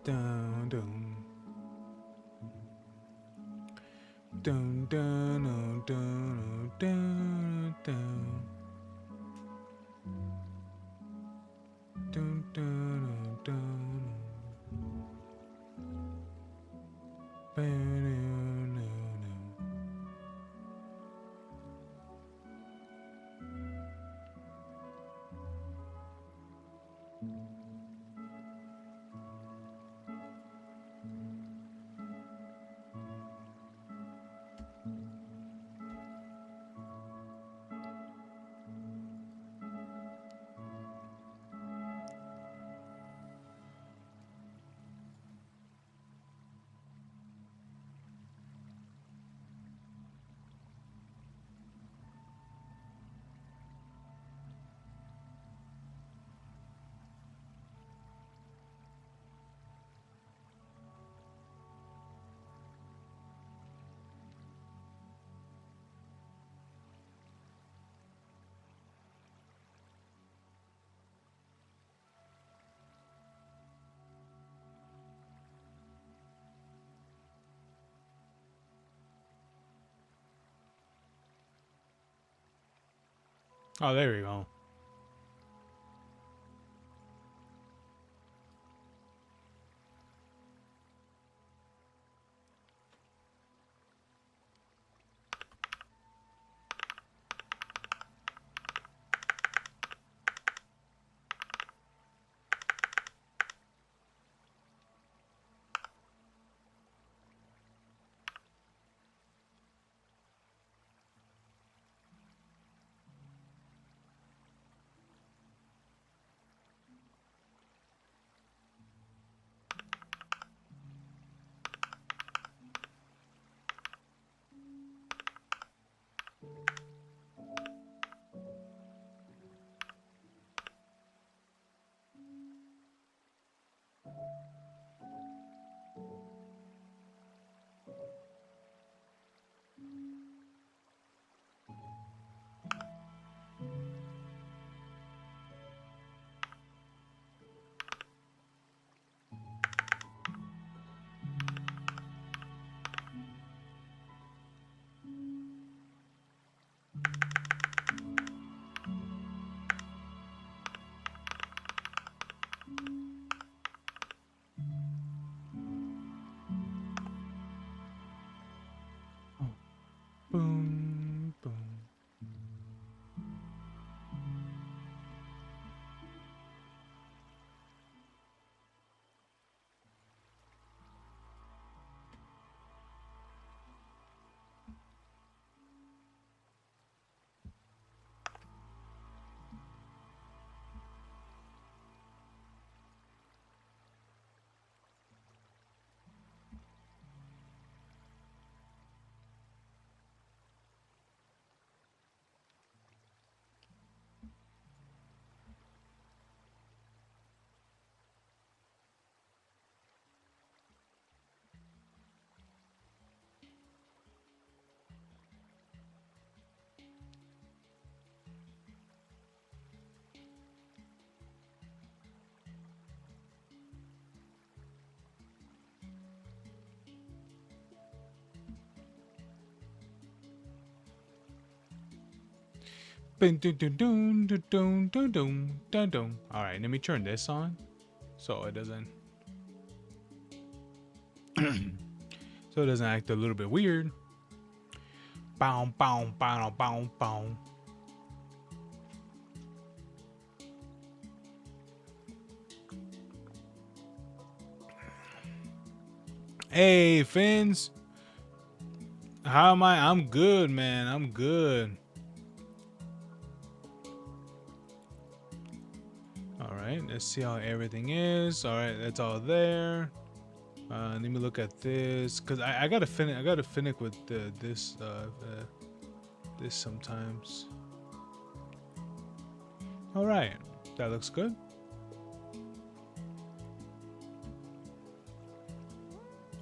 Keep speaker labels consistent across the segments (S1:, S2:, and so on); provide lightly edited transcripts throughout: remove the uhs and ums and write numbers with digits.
S1: Dun, dun. Dun, dun, dun, dun, dun, dun. Dun, dun, dun, dun. Ba-dun, dun, dun. Oh, there we go. Oh. Boom, boom. Dun, dun, dun, dun, dun, dun, dun, dun, dun, dun. All right, let me turn this on so it doesn't so it doesn't act a little bit weird. Bow, bow, bow, bow, bow. Hey, Fins. How am I? I'm good, man. I'm good. All right, let's see how everything is. All right, that's all there. Let me look at this because I gotta finish. I gotta finish with this sometimes. All right, that looks good.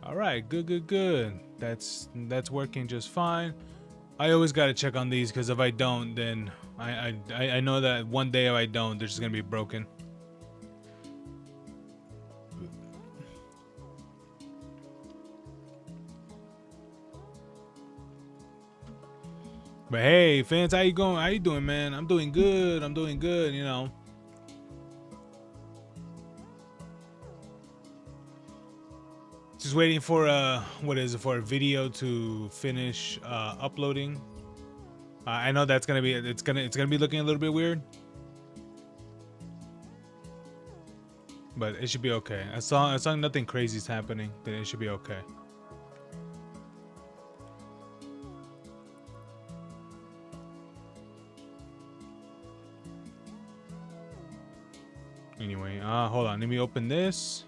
S1: All right, good, good, good. That's working just fine. I always gotta check on these because if I don't, then I know that one day if I don't, they're just gonna be broken. But hey, fans, how you going? How you doing, man? I'm doing good. I'm doing good. You know. Just waiting for what is it, for a video to finish uploading. I know that's gonna be it's gonna be looking a little bit weird, but it should be okay. As long nothing crazy is happening, then it should be okay. Anyway, hold on. Let me open this.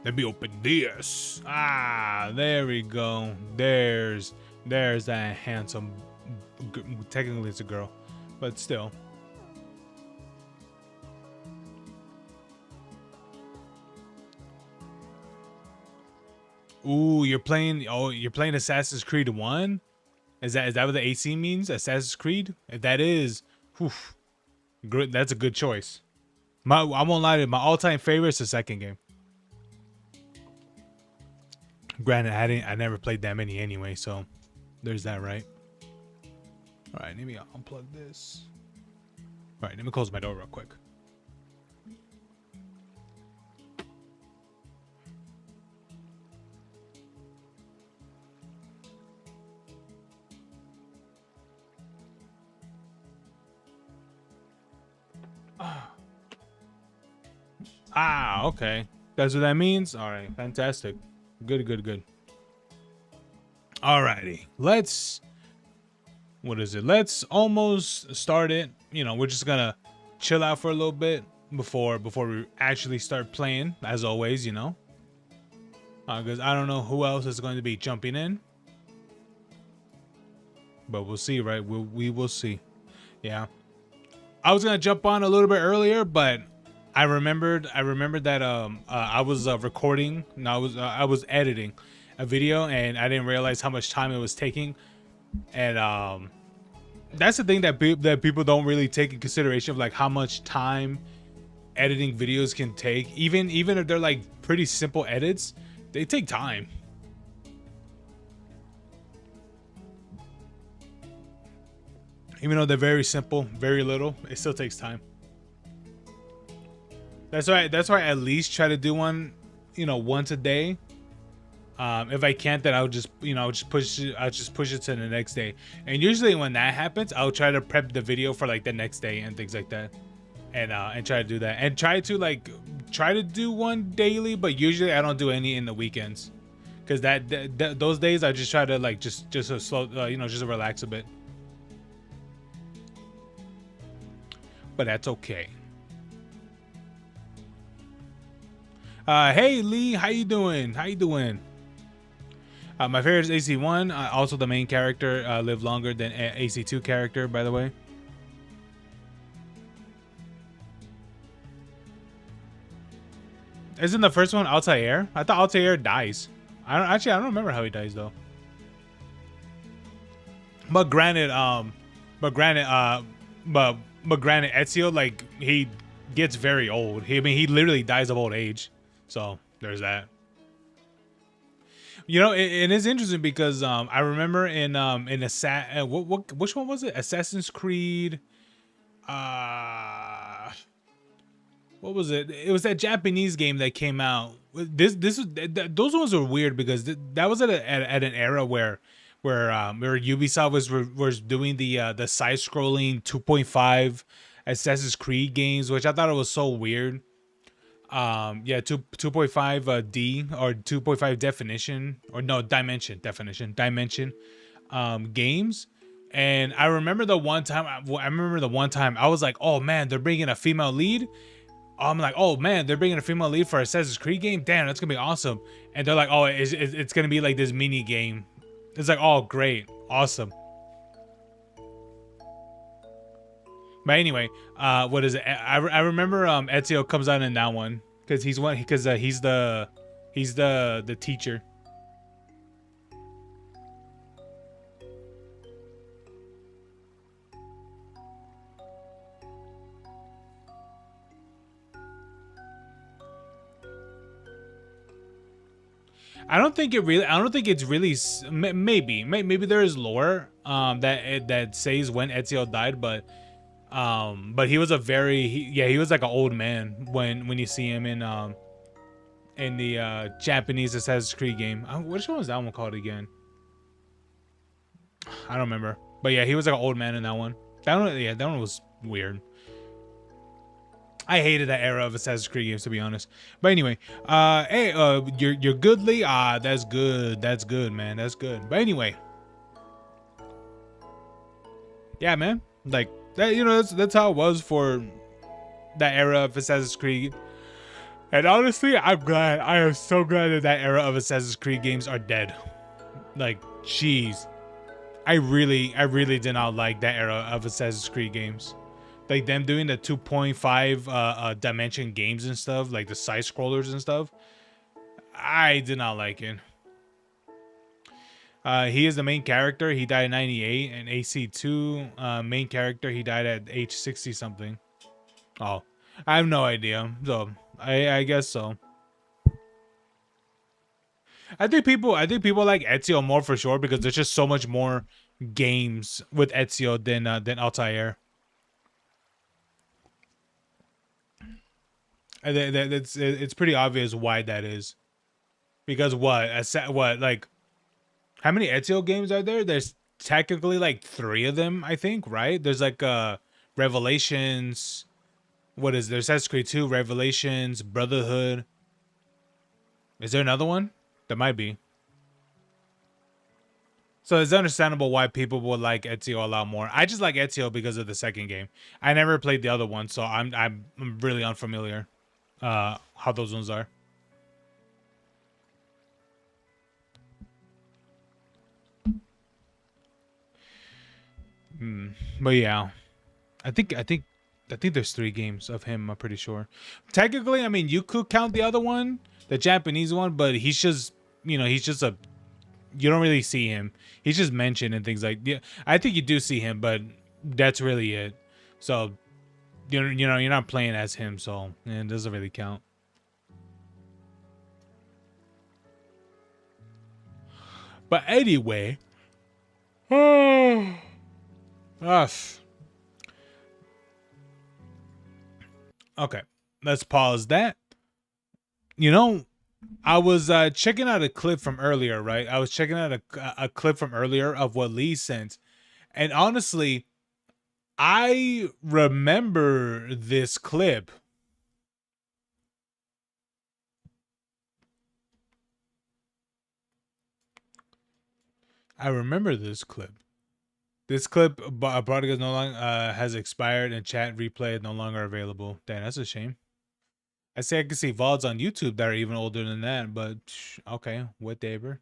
S1: Let me open this. Ah, there we go. There's that handsome. Technically, it's a girl, but still. Ooh, you're playing. Oh, you're playing Assassin's Creed 1. Is that what the AC means? Assassin's Creed. If that is, whew, good. That's a good choice. I won't lie to you, my all-time favorite is the second game. Granted, I never played that many anyway, so there's that, right? All right, let me unplug this. All right, let me close my door real quick. Ah, okay. That's what that means? All right, fantastic. Good. Alrighty, what is it? Let's almost start it. You know, we're just gonna chill out for a little bit before we actually start playing, as always, you know. Because I don't know who else is going to be jumping in. But we'll see, right? We will see. Yeah. I was gonna jump on a little bit earlier, but I remembered that I was recording. No, I was editing a video, and I didn't realize how much time it was taking. And that's the thing that people don't really take in consideration of, like, how much time editing videos can take. Even if they're like pretty simple edits, they take time. Even though they're very simple, very little, it still takes time. That's why I at least try to do one, you know, once a day. If I can't, then I'll just, you know, push it to the next day. And usually when that happens, I'll try to prep the video for like the next day and things like that. And try to do that. And try to do one daily, but usually I don't do any in the weekends. Cuz those days I just try to, like, just a slow, you know, just relax a bit. But that's okay. Hey Lee, how you doing? My favorite is AC1, also the main character, lived longer than AC2 character, by the way. Isn't the first one Altair? I thought Altair dies. I don't remember how he dies though. But granted, Ezio, like, he gets very old. He literally dies of old age. So there's that. You know, it is interesting because I remember in which one was it? Assassin's Creed. What was it? It was that Japanese game that came out. Those ones were weird because that was at an era where Ubisoft was doing the side scrolling 2.5 Assassin's Creed games, which I thought it was so weird. Yeah, 2.5 D or 2.5 definition, or no, dimension games. And I remember the one time I was like, oh man, they're bringing a female lead. I'm like, oh man, they're bringing a female lead for Assassin's Creed game. Damn, that's gonna be awesome. And they're like, oh, it's gonna be like this mini game. It's like, oh great, awesome. But anyway, what is it? I remember Ezio comes out in that one because he's the teacher. I don't think it really. I don't think it's really. Maybe there is lore that says when Ezio died, but he was a very he was like an old man when you see him in the Japanese Assassin's Creed game. Which one was that one called again? I don't remember. But yeah, he was like an old man in that one. That one was weird. I hated that era of Assassin's Creed games, to be honest. But anyway, hey, you're goodly. That's good. That's good, man. That's good. But anyway, yeah, man. Like that, that's how it was for that era of Assassin's Creed. And honestly, I'm glad. I am so glad that era of Assassin's Creed games are dead. Like, jeez. I really did not like that era of Assassin's Creed games. Like them doing the 2.5 dimension games and stuff, like the side scrollers and stuff. I did not like it. He is the main character. He died in 98, and AC2 main character. He died at age 60 something. Oh, I have no idea. So I guess so. I think people like Ezio more for sure because there's just so much more games with Ezio than Altair. And it's pretty obvious why that is. Because like how many Ezio games are there? There's technically like 3 of them, I think, right? There's like Revelations. What is there? Assassin's Creed 2, Revelations, Brotherhood. Is there another one? There might be. So it's understandable why people would like Ezio a lot more. I just like Ezio because of the second game. I never played the other one, so I'm really unfamiliar how those ones are. But yeah, I think there's 3 games of him. I'm pretty sure. Technically, I mean, you could count the other one, the Japanese one, but he's just you don't really see him. He's just mentioned and things like, yeah. I think you do see him, but that's really it. So you're not playing as him, so it doesn't really count. But anyway, okay, let's pause that. I was checking out a clip from earlier, right? I was checking out a clip from earlier of what Lee sent. And honestly, I remember this clip. I remember this clip. This clip, product is no longer has expired and chat replay no longer available. Damn, that's a shame. I say I can see VODs on YouTube that are even older than that, but okay, whatever.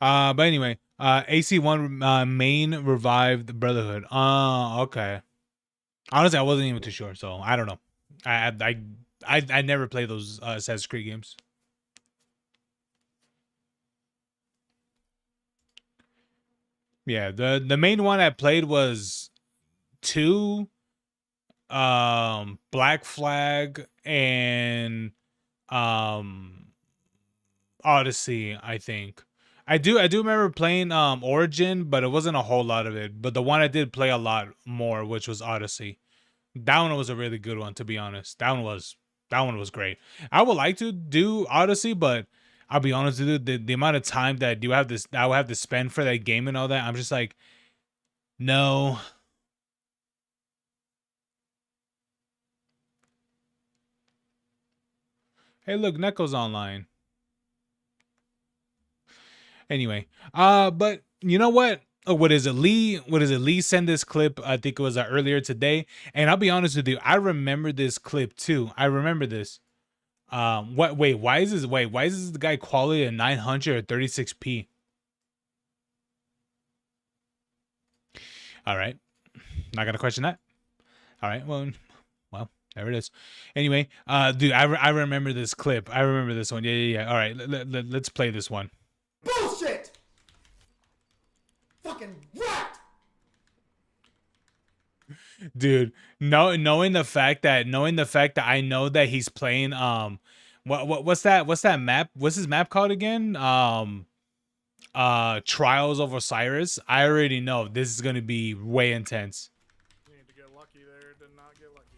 S1: But anyway, AC1 main revived Brotherhood. Okay. Honestly, I wasn't even too sure, so I don't know. I never played those Assassin's Creed games. Yeah, the main one I played was 2, Black Flag, and Odyssey, I think. I do remember playing Origin, but it wasn't a whole lot of it. But the one I did play a lot more, which was Odyssey. That one was a really good one, to be honest. That one was great. I would like to do Odyssey, but I'll be honest with you, the amount of time that I will have to spend for that game and all that, I'm just like, no. Hey, look, Neko's online. Anyway, but you know what? Oh, what is it? Lee sent this clip. I think it was earlier today. And I'll be honest with you, I remember this clip too. I remember this. Why is this the guy quality at 900 or 36p? All right. Not gonna question that. All right. Well, there it is. Anyway, dude, I remember this clip. I remember this one. Yeah. All right. Let's play this one.
S2: Bullshit! Fucking rat!
S1: Dude, no, knowing the fact that I know that he's playing what's that map? What's his map called again? Trials of Osiris. I already know this is gonna be way intense.
S2: You need to get lucky there. Did not get lucky.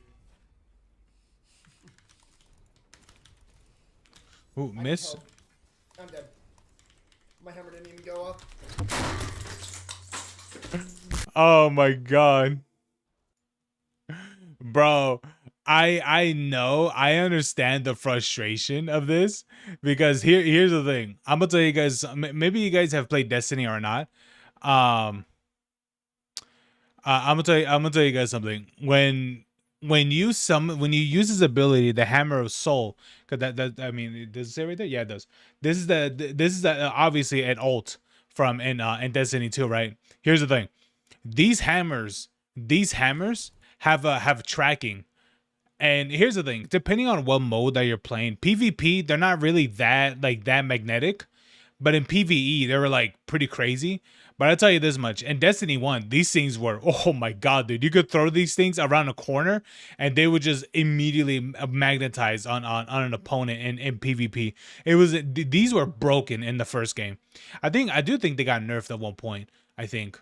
S1: Ooh, miss.
S3: I'm dead. My hammer didn't even go up.
S1: Oh my god. Bro, I know, I understand the frustration of this because here's the thing. I'm gonna tell you guys. Maybe you guys have played Destiny or not. Um, I'm gonna tell you guys something. When you use his ability, the Hammer of Soul, because that I mean, does it say right there? Yeah, it does. This is obviously an ult from in Destiny 2, right? Here's the thing. These hammers have tracking. And here's the thing, depending on what mode that you're playing, PvP, they're not really that magnetic, but in PvE, they were like pretty crazy. But I'll tell you this much, in Destiny 1, these things were, oh my god, dude, you could throw these things around a corner and they would just immediately magnetize on an opponent in PvP. These were broken in the first game. I do think they got nerfed at one point, I think.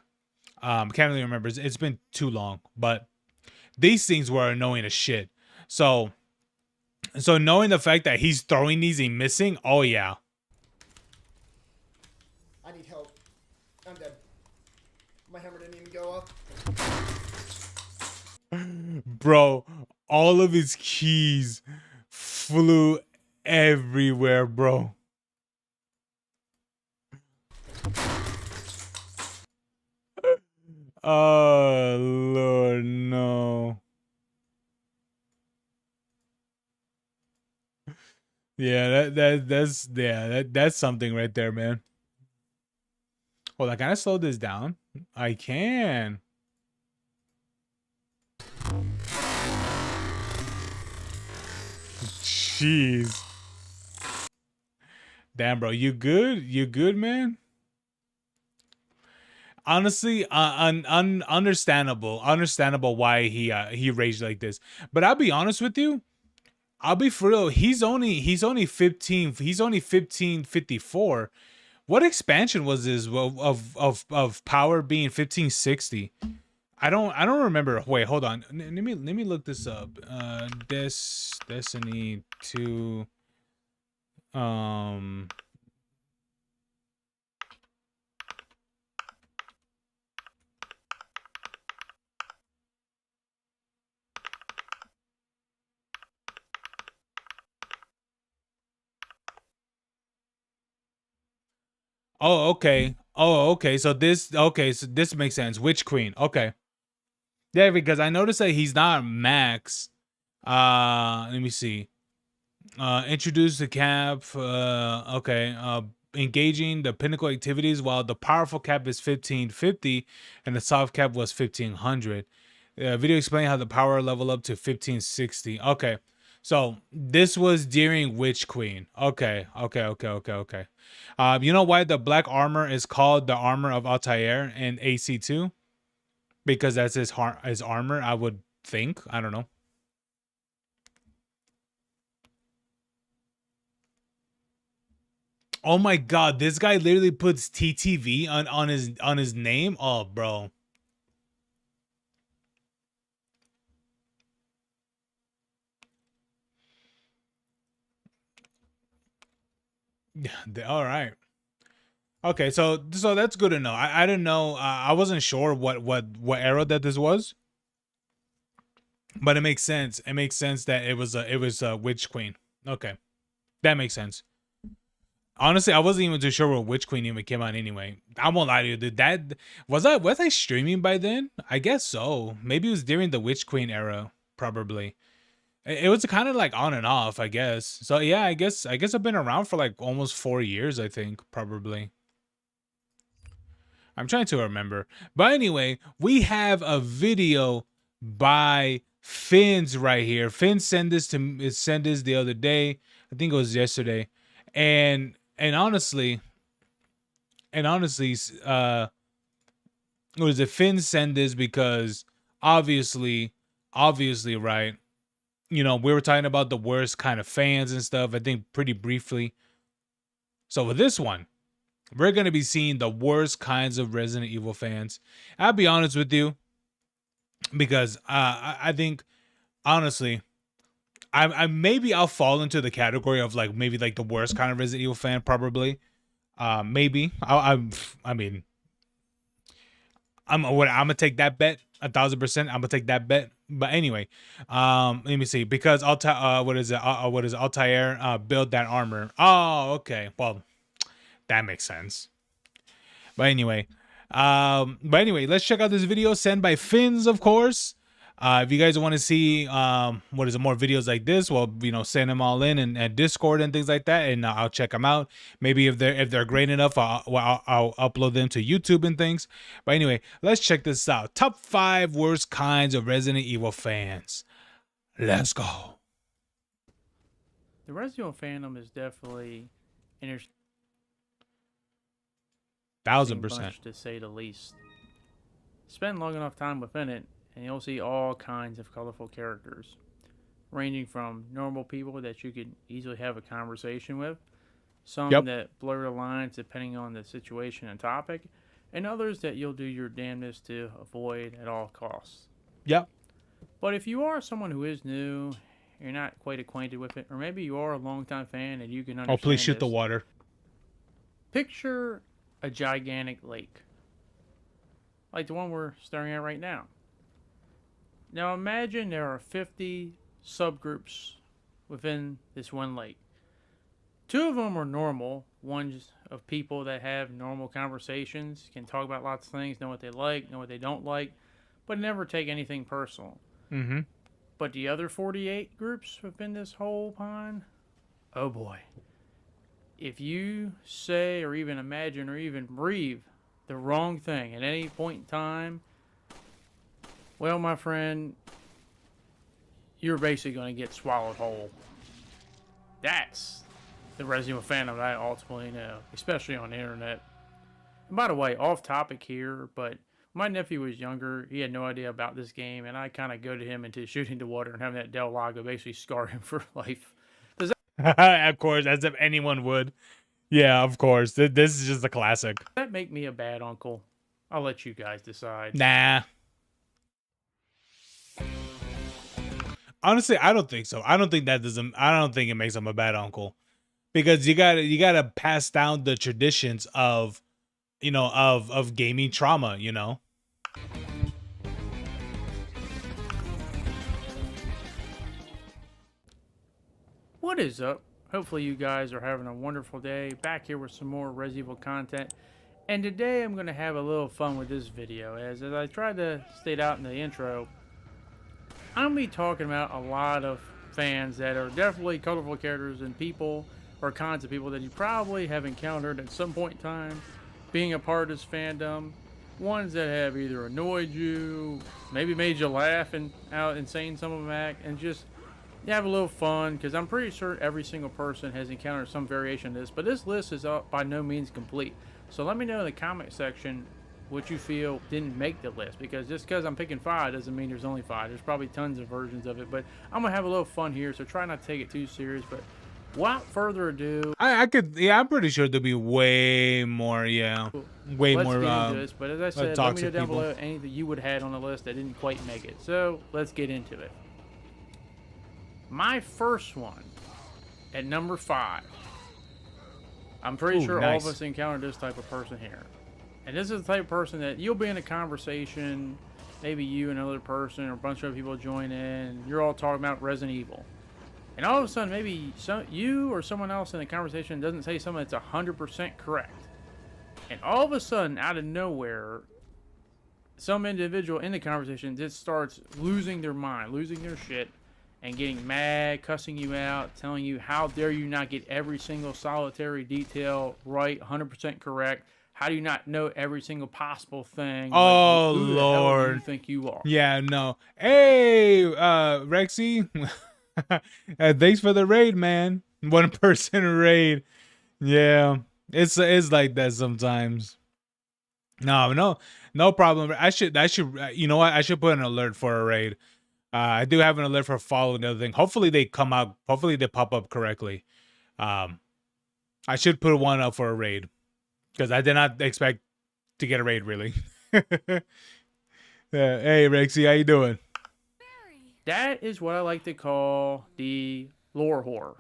S1: Can't really remember. It's been too long, but these things were annoying as shit. So knowing the fact that he's throwing these and missing, oh yeah.
S3: I need help. I'm dead. My hammer didn't even go up.
S1: Bro, all of his keys flew everywhere, bro. Oh Lord, no. Yeah, that's something right there, man. Hold on, can I slow this down? I can. Jeez. Damn, bro, you good? You good, man? Honestly, understandable why he raged like this. But I'll be honest with you. I'll be for real. He's only 15. He's only 1554. What expansion was this of power being 1560? I don't remember. Wait, hold on. Let me look this up. Destiny 2. Um. Oh, okay. Oh, okay. So this. Okay. So this makes sense. Witch Queen. Okay. Yeah, because I noticed that he's not max. Let me see. Introduce the cap. Okay. Engaging the pinnacle activities while the powerful cap is 1550 and the soft cap was 1500. Video explaining how the power level up to 1560. Okay. So this was during Witch Queen. Okay. Okay. You know why the black armor is called the armor of Altair in AC2? Because that's his armor, I would think. I don't know. Oh my god, this guy literally puts TTV on his name. Oh, bro. Yeah, all right. Okay, so that's good to know. I didn't know. I wasn't sure what era that this was, but it makes sense. It makes sense that it was a Witch Queen. Okay, that makes sense. Honestly, I wasn't even too sure what Witch Queen even came out anyway. I won't lie to you, dude. That was I streaming by then? I guess so. Maybe it was during the Witch Queen era, probably. It was kind of like on and off, I guess. So yeah, I guess I've been around for like almost 4 years, I think, probably. I'm trying to remember. But anyway, we have a video by Finn's right here. Finn sent this the other day. I think it was yesterday. And honestly, what is it? Finn sent this because obviously, right. You know, we were talking about the worst kind of fans and stuff, I think pretty briefly. So with this one, we're going to be seeing the worst kinds of Resident Evil fans. I'll be honest with you, because I think, honestly, I maybe I'll fall into the category of like maybe like the worst kind of Resident Evil fan, probably. Maybe I mean, I'm gonna take that bet 1,000%. I'm gonna take that bet. But anyway, let me see, because what is it? What is it? Altair build that armor. Oh, okay. Well, that makes sense. But anyway, let's check out this video sent by Fins, of course. If you guys want to see what is it, more videos like this, well, you know, send them all in and Discord and things like that, and I'll check them out. Maybe if they're great enough, I'll upload them to YouTube and things. But anyway, let's check this out. Top 5 worst kinds of Resident Evil fans. Let's go.
S4: The Resident Evil fandom is definitely interesting
S1: 1,000%.
S4: bunch, to say the least. Spend long enough time within it, and you'll see all kinds of colorful characters, ranging from normal people that you could easily have a conversation with, some that blur the lines depending on the situation and topic, and others that you'll do your damnedest to avoid at all costs.
S1: Yep.
S4: But if you are someone who is new, you're not quite acquainted with it, or maybe you are a longtime fan and you can understand.
S1: Oh, please shoot the water.
S4: Picture a gigantic lake, like the one we're staring at right now. Now imagine there are 50 subgroups within this one lake. 2 of them are normal ones, of people that have normal conversations, can talk about lots of things, know what they like, know what they don't like, but never take anything personal.
S1: Mm-hmm.
S4: But the other 48 groups within this whole pond, oh boy. If you say or even imagine or even breathe the wrong thing at any point in time, well, my friend, you're basically going to get swallowed whole. That's the Resident Evil fandom that I ultimately know, especially on the internet. And by the way, off topic here, but my nephew was younger. He had no idea about this game, and I kind of goaded him into shooting the water and having that Del Lago basically scar him for life.
S1: Of course, as if anyone would. Yeah, of course. This is just a classic.
S4: Does that make me a bad uncle? I'll let you guys decide.
S1: Nah. Honestly, I don't think so. I don't think it makes him a bad uncle. Because you gotta pass down the traditions of, you know, of gaming trauma, you know.
S4: What is up? Hopefully you guys are having a wonderful day. Back here with some more Resident Evil content. And today I'm going to have a little fun with this video. As I tried to state out in the intro, I'm going to be talking about a lot of fans that are definitely colorful characters and people, or kinds of people that you probably have encountered at some point in time being a part of this fandom. Ones that have either annoyed you, maybe made you laugh and how insane some of them act, and just have a little fun, because I'm pretty sure every single person has encountered some variation of this, but this list is by no means complete. So let me know in the comment section what you feel didn't make the list, because just because I'm picking 5 doesn't mean there's only 5. There's probably tons of versions of it, but I'm gonna have a little fun here, so try not to take it too serious. But without further ado,
S1: I'm pretty sure there'll be way more, way
S4: let's
S1: more.
S4: Get into this. But as I said, let me know
S1: toxic
S4: down
S1: people.
S4: below any that you would have had on the list that didn't quite make it. So let's get into it. My first one at number 5. I'm pretty sure all of us encountered this type of person here. And this is the type of person that you'll be in a conversation, maybe you and another person or a bunch of other people join in, and you're all talking about Resident Evil. And all of a sudden, maybe you or someone else in the conversation doesn't say something that's 100% correct. And all of a sudden, out of nowhere, some individual in the conversation just starts losing their mind, losing their shit, and getting mad, cussing you out, telling you how dare you not get every single solitary detail right, 100% correct. How do you not know every single possible thing?
S1: Oh,
S4: like, who
S1: Lord.
S4: the hell do you think you are?
S1: Yeah, no. Hey, Rexy. Thanks for the raid, man. 1 person raid. Yeah, it's like that sometimes. No problem. I should. You know what? I should put an alert for a raid. I do have an alert for follow and the other thing. Hopefully they come out. Hopefully they pop up correctly. Um, I should put one up for a raid because I did not expect to get a raid really. Hey Rexy, how you doing?
S4: That is what I like to call the lore whore.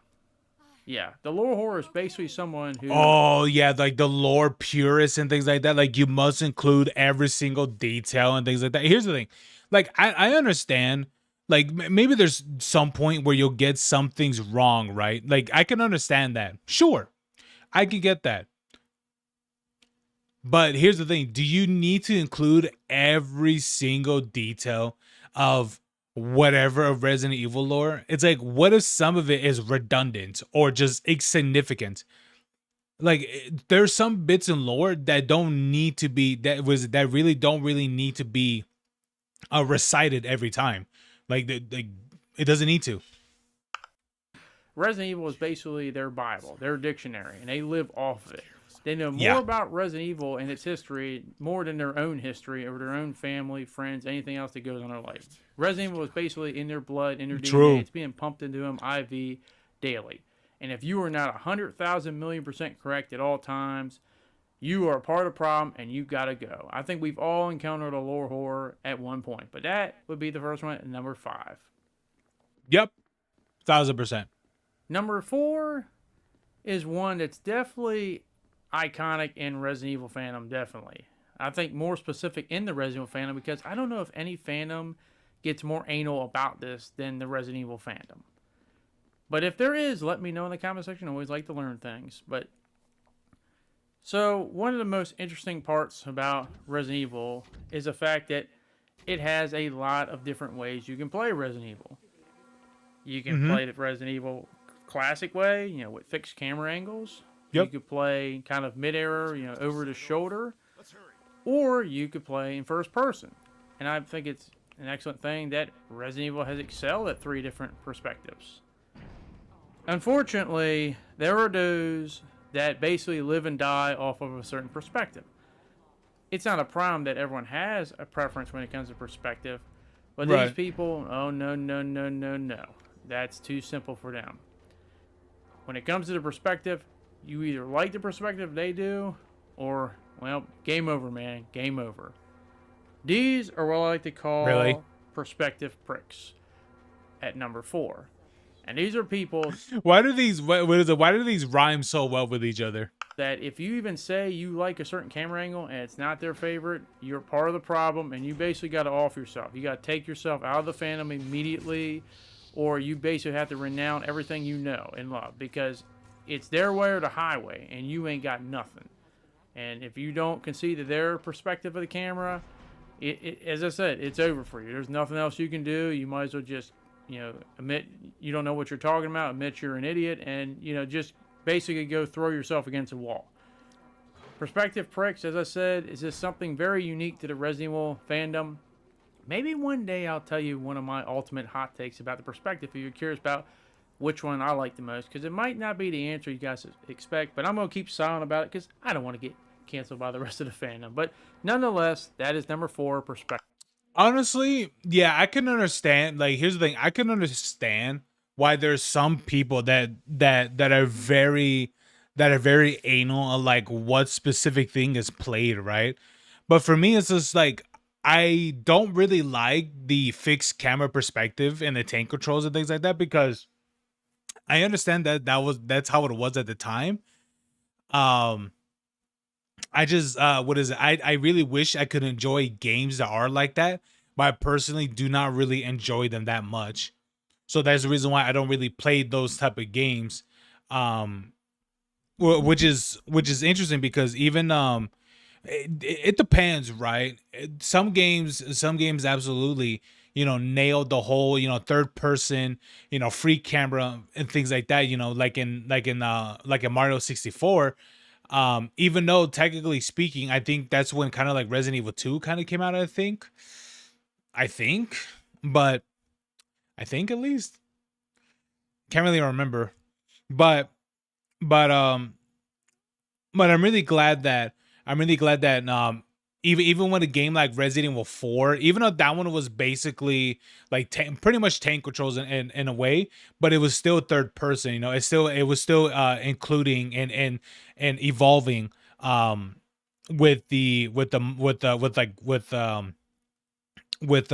S4: Yeah, the lore whore is basically someone who.
S1: Oh yeah, like the lore purists and things like that. Like you must include every single detail and things like that. Here's the thing, like I understand. Like maybe there's some point where you'll get some things wrong, right? Like I can understand that. Sure, I can get that. But here's the thing: do you need to include every single detail of whatever of Resident Evil lore? It's like, what if some of it is redundant or just insignificant? Like there's some bits in lore that don't need to be that really don't really need to be recited every time. Like it doesn't need to.
S4: Resident Evil is basically their Bible, their dictionary, and they live off of it. They know more
S1: Yeah.
S4: about Resident Evil and its history more than their own history or their own family, friends, anything else that goes on in their life. Resident Evil is basically in their blood, in their
S1: True.
S4: DNA. It's being pumped into them IV daily. And if you are not 100,000 million% correct at all times, you are a part of the problem and you got to go. I think we've all encountered a lore whore at one point, but that would be the first one at number 5.
S1: Yep, 1000%.
S4: Number 4 is one that's definitely iconic in Resident Evil fandom, definitely. I think more specific in the Resident Evil fandom because I don't know if any fandom gets more anal about this than the Resident Evil fandom. But if there is, let me know in the comment section. I always like to learn things. But so one of the most interesting parts about Resident Evil is the fact that it has a lot of different ways you can play Resident Evil. You can play the Resident Evil classic way, you know, with fixed camera angles.
S1: Yep.
S4: You could play kind of mid-air, you know, over the shoulder. Or you could play in first person. And I think it's an excellent thing that Resident Evil has excelled at 3 different perspectives. Unfortunately, there are those that basically live and die off of a certain perspective. It's not a problem that everyone has a preference when it comes to perspective, but these
S1: Right.
S4: people, oh no, no, no, no, no. That's too simple for them. When it comes to the perspective, you either like the perspective they do, or, well, game over, man. Game over. These are what I like to call
S1: Really?
S4: perspective pricks at number 4. And these are people
S1: Why do these what is it? Why do these rhyme so well with each other?
S4: that if you even say you like a certain camera angle and it's not their favorite, you're part of the problem and you basically got to off yourself. You got to take yourself out of the fandom immediately, or you basically have to renounce everything you know and love because it's their way or the highway and you ain't got nothing. And if you don't concede to their perspective of the camera, as I said, it's over for you. There's nothing else you can do. You might as well just, you know, admit you don't know what you're talking about, admit you're an idiot, and, you know, just basically go throw yourself against a wall. Perspective pricks, as I said, is just something very unique to the Resident Evil fandom. Maybe one day I'll tell you one of my ultimate hot takes about the perspective if you're curious about which one I like the most, because it might not be the answer you guys expect, but I'm going to keep silent about it because I don't want to get canceled by the rest of the fandom. But nonetheless, that is number 4, perspective.
S1: Honestly, yeah, I can understand. Like, here's the thing: I can understand why there's some people that are very anal on like what specific thing is played, right? But for me, it's just like I don't really like the fixed camera perspective and the tank controls and things like that because I understand that's how it was at the time. Um, I just what is it? I really wish I could enjoy games that are like that, but I personally do not really enjoy them that much. So that's the reason why I don't really play those type of games. Um which is interesting because even it depends, right? Some games absolutely, you know, nailed the whole, you know, third person, you know, free camera and things like that, you know, like in Mario 64. Even though technically speaking, I think that's when kind of like Resident Evil 2 kind of came out, I think, but I think at least can't really remember. But but um but I'm really glad that even when a game like Resident Evil 4, even though that one was basically like pretty much tank controls in a way, but it was still third person. You know, it was still including and evolving with the with the with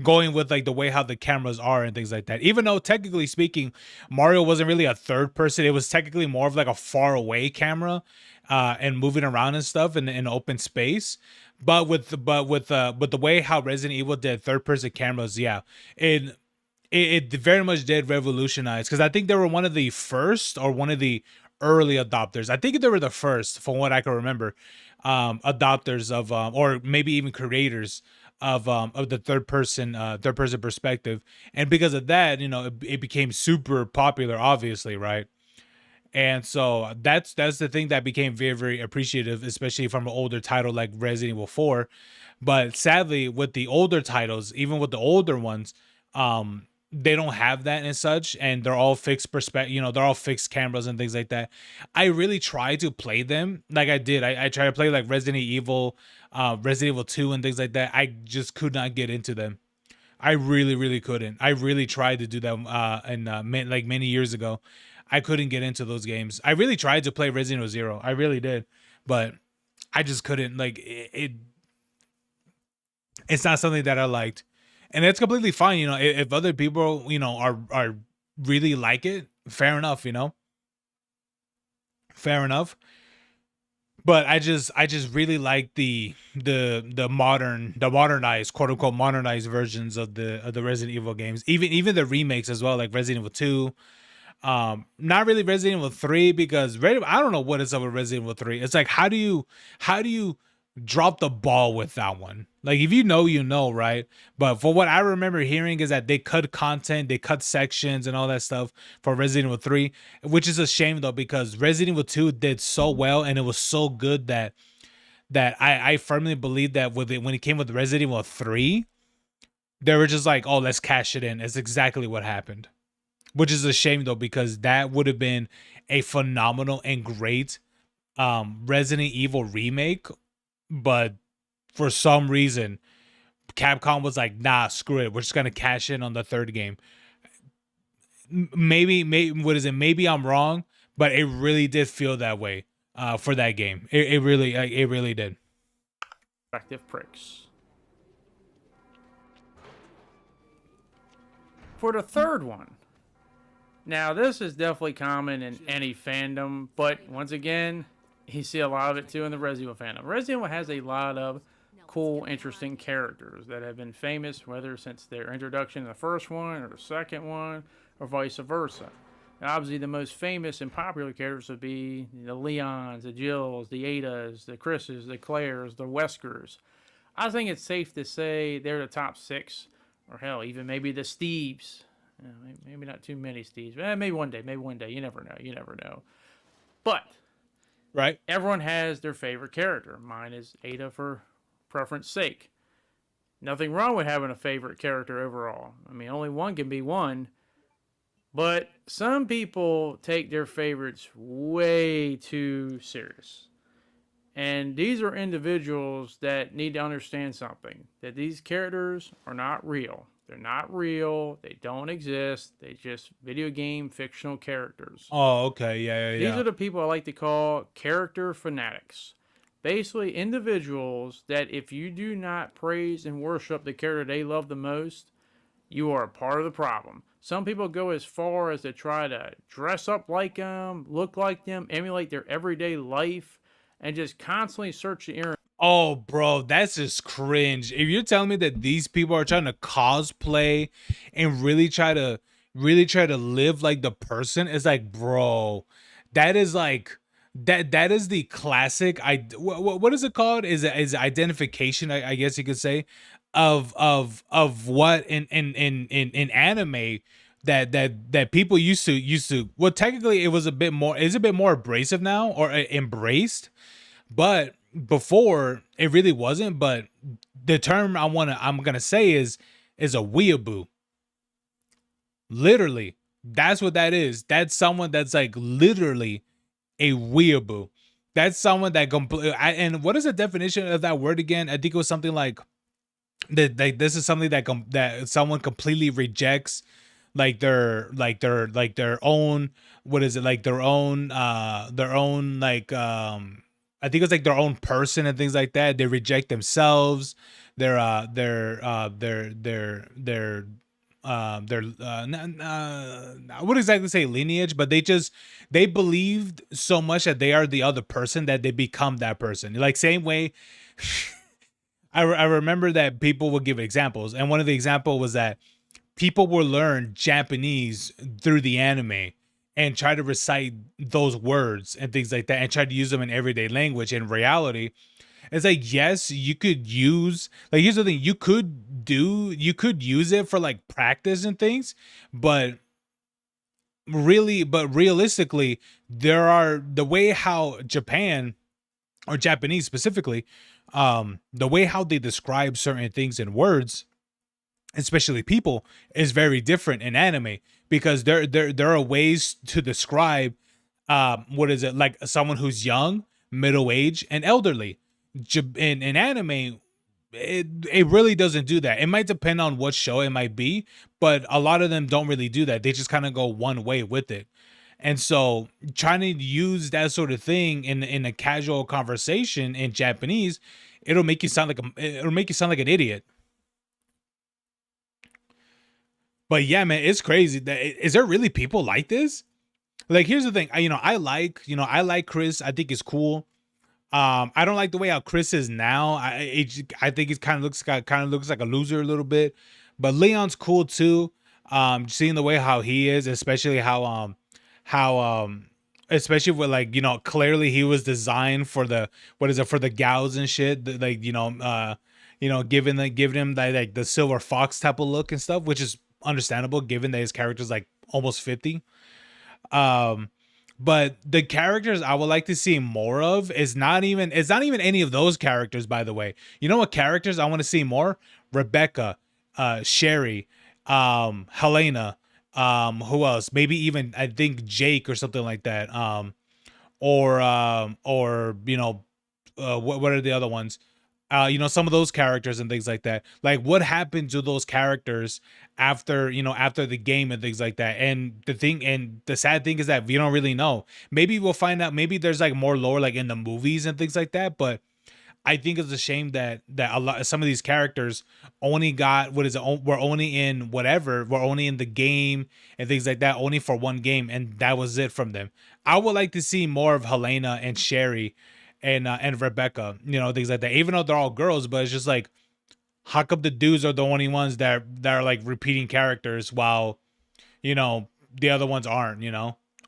S1: going with like the way how the cameras are and things like that. Even though technically speaking, Mario wasn't really a third person, it was technically more of like a far away camera and moving around and stuff in open space. But with the way how Resident Evil did third person cameras, yeah, it very much did revolutionize, because I think they were one of the first or one of the early adopters. I think they were the first, from what I can remember, adopters of or maybe even creators of the third person perspective. And because of that, you know, it became super popular, obviously, right? And so that's the thing that became very, very appreciative, especially from an older title like Resident Evil 4. But sadly, with the older titles, even with the older ones, they don't have that and such, and they're all fixed perspective. You know, they're all fixed cameras and things like that. I really try to play them like I did. I try to play like Resident Evil, Resident Evil 2, and things like that. I just could not get into them. I really, really couldn't. I really tried to do that, and like many years ago. I couldn't get into those games. I really tried to play Resident Evil 0. I really did, but I just couldn't. Like it's not something that I liked, and it's completely fine. You know, if other people, you know, are really like it, fair enough. You know, fair enough. But I just really like the modernized, quote unquote, modernized versions of the Resident Evil games. Even the remakes as well, like Resident Evil 2. Not really Resident Evil 3, because I don't know what is up with Resident Evil 3. It's like, how do you drop the ball with that one? Like, if you know, you know, right? But for what I remember hearing is that they cut content, they cut sections and all that stuff for Resident Evil 3, which is a shame though, because Resident Evil 2 did so well and it was so good that I firmly believe that with it, when it came with Resident Evil 3, they were just like, oh, let's cash it in. It's exactly what happened. Which is a shame though, because that would have been a phenomenal and great Resident Evil remake. But for some reason, Capcom was like, nah, screw it. We're just going to cash in on the third game. Maybe, what is it? Maybe I'm wrong, but it really did feel that way for that game. It really did.
S4: Active pricks. For the third one. Now, this is definitely common in any fandom, but once again, you see a lot of it too in the Resident Evil fandom. Resident Evil has a lot of cool, interesting characters that have been famous, whether since their introduction in the first one or the second one, or vice versa. Now, obviously, the most famous and popular characters would be the Leons, the Jills, the Adas, the Chris's, the Claires, the Weskers. I think it's safe to say they're the top 6, or hell, even maybe the Steves. Maybe not too many Steves. Maybe one day. You never know. But
S1: right,
S4: everyone has their favorite character. Mine is Ada for preference sake. Nothing wrong with having a favorite character overall. I mean, only one can be one. But some people take their favorites way too serious. And these are individuals that need to understand something. That these characters are not real. They're not real. They don't exist. They just video game fictional characters.
S1: Oh, okay. Yeah.
S4: These are the people I like to call character fanatics. Basically, individuals that if you do not praise and worship the character they love the most, you are a part of the problem. Some people go as far as to try to dress up like them, look like them, emulate their everyday life, and just constantly search the internet.
S1: Oh, bro, that's just cringe. If you're telling me that these people are trying to cosplay and really try to live like the person, it's like, bro, that is like that is the classic. What is it called? Is identification? I guess you could say of what in anime that people used to. Well, technically, it was a bit more. It's a bit more abrasive now, or embraced, but before it really wasn't. But the term I'm gonna say is a weeaboo. Literally, that's what that is. That's someone that's like literally a weeaboo. that's someone that completely. And what is the definition of that word again? I think it was something like that. Like this is something that that someone completely rejects, like their own. What is it like their own like I think it's like their own person and things like that. They reject themselves. Their I wouldn't exactly say lineage, but they believed so much that they are the other person that they become that person. Like same way, I remember that people would give examples, and one of the example was that people will learn Japanese through the anime and try to recite those words and things like that and try to use them in everyday language. In reality, it's like, yes, you could use, like, here's the thing, you could use it for like practice and things, but realistically, there are the way how Japan or Japanese specifically, the way how they describe certain things in words, especially people, is very different in anime, because there are ways to describe what is it, like someone who's young, middle age, and elderly. In anime, it really doesn't do that. It might depend on what show it might be, but a lot of them don't really do that. They just kind of go one way with it. And so trying to use that sort of thing in a casual conversation in Japanese, it'll make you sound like an idiot. But yeah, man, it's crazy. Is there really people like this? Like, here's the thing. I like Chris. I think it's cool. I don't like the way how Chris is now. I think it kind of looks like a loser a little bit. But Leon's cool too. Seeing the way how he is, especially how especially with, like, clearly he was designed for the, what is it, for the gals and shit. Like, giving him that, like, the silver fox type of look and stuff, which is understandable given that his character's like almost 50. Um, but the characters I would like to see more of is not even any of those characters, by the way. You know what characters I want to see more? Rebecca, Sherry, Helena, who else? Maybe even, I think, Jake or something like that. Or what are the other ones? Some of those characters and things like that. Like, what happened to those characters after the game and things like that. And the sad thing is that we don't really know. Maybe we'll find out. Maybe there's like more lore like in the movies and things like that. But I think it's a shame that some of these characters only got, we're only in whatever, we're only in the game and things like that, only for one game, and that was it from them. I would like to see more of Helena and Sherry and Rebecca, things like that. Even though they're all girls, but it's just like, how come the dudes are the only ones that are like repeating characters, while the other ones aren't,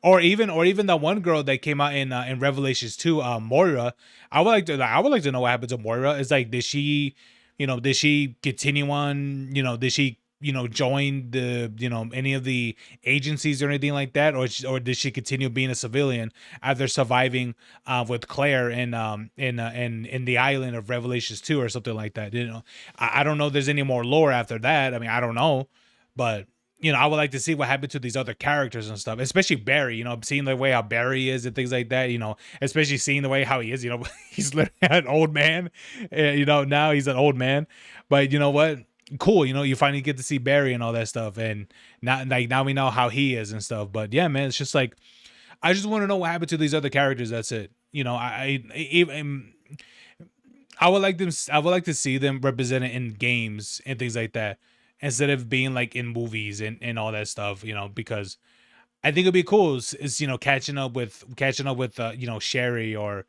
S1: or even the one girl that came out in Revelations 2, Moira. I would like to know what happened to Moira. It's like, did she continue on, did she join the, any of the agencies or anything like that, or did she continue being a civilian after surviving with Claire in the island of Revelations 2 or something like that? I don't know if there's any more lore after that. I mean, I don't know, but I would like to see what happened to these other characters and stuff, especially Barry, seeing the way how Barry is and things like that, especially seeing the way how he is, he's literally an old man, now he's an old man, but you know what? Cool, you finally get to see Barry and all that stuff, and now we know how he is and stuff. But yeah, man, it's just like, I just want to know what happened to these other characters. That's it. I would like to see them represented in games and things like that, instead of being like in movies and all that stuff, because I think it'd be cool is catching up with Sherry or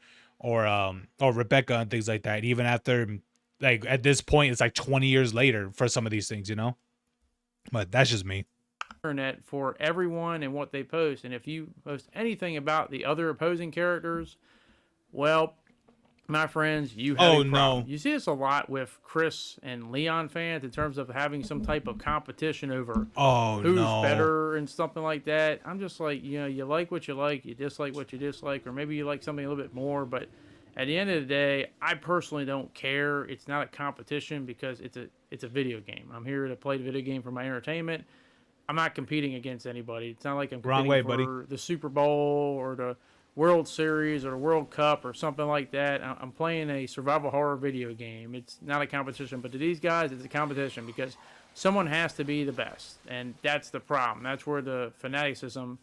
S1: Rebecca and things like that, even after, like, at this point it's like 20 years later for some of these things, but that's just me.
S4: Internet for everyone and what they post. And if you post anything about the other opposing characters, well, my friends, you have a problem.
S1: No.
S4: You see this a lot with Chris and Leon fans in terms of having some type of competition over who's better and something like that. I'm just like, you like what you like, you dislike what you dislike, or maybe you like something a little bit more. But at the end of the day, I personally don't care. It's not a competition because it's a video game. I'm here to play the video game for my entertainment. I'm not competing against anybody. It's not like I'm competing for the Super Bowl or World Series or the World Cup or something like that. I'm playing a survival horror video game. It's not a competition, but to these guys, it's a competition because someone has to be the best, and that's the problem. That's where the fanaticism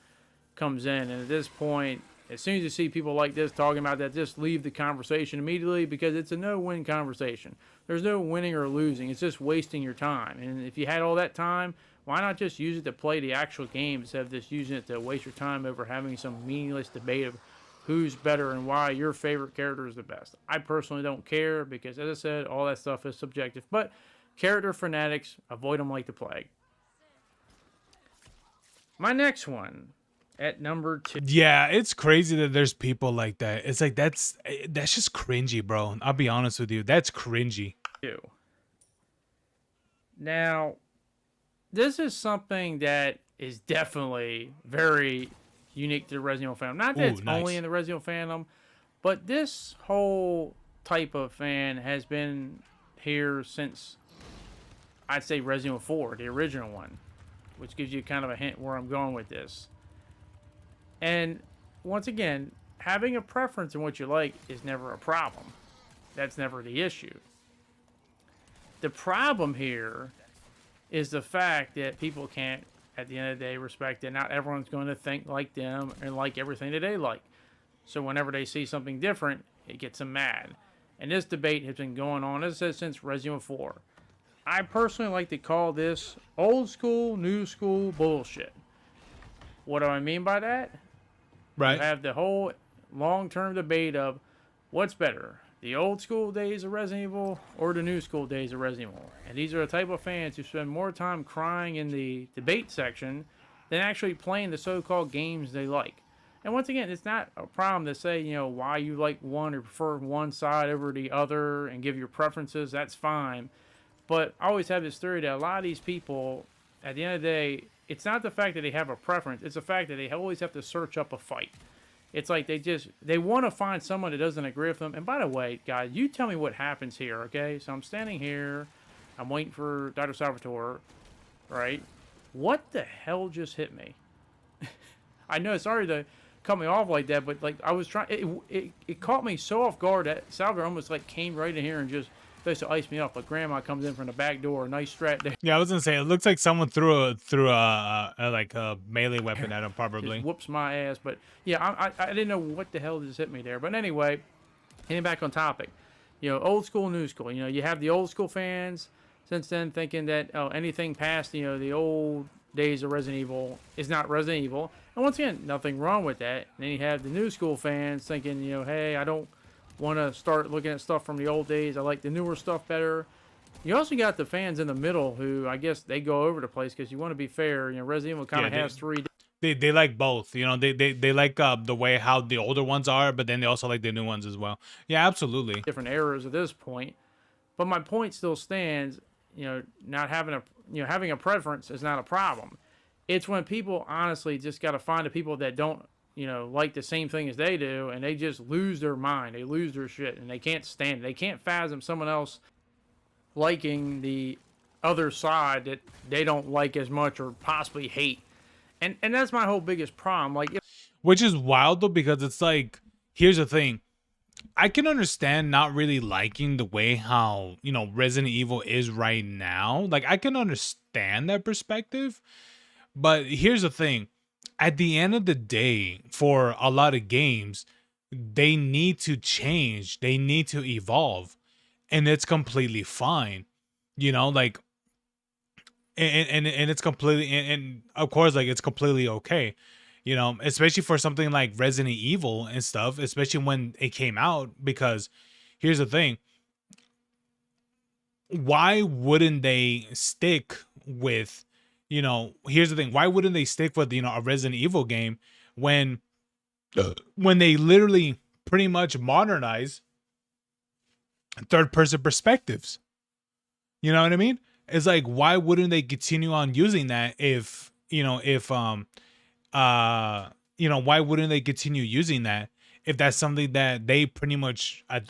S4: comes in. And at this point, as soon as you see people like this talking about that, just leave the conversation immediately because it's a no-win conversation. There's no winning or losing. It's just wasting your time. And if you had all that time, why not just use it to play the actual game instead of just using it to waste your time over having some meaningless debate of who's better and why your favorite character is the best? I personally don't care because, as I said, all that stuff is subjective. But character fanatics, avoid them like the plague. My next one at number 2.
S1: Yeah, it's crazy that there's people like that. It's like that's just cringy, bro. I'll be honest with you. That's cringy.
S4: Now, this is something that is definitely very unique to the Resident Evil fandom. Not that it's only in the Resident Evil fandom, but this whole type of fan has been here since, I'd say, Resident Evil 4, the original one, which gives you kind of a hint where I'm going with this. And once again, having a preference in what you like is never a problem. That's never the issue. The problem here is the fact that people can't, at the end of the day, respect that not everyone's going to think like them and like everything that they like. So whenever they see something different, it gets them mad. And this debate has been going on, as I said, since Resident Evil 4. I personally like to call this old school, new school bullshit. What do I mean by that?
S1: Right.
S4: You have the whole long-term debate of what's better, the old school days of Resident Evil or the new school days of Resident Evil. And these are the type of fans who spend more time crying in the debate section than actually playing the so-called games they like. And once again, it's not a problem to say, you know, why you like one or prefer one side over the other and give your preferences. That's fine. But I always have this theory that a lot of these people, at the end of the day, it's not the fact that they have a preference. It's the fact that they always have to search up a fight. It's like they want to find someone that doesn't agree with them. And by the way, guys, you tell me what happens here, okay? So I'm standing here. I'm waiting for Dr. Salvatore, right? What the hell just hit me? I know, sorry to cut me off like that, but like I was trying, it caught me so off guard that Salvatore almost like came right in here and just supposed to ice me up, but Grandma comes in from the back door, nice strat there.
S1: Yeah, I was gonna say it looks like someone threw a melee weapon at him, probably.
S4: Just whoops my ass, but yeah, I didn't know what the hell just hit me there. But anyway, getting back on topic, you know, old school, new school. You know, you have the old school fans since then thinking that anything past the old days of Resident Evil is not Resident Evil, and once again, nothing wrong with that. And then you have the new school fans thinking, hey, I don't want to start looking at stuff from the old days. I like the newer stuff better. You also got the fans in the middle who I guess they go over the place because you want to be fair. Resident Evil kind of has three.
S1: They like both. They like the way how the older ones are, but then they also like the new ones as well. Yeah, absolutely.
S4: Different eras at this point, but my point still stands. Not having having a preference is not a problem. It's when people honestly just got to find the people that don't like the same thing as they do, and they just lose their mind. They lose their shit, and they can't stand it. They can't fathom someone else liking the other side that they don't like as much or possibly hate. And that's my whole biggest problem.
S1: Which is wild, though, because it's like, here's the thing. I can understand not really liking the way how, Resident Evil is right now. Like, I can understand that perspective. But here's the thing. At the end of the day, for a lot of games, they need to change. They need to evolve. And it's completely fine. And it's completely, and of course, like, it's completely okay. Especially for something like Resident Evil and stuff, especially when it came out, because here's the thing. Why wouldn't they stick with, here's the thing. Why wouldn't they stick with, a Resident Evil game when they literally pretty much modernize third person perspectives? You know what I mean? It's like, why wouldn't they continue on using that why wouldn't they continue using that if that's something that they pretty much, I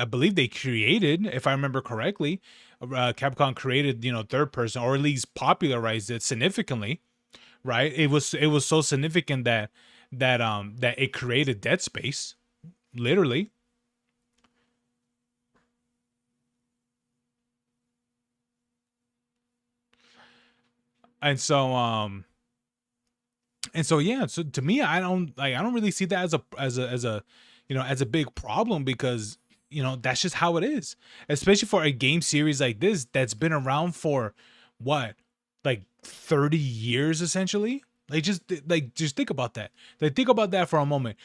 S1: believe they created, if I remember correctly, Capcom created, third person, or at least popularized it significantly, right? It was so significant that that it created Dead Space, literally. And so yeah, so to me, I don't really see that as a as a big problem, because that's just how it is, especially for a game series like this that's been around for what, like 30 years essentially. Just think about that. Like, think about that for a moment.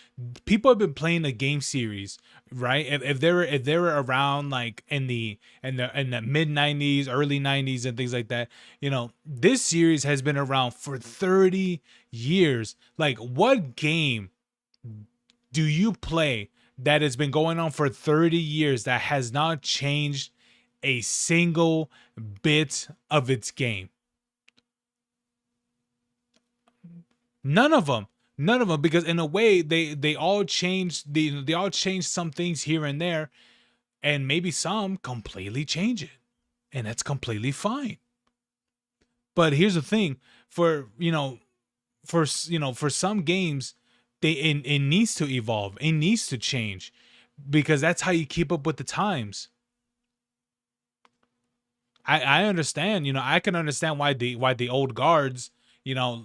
S1: People have been playing the game series, right? If they were around like in the mid 90s, early 90s and things like that, this series has been around for 30 years. Like, what game do you play that has been going on for 30 years that has not changed a single bit of its game? None of them. None of them, because in a way they all changed, they all changed some things here and there, and maybe some completely change it, and that's completely fine. But here's the thing: for for some games, it needs to evolve, it needs to change, because that's how you keep up with the times. I understand, I can understand why the old guards, like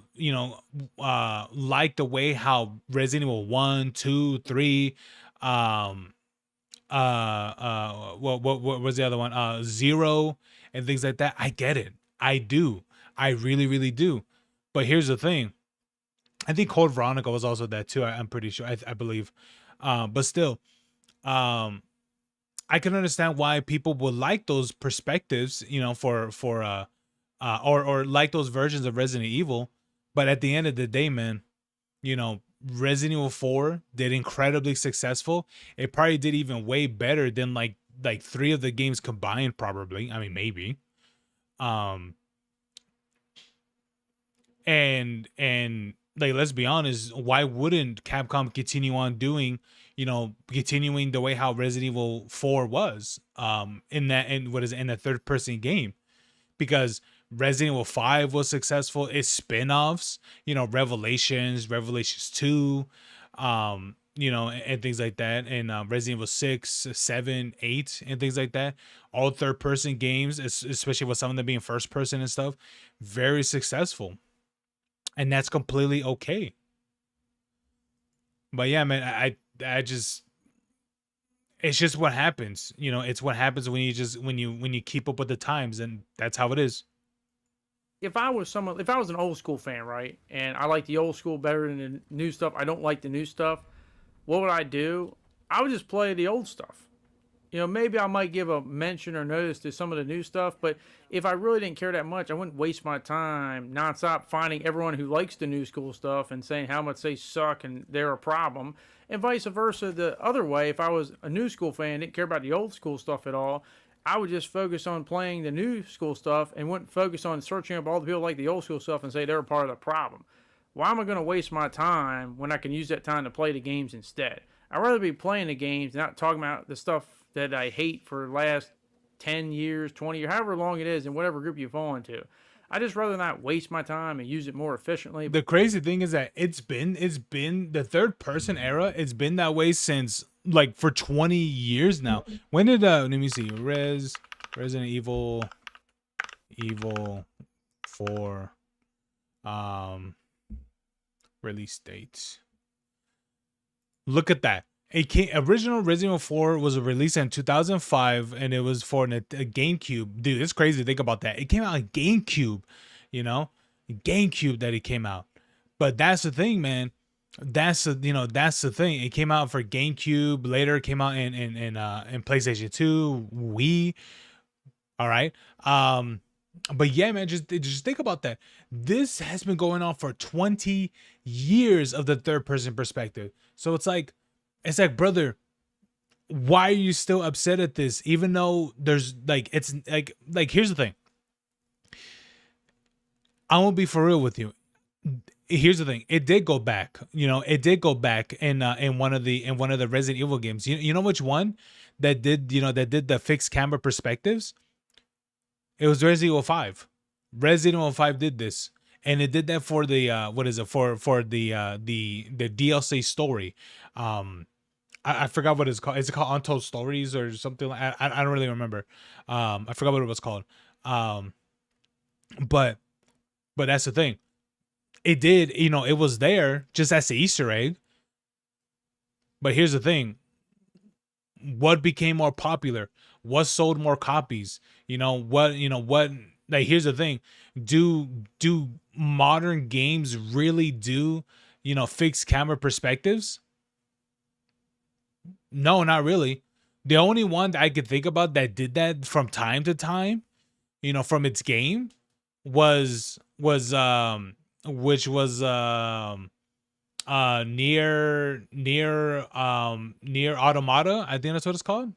S1: the way how Resident Evil 1, 2, 3, um, what was the other one? Zero and things like that. I get it. I do. I really, really do. But here's the thing. I think Code Veronica was also that too. I'm pretty sure. I believe. But still, um, I can understand why people would like those perspectives, or like those versions of Resident Evil. But at the end of the day, man, Resident Evil 4 did incredibly successful. It probably did even way better than like three of the games combined, probably. I mean, maybe. Um, and like, let's be honest, why wouldn't Capcom continue on doing, continuing the way how Resident Evil 4 was, in what is it, in a third person game? Because Resident Evil 5 was successful. Its spin-offs, Revelations 2, and things like that, and Resident Evil 6, 7, 8, and things like that. All third person games, especially with some of them being first person and stuff, very successful. And that's completely okay. But yeah, man, I just, it's just what happens. It's what happens when you keep up with the times, and that's how it is.
S4: If I was an old school fan, right, and I like the old school better than the new stuff, I don't like the new stuff. What would I do? I would just play the old stuff. Maybe I might give a mention or notice to some of the new stuff, but if I really didn't care that much, I wouldn't waste my time nonstop finding everyone who likes the new school stuff and saying how much they suck and they're a problem, and vice versa the other way. If I was a new school fan, didn't care about the old school stuff at all, I would just focus on playing the new school stuff and wouldn't focus on searching up all the people who like the old school stuff and say they're a part of the problem. Why am I going to waste my time when I can use that time to play the games instead? I'd rather be playing the games, not talking about the stuff that I hate for the last 10 years, 20 years, however long it is, in whatever group you fall into. I just rather not waste my time and use it more efficiently.
S1: The crazy thing is that it's been the third person era. It's been that way since, like, for 20 years now. When did let me see, Resident Evil 4 release dates. Look at that. Original Resident Evil 4 was released in 2005, and it was for a GameCube. Dude, it's crazy to think about that. It came out on GameCube, GameCube that it came out. But that's the thing, man. That's the thing. It came out for GameCube. Later, it came out in PlayStation 2, Wii. All right. But yeah, man, just think about that. This has been going on for 20 years of the third person perspective. So it's like, brother, why are you still upset at this? Even though there's it's like here's the thing. I won't be for real with you. Here's the thing. It did go back. It did go back in one of the Resident Evil games. You know which one that did the fixed camera perspectives? It was Resident Evil 5. Resident Evil 5 did this. and it did that for the what is it for the DLC story. I forgot what it's called. Is it called Untold Stories or something? I don't really remember. I forgot what it was called. Um, but that's the thing. It did, it was there just as the Easter egg. But here's the thing: what became more popular? What sold more copies? What? Like, here's the thing: do modern games really do fixed camera perspectives? No, not really. The only one that I could think about that did that from time to time, from its game, was which was near Automata. I think that's what it's called.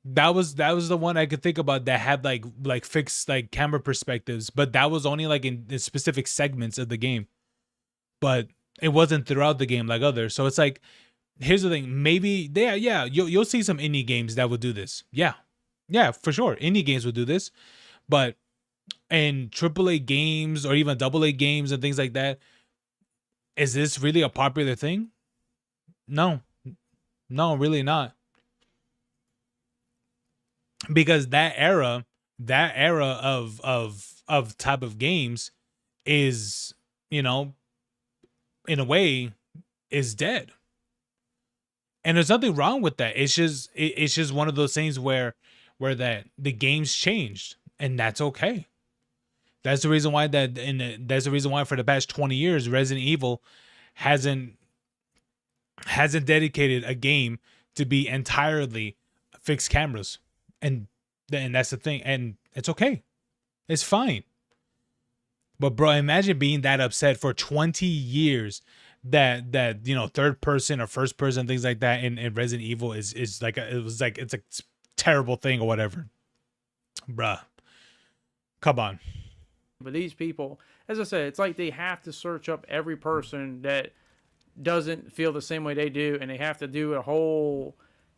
S1: That was the one I could think about that had like fixed like camera perspectives, but that was only like in specific segments of the game. But it wasn't throughout the game like others. So it's like, here's the thing. Maybe yeah, you'll see some indie games that will do this. Yeah, for sure. Indie games will do this, but in AAA games or even AA games and things like that, is this really a popular thing? No, really not. Because that era of type of games is, in a way, is dead. And there's nothing wrong with that. It's just one of those things where that the games changed, and that's okay. That's the reason why that's the reason why for the past 20 years Resident Evil hasn't dedicated a game to be entirely fixed cameras. And that's the thing, and it's okay. It's fine. But bro, imagine being that upset for 20 years that third person or first person things like that in Resident Evil is like it's a terrible thing or whatever. Bruh. Come on.
S4: But these people, as I said, it's like they have to search up every person that doesn't feel the same way they do, and they have to do a whole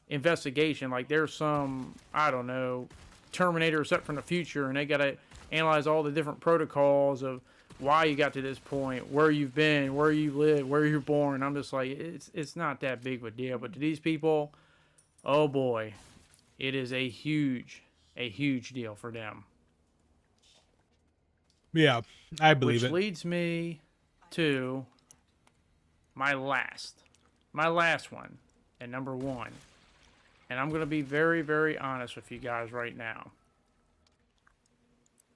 S4: investigation. Like there's some, I don't know, Terminator set from the future, and they got to analyze all the different protocols of why you got to this point, where you've been, where you live, where you're born. I'm just like, it's not that big of a deal. But to these people, oh boy, it is a huge deal for them.
S1: Yeah, I believe
S4: Which
S1: it.
S4: leads me to my last one, and number one. And I'm going to be very, very honest with you guys right now.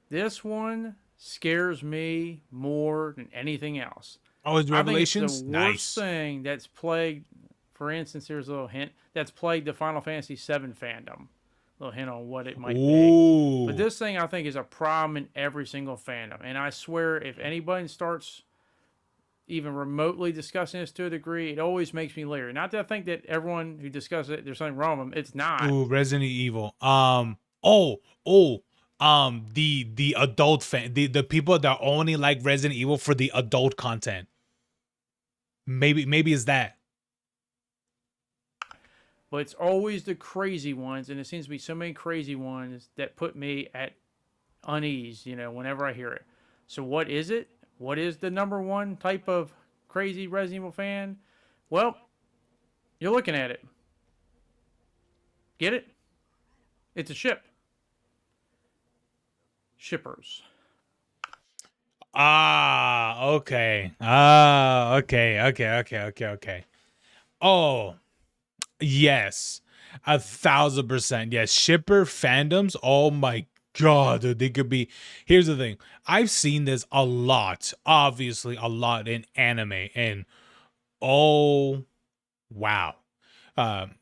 S4: This one scares me more than anything else.
S1: Oh, it's Revelations?
S4: I think it's the
S1: Nice.
S4: worst thing that's plagued, for instance, here's a little hint, that's plagued the Final Fantasy VII fandom. A little hint on what it might be. But this thing, I think, is a problem in every single fandom. And I swear, if anybody starts even remotely discussing this to a degree, it always makes me leery. Not that I think that everyone who discusses it, there's something wrong with them. It's not.
S1: Ooh, Resident Evil. The adult fan, the people that only like Resident Evil for the adult content. Maybe it's that.
S4: But it's always the crazy ones, and it seems to be so many crazy ones that put me at unease, whenever I hear it. So what is it? What is the number one type of crazy Resident Evil fan? Well, you're looking at it. Get it? It's a ship. Shippers.
S1: Okay. Okay. Oh, yes. 1,000%. Yes. Shipper fandoms. Oh my God, dude, they could be. Here's the thing. I've seen this a lot, obviously a lot in anime, and oh wow. What'd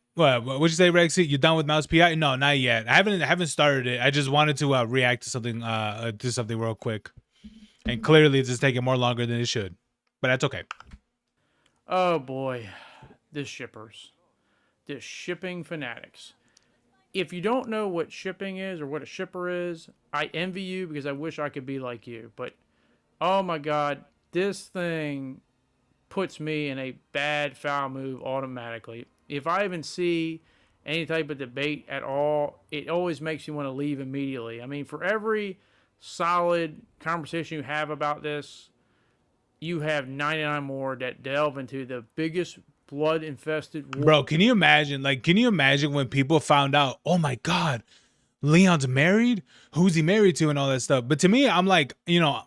S1: you say, Rexy? You done with Mouse PI? No, not yet. I haven't started it. I just wanted to react to something real quick. And clearly it's just taking more longer than it should. But that's okay.
S4: Oh boy. The shippers. The shipping fanatics. If you don't know what shipping is or what a shipper is, I envy you because I wish I could be like you. But, oh my God, this thing puts me in a bad, foul mood automatically. If I even see any type of debate at all, it always makes me want to leave immediately. I mean, for every solid conversation you have about this, you have 99 more that delve into the biggest blood infested war.
S1: Bro, can you imagine? Like, can you imagine when people found out, oh my God, Leon's married? Who's he married to and all that stuff? But to me, I'm like, you know,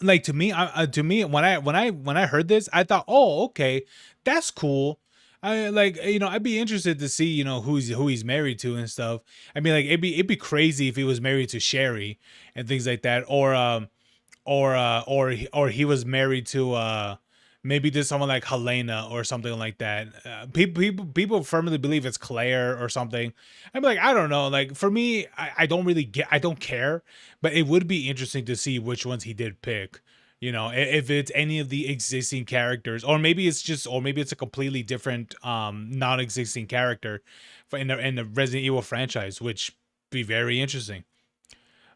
S1: like to me, when I heard this, I thought, oh, okay, that's cool. I like, you know, I'd be interested to see, you know, who he's married to and stuff. I mean, like, it'd be crazy if he was married to Sherry and things like that, or he was married to maybe to someone like Helena or something like that. People firmly believe it's Claire or something. I'm like, I don't know. Like, for me, I don't really I don't care, but it would be interesting to see which ones he did pick. You know, if it's any of the existing characters, or maybe it's a completely different non-existing character in the Resident Evil franchise, which be very interesting.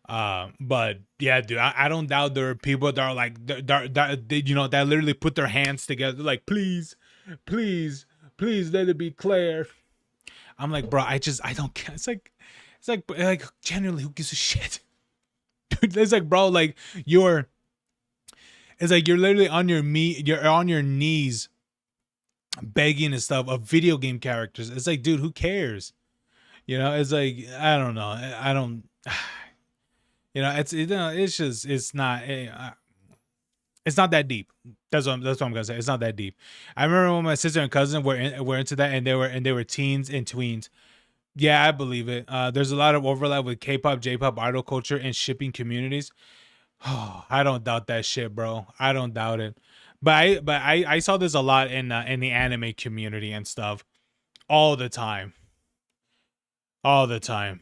S1: But yeah, dude, I don't doubt there are people that are like you know, that literally put their hands together like, please, please let it be Claire. I'm like, bro, I don't care. It's like generally, who gives a shit? Dude, it's like, bro, like it's like you're literally you're on your knees begging and stuff of video game characters. It's like, dude, who cares? You know, it's like, I don't know. I don't you know, it's just it's not that deep. That's what I'm gonna say. It's not that deep. I remember when my sister and cousin were into that, and they were teens and tweens. Yeah, I believe it. There's a lot of overlap with K-pop, J-pop, idol culture, and shipping communities. Oh, I don't doubt that shit, bro. I don't doubt it. I saw this a lot in the anime community and stuff, all the time, all the time.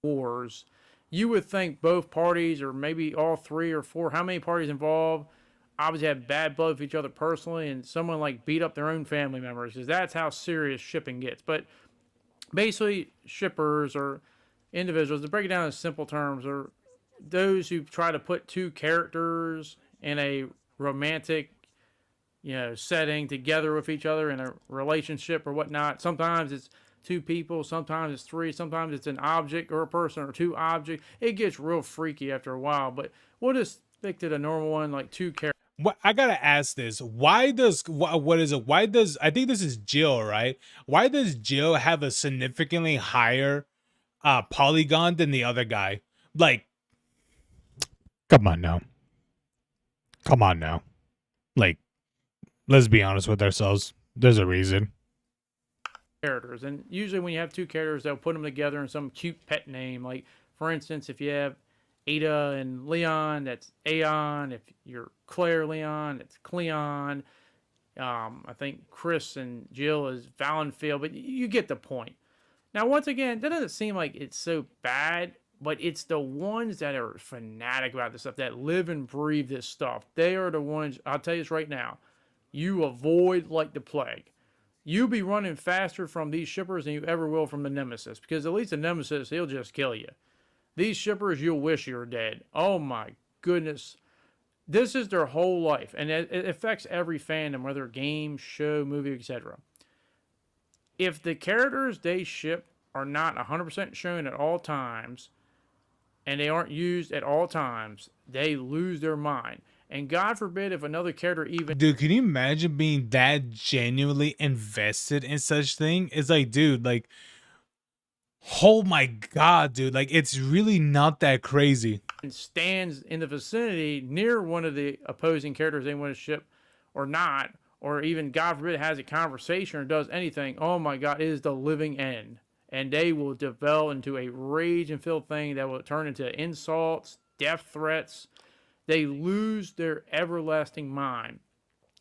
S4: Wars, you would think both parties, or maybe all three or four, how many parties involved, obviously have bad blood with each other personally, and someone like beat up their own family members, because that's how serious shipping gets. But basically, shippers or individuals, to break it down in simple terms, are those who try to put two characters in a romantic, you know, setting together with each other in a relationship or whatnot. Sometimes it's two people, sometimes it's three, sometimes it's an object or a person or two objects. It gets real freaky after a while, but we'll just stick to the normal one, like two characters.
S1: What, I gotta ask this: why does what is it? Why does, I think this is Jill, right? Why does Jill have a significantly higher polygon than the other guy? Like, come on now, come on now. Like, let's be honest with ourselves. There's a reason.
S4: Characters, and usually when you have two characters, they'll put them together in some cute pet name. Like, for instance, if you have Ada and Leon, that's Aeon. If you're Claire Leon, it's Cleon. I think Chris and Jill is Valenfield, but you get the point. Now, once again, that doesn't seem like it's so bad, but it's the ones that are fanatic about this stuff, that live and breathe this stuff. They are the ones, I'll tell you this right now, you avoid like the plague. You'll be running faster from these shippers than you ever will from the Nemesis, because at least the Nemesis, he'll just kill you. These shippers, you'll wish you were dead. Oh my goodness. This is their whole life, and it affects every fandom, whether game, show, movie, etc. If the characters they ship are not 100% shown at all times, and they aren't used at all times, they lose their mind. And God forbid if another character even...
S1: Dude, can you imagine being that genuinely invested in such thing? It's like, dude, like, oh my God, dude. Like, it's really not that crazy.
S4: stands in the vicinity near one of the opposing characters they want to ship or not, or even, God forbid, has a conversation or does anything, oh my God, it is the living end. And they will develop into a rage and filled thing that will turn into insults, death threats. They lose their everlasting mind.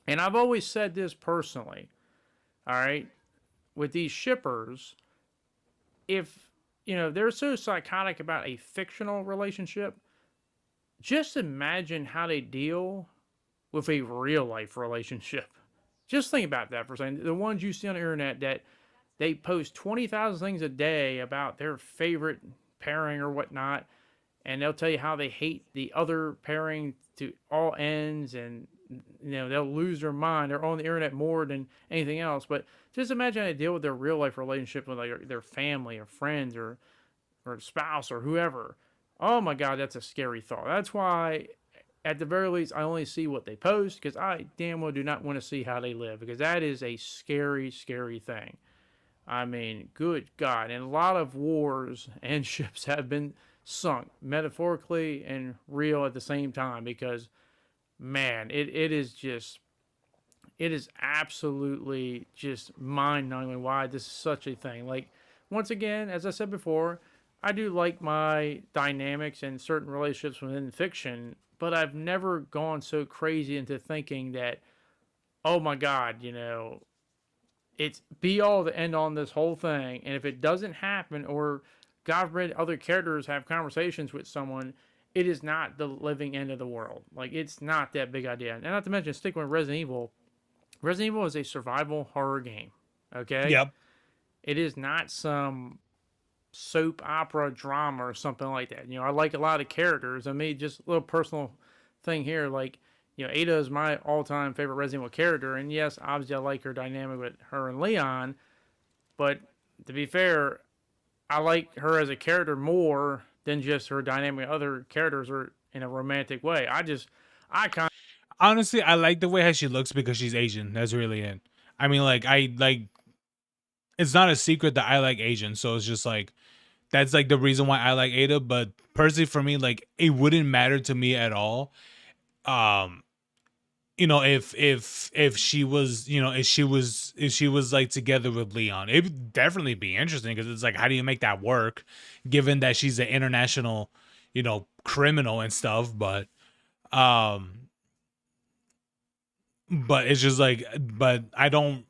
S4: And I've always said this personally, all right, with these shippers, if, you know, they're so psychotic about a fictional relationship, just imagine how they deal with a real life relationship. Just think about that for a second. The ones you see on the internet that they post 20,000 things a day about their favorite pairing or whatnot, and they'll tell you how they hate the other pairing to all ends, and you know, they'll lose their mind. They're on the internet more than anything else. But just imagine how they deal with their real life relationship with like their family or friends or spouse or whoever. Oh my God, that's a scary thought. That's why, at the very least, I only see what they post because I damn well do not want to see how they live because that is a scary, scary thing. I mean, good God. And a lot of wars and ships have been sunk, metaphorically and real at the same time, because, man, it is just, it is absolutely just mind numbing why this is such a thing. Like, once again, as I said before, I do like my dynamics and certain relationships within fiction, but I've never gone so crazy into thinking that, oh my God, it's be all to end on this whole thing. And if it doesn't happen, or God forbid other characters have conversations with someone, it is not the living end of the world. Like, it's not that big idea. And not to mention, sticking with Resident Evil, Resident Evil is a survival horror game. Okay?
S1: Yep.
S4: It is not some soap opera drama or something like that. I like a lot of characters. I mean, just a little personal thing here. Like, Ada is my all-time favorite Resident Evil character, and yes, obviously I like her dynamic with her and Leon. But to be fair, I like her as a character more than just her dynamic with other characters or in a romantic way. I kind
S1: Honestly, I like the way how she looks because she's Asian. That's really it. I mean, like, I like. It's not a secret that I like Asian, so it's just like that's like the reason why I like Ada. But personally, for me, like, it wouldn't matter to me at all. Um, if she was, if she was like together with Leon, it would definitely be interesting because it's like, how do you make that work, given that she's an international, criminal and stuff. Um, but it's just like, but I don't,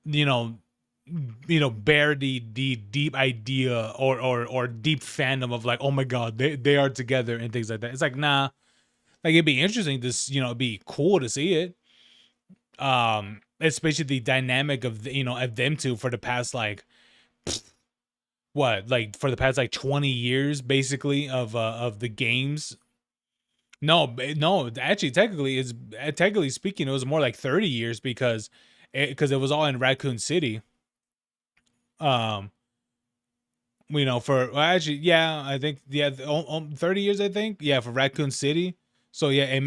S1: you know, bear the deep idea or deep fandom of like, oh my god, they are together and things like that. It's like, nah, like, it'd be interesting to it'd be cool to see it, especially the dynamic of of them two for the past like what, like for the past like 20 years basically of the games. No, actually, technically speaking, it was more like 30 years because it was all in Raccoon City. um for, well, actually, yeah, I think, yeah, 30 years, I think, yeah, for Raccoon City. So yeah, it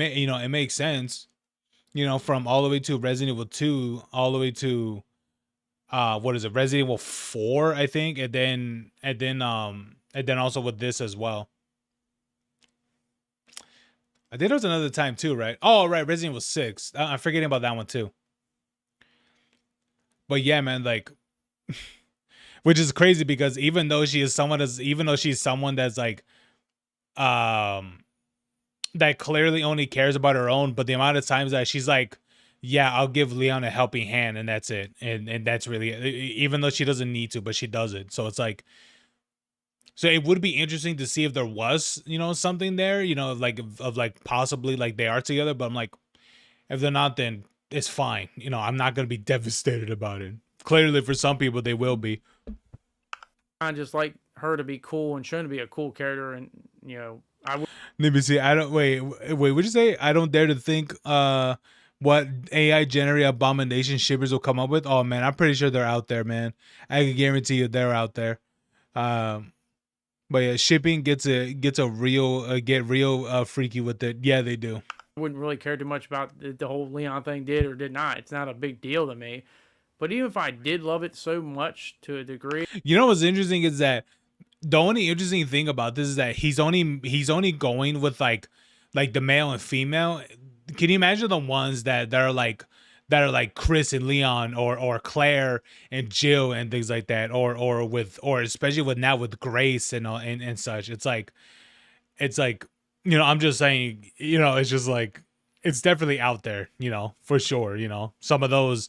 S1: makes sense, from all the way to Resident Evil 2, all the way to what is it, Resident Evil 4, I think, and then also with this as well. I think there was another time too, right? Oh, right, Resident Evil 6. I'm forgetting about that one too. But yeah, man, like, which is crazy because even though she's someone that's like, um that clearly only cares about her own, but the amount of times that she's like, yeah, I'll give Leon a helping hand, and that's it, and that's really it. Even though she doesn't need to, but she does it. So it's like, so it would be interesting to see if there was, something there, like of like possibly like they are together. But I'm like, if they're not, then it's fine. I'm not gonna be devastated about it. Clearly, for some people, they will be.
S4: of just like her to be cool and shown to be a cool character, and I would.
S1: Let me see. I don't wait. What'd you say? I don't dare to think what AI generated abomination shippers will come up with. Oh man, I'm pretty sure they're out there, man. I can guarantee you they're out there. Um, but yeah, shipping gets a real get real freaky with it. Yeah, they do.
S4: Wouldn't really care too much about the whole Leon thing did or did not. It's not a big deal to me. But even if I did love it so much to a degree,
S1: What's interesting is that the only interesting thing about this is that he's only going with like the male and female. Can you imagine the ones that are like Chris and Leon, or Claire and Jill and things like that, or especially with now with Grace and such. It's like I'm just saying, it's just like, it's definitely out there, for sure. Some of the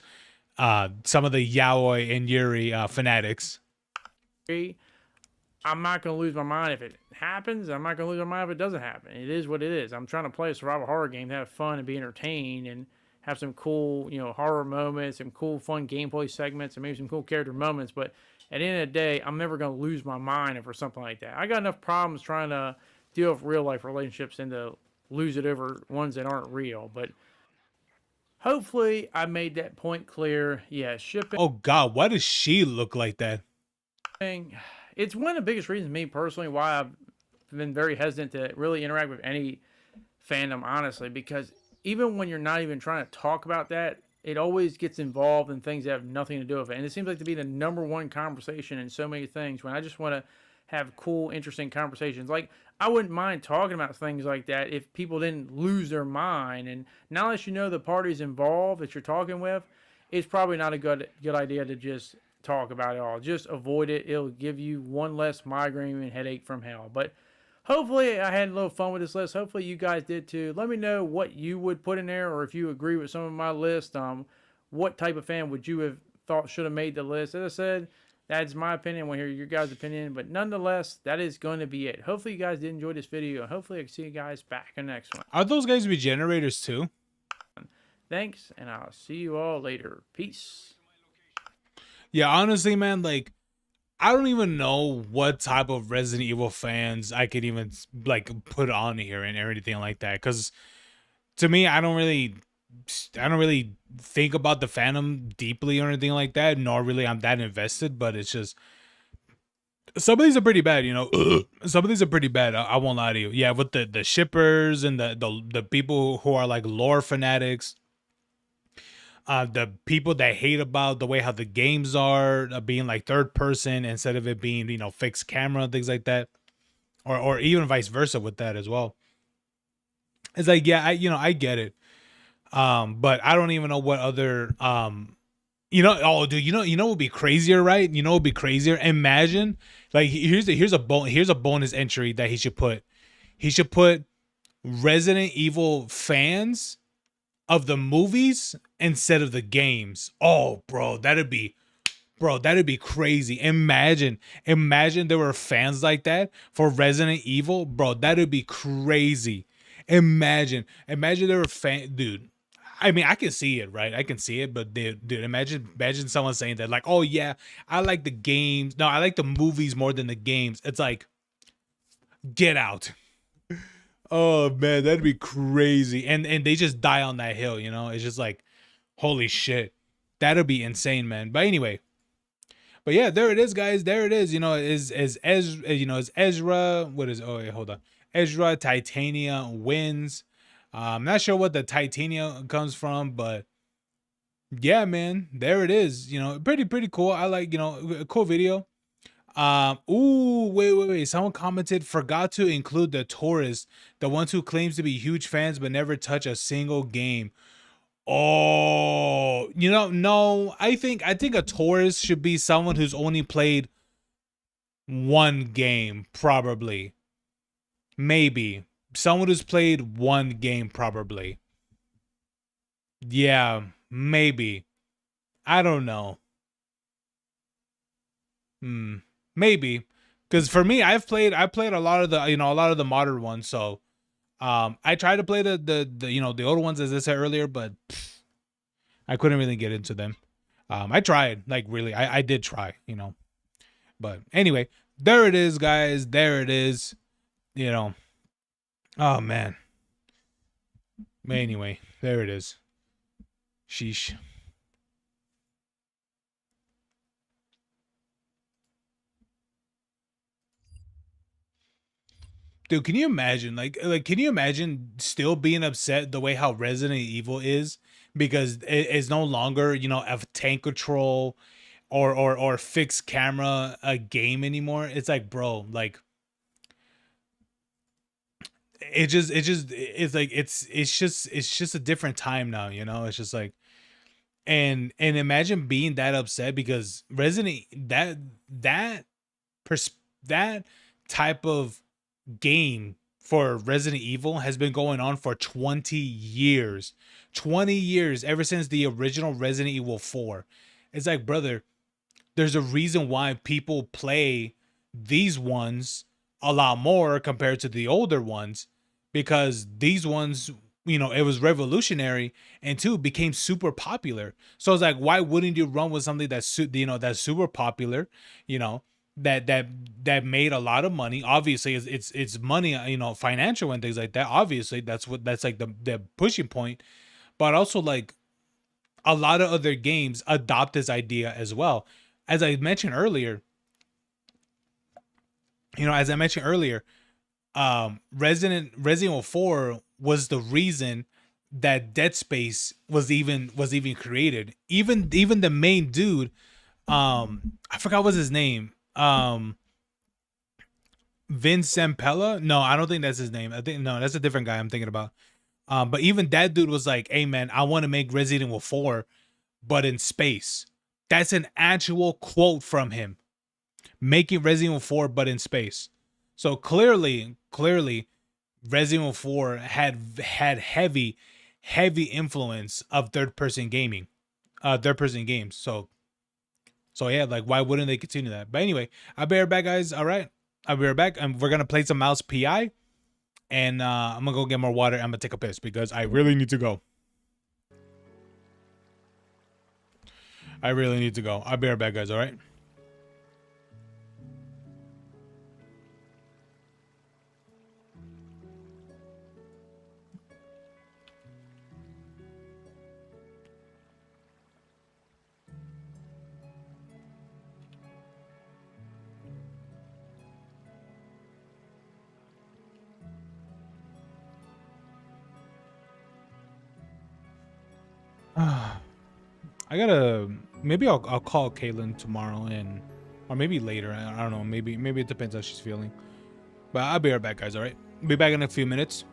S1: yaoi and yuri fanatics.
S4: I'm not going to lose my mind if it happens. I'm not going to lose my mind if it doesn't happen. It is what it is. I'm trying to play a survival horror game to have fun and be entertained and have some cool, horror moments, some cool, fun gameplay segments, and maybe some cool character moments. But at the end of the day, I'm never going to lose my mind over something like that. I got enough problems trying to deal with real life relationships than to lose it over ones that aren't real. But hopefully, I made that point clear. Yeah, shipping.
S1: Oh God, why does she look like that?
S4: It's one of the biggest reasons, me personally, why I've been very hesitant to really interact with any fandom, honestly, because even when you're not even trying to talk about that, it always gets involved in things that have nothing to do with it. And it seems like to be the number one conversation in so many things when I just want to have cool, interesting conversations. Like, I wouldn't mind talking about things like that if people didn't lose their mind. And now that you know the parties involved that you're talking with, it's probably not a good idea to just talk about it all. Just avoid it. It'll give you one less migraine and headache from hell. But hopefully I had a little fun with this list. Hopefully you guys did too. Let me know what you would put in there, or if you agree with some of my list. What type of fan would you have thought should have made the list? As I said, that's my opinion. I want to hear your guys' opinion. But nonetheless, that is going to be it. Hopefully you guys did enjoy this video. And hopefully I can see you guys back in the next one.
S1: Are those guys regenerators too?
S4: Thanks, and I'll see you all later. Peace.
S1: Yeah, honestly, man, like, I don't even know what type of Resident Evil fans I could even like put on here and everything like that. Because to me, I don't really think about the fandom deeply or anything like that. Nor really I'm that invested. But it's just some of these are pretty bad, you know. Some of these are pretty bad. I won't lie to you. Yeah, with the shippers and the people who are like lore fanatics. The people that hate about the way how the games are being like third person instead of it being, you know, fixed camera and things like that, or even vice versa with that as well. It's like, yeah, I get it, but I don't even know what other oh dude, you know what would be crazier, right? You know what would be crazier? Imagine, like, here's a bonus entry that he should put. He should put Resident Evil fans of the movies instead of the games. Oh, bro, that'd be crazy. Imagine there were fans like that for Resident Evil, bro. That'd be crazy. Imagine there were dude. I mean, I can see it, right? I can see it, but dude, imagine someone saying that, like, oh yeah, I like the games. No, I like the movies more than the games. It's like, get out. Oh man, that'd be crazy. And they just die on that hill, you know? It's just like, holy shit. That'd be insane, man. But anyway. But yeah, there it is, guys. There it is. You know, is Ezra, is Ezra, what is, oh wait, hold on. Ezra Titania wins. I'm not sure what the Titania comes from, but yeah, man, there it is. You know, pretty cool. I like, you know, a cool video. Ooh, wait. Someone commented, forgot to include the tourists, the ones who claims to be huge fans but never touch a single game. Oh, you know, no, I think a tourist should be someone who's only played one game, probably. Maybe. Someone who's played one game, probably. Yeah, maybe. I don't know. Maybe, because for me, I played a lot of the modern ones. So, I tried to play the older ones, as I said earlier, but I couldn't really get into them. I tried, like, really, I did try, you know. But anyway, there it is, guys. There it is. You know. Oh man. Anyway, there it is. Sheesh. Dude, can you imagine? Can you imagine still being upset the way how Resident Evil is because it's no longer, you know, a tank control or fixed camera a game anymore? It's like, bro, like, it's just a different time now, you know? It's just like, and imagine being that upset because that type of game for Resident Evil has been going on for 20 years. 20 years, ever since the original Resident Evil 4. It's like, brother, there's a reason why people play these ones a lot more compared to the older ones, because these ones, you know, it was revolutionary, and two, became super popular. So it's like, why wouldn't you run with something that's, you know, that's super popular, you know, that made a lot of money? Obviously it's money, you know, financial and things like that. Obviously that's like the pushing point, but also like a lot of other games adopt this idea as well. As I mentioned earlier, Resident Evil 4 was the reason that Dead Space was even created. Even the main dude, I forgot what's his name. Vince Zampella? No, I don't think that's his name. I think no, that's a different guy I'm thinking about. But even that dude was like, "Hey man, I want to make Resident Evil 4, but in space." That's an actual quote from him. Making Resident Evil 4, but in space. So clearly, Resident Evil 4 had heavy influence of third person gaming, third person games. So yeah, like why wouldn't they continue that? But anyway, I'll be right back, guys. All right, I'll be right back, and we're gonna play some Mouse PI, and I'm gonna go get more water. I'm gonna take a piss because I really need to go. I really need to go. I'll be right back, guys. All right. I gotta maybe I'll call Caitlin tomorrow and or maybe later. I don't know. Maybe it depends how she's feeling. But I'll be right back, guys. All right. Be back in a few minutes.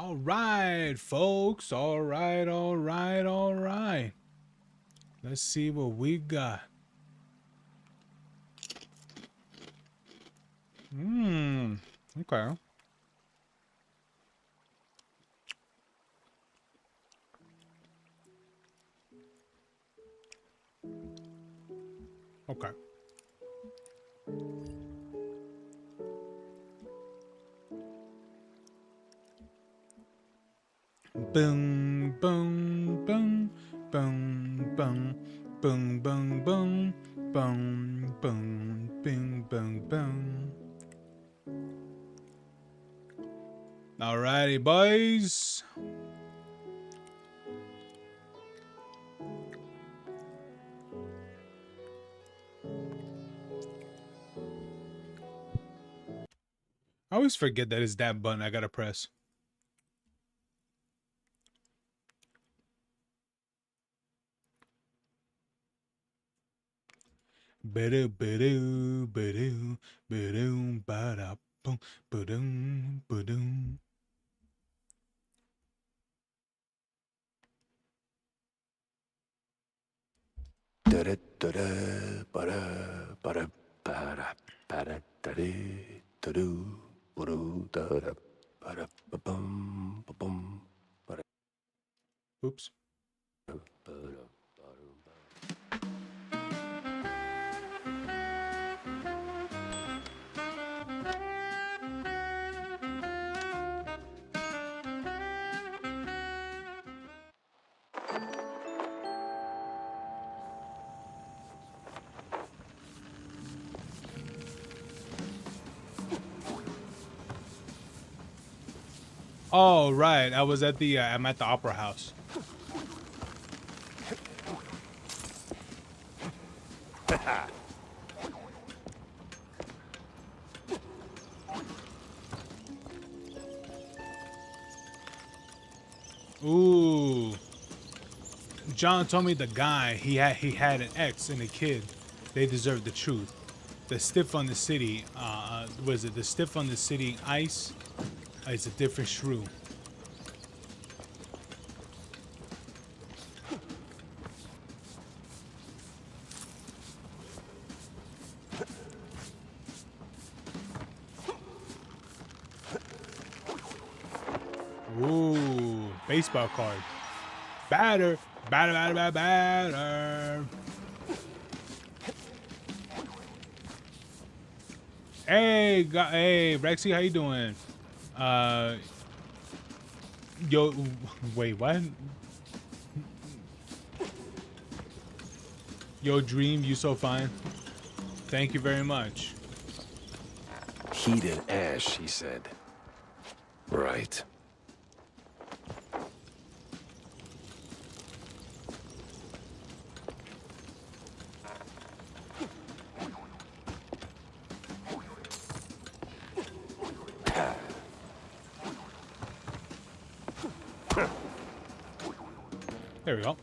S1: All right, folks. All right, all right, all right. Let's see what we got. Okay. Okay. Boom, boom, boom, boom, boom, boom, boom, boom, boom, boom, boom, boom, boom. Alrighty, boys. I always forget that it's that button I gotta press. Ba-do, ba-do, ba-do, ba-do, ba-da, boom, ba-doom, ba-doom. Oops. Oh right, I was at the I'm at the opera house. Ooh. John told me the guy he had an ex and a kid. They deserve the truth. The stiff on the city, was it the stiff on the city ice? It's a different shrew. Ooh, baseball card. Batter, batter, batter, batter, batter. Hey, hey, Rexy, how you doing? Yo, wait, what? Yo, Dream, you so fine. Thank you very much.
S5: Heat and ash, he said. Right.
S1: There we go.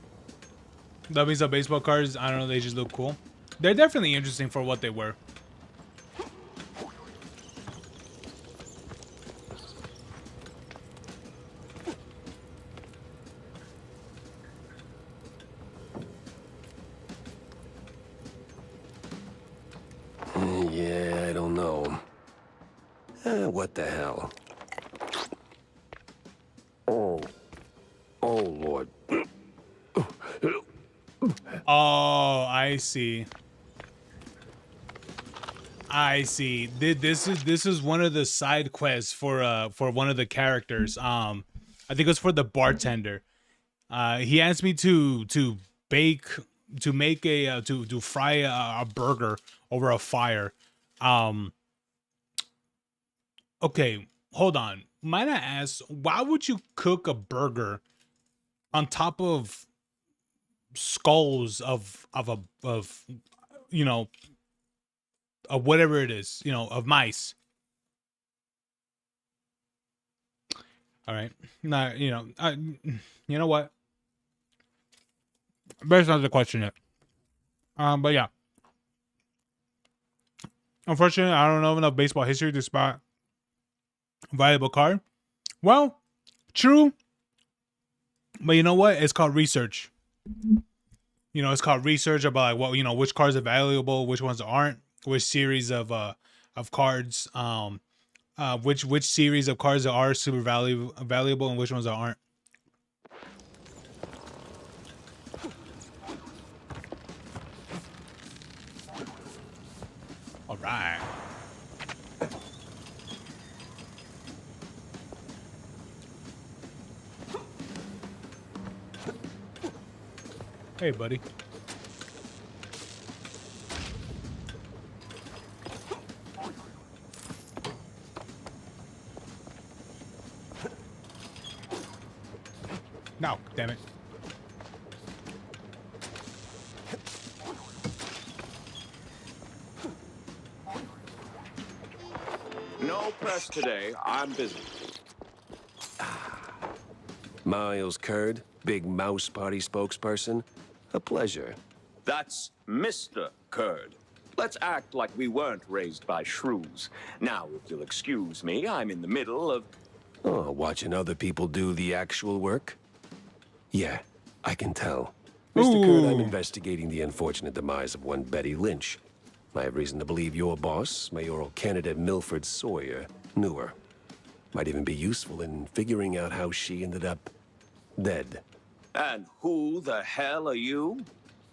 S1: That means the baseball cards, I don't know, they just look cool. They're definitely interesting for what they were.
S5: Yeah, I don't know. What the hell? Oh. Oh, Lord.
S1: Oh, I see. I see. This is one of the side quests for one of the characters. I think it was for the bartender. He asked me to bake to make a to fry a burger over a fire. Okay, hold on. Might I ask, why would you cook a burger on top of skulls of you know of whatever it is, of mice? All right, not you know what? Better not to question it. But yeah, unfortunately, I don't know enough baseball history to spot a valuable card. Well, True. But you know what? It's called research. It's called research about like what which cards are valuable, which ones aren't, which series of cards, which series of cards are super valuable, and which ones aren't. All right. Hey, buddy. No, damn it.
S5: No press today. I'm busy. Miles Curd, Big Mouse Party spokesperson. A pleasure. That's Mr. Curd. Let's act like we weren't raised by Shrews. Now, if you'll excuse me, I'm in the middle of... Oh, watching other people do the actual work? Yeah, I can tell. Mr. Curd, I'm investigating the unfortunate demise of one Betty Lynch. I have reason to believe your boss, mayoral candidate Milford Sawyer, knew her. Might even be useful in figuring out how she ended up dead. And who the hell are you?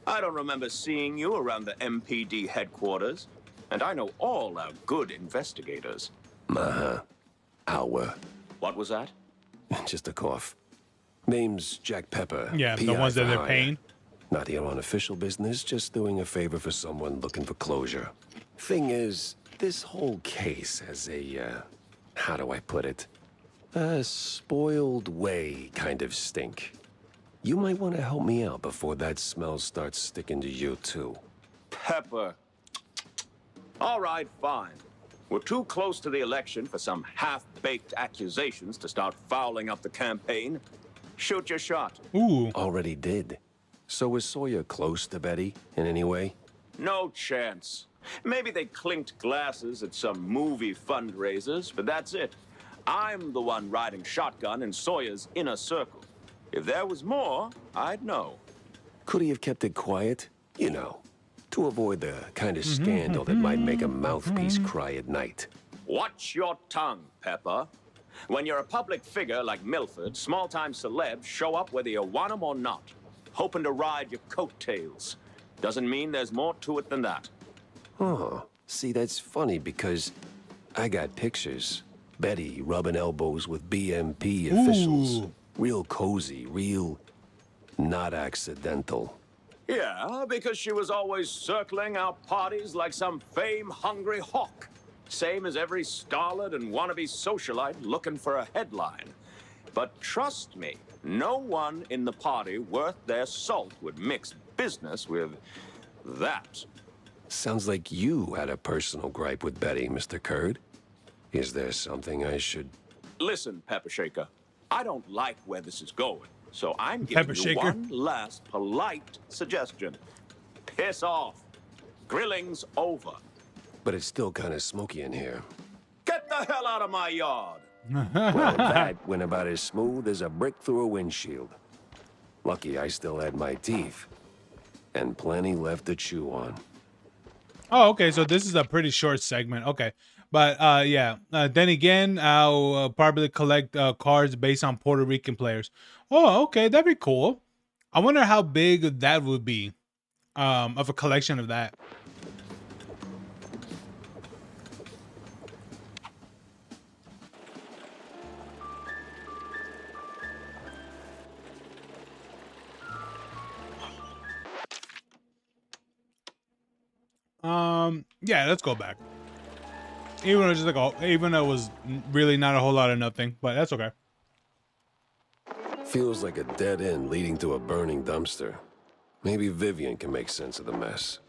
S5: I don't remember seeing you around the MPD headquarters. And I know all our good investigators. Uh-huh. Our. What was that? Just a cough. Name's Jack Pepper.
S1: Yeah, the
S5: PI
S1: ones that
S5: for
S1: they're
S5: hire.
S1: paying.
S5: Not here on official business, just doing a favor for someone looking for closure. Thing is, this whole case has a, how do I put it? A spoiled way kind of stink. You might want to help me out before that smell starts sticking to you, too. Pepper. All right, fine. We're too close to the election for some half-baked accusations to start fouling up the campaign. Shoot your shot.
S1: Ooh.
S5: Already did. So was Sawyer close to Betty in any way? No chance. Maybe they clinked glasses at some movie fundraisers, but that's it. I'm the one riding shotgun in Sawyer's inner circle. If there was more, I'd know. Could he have kept it quiet? You know, to avoid the kind of scandal that might make a mouthpiece cry at night. Watch your tongue, Pepper. When you're a public figure like Milford, small-time celebs show up whether you want them or not, hoping to ride your coattails. Doesn't mean there's more to it than that. Oh, see, that's funny because I got pictures. Betty rubbing elbows with BMP officials. Real cozy, real not accidental. Yeah, because she was always circling our parties like some fame-hungry hawk. Same as every starlet and wannabe socialite looking for a headline. But trust me, no one in the party worth their salt would mix business with that. Sounds like you had a personal gripe with Betty, Mr. Curd. Is there something I should... Listen, Pepper Shaker. I don't like where this is going, so I'm giving you one last polite suggestion. Piss off. Grilling's over. But it's still kind of smoky in here. Get the hell out of my yard! Well, that went about as smooth as a brick through a windshield. Lucky I still had my teeth. And plenty left to chew on.
S1: Oh, okay. So this is a pretty short segment. Okay. But yeah. Then again, I'll probably collect cards based on Puerto Rican players. Oh, okay. That'd be cool. I wonder how big that would be of a collection of that. Yeah, let's go back. Even though it was just like even though it was really not a whole lot of nothing, but that's okay.
S5: Feels like a dead end leading to a burning dumpster. Maybe Vivian can make sense of the mess.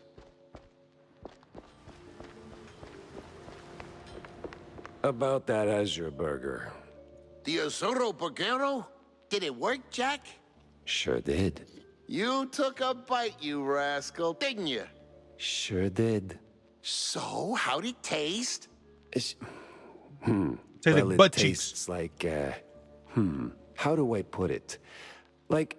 S5: About that Azure burger.
S6: The Azuro Burgero? Did it work, Jack?
S5: Sure did.
S6: You took a bite, you rascal, didn't you?
S5: Sure did.
S6: So, how'd it taste?
S1: Tastes
S5: Well,
S1: like
S5: it
S1: butt
S5: tastes
S1: cheeks.
S5: like,
S7: how do I put it? Like,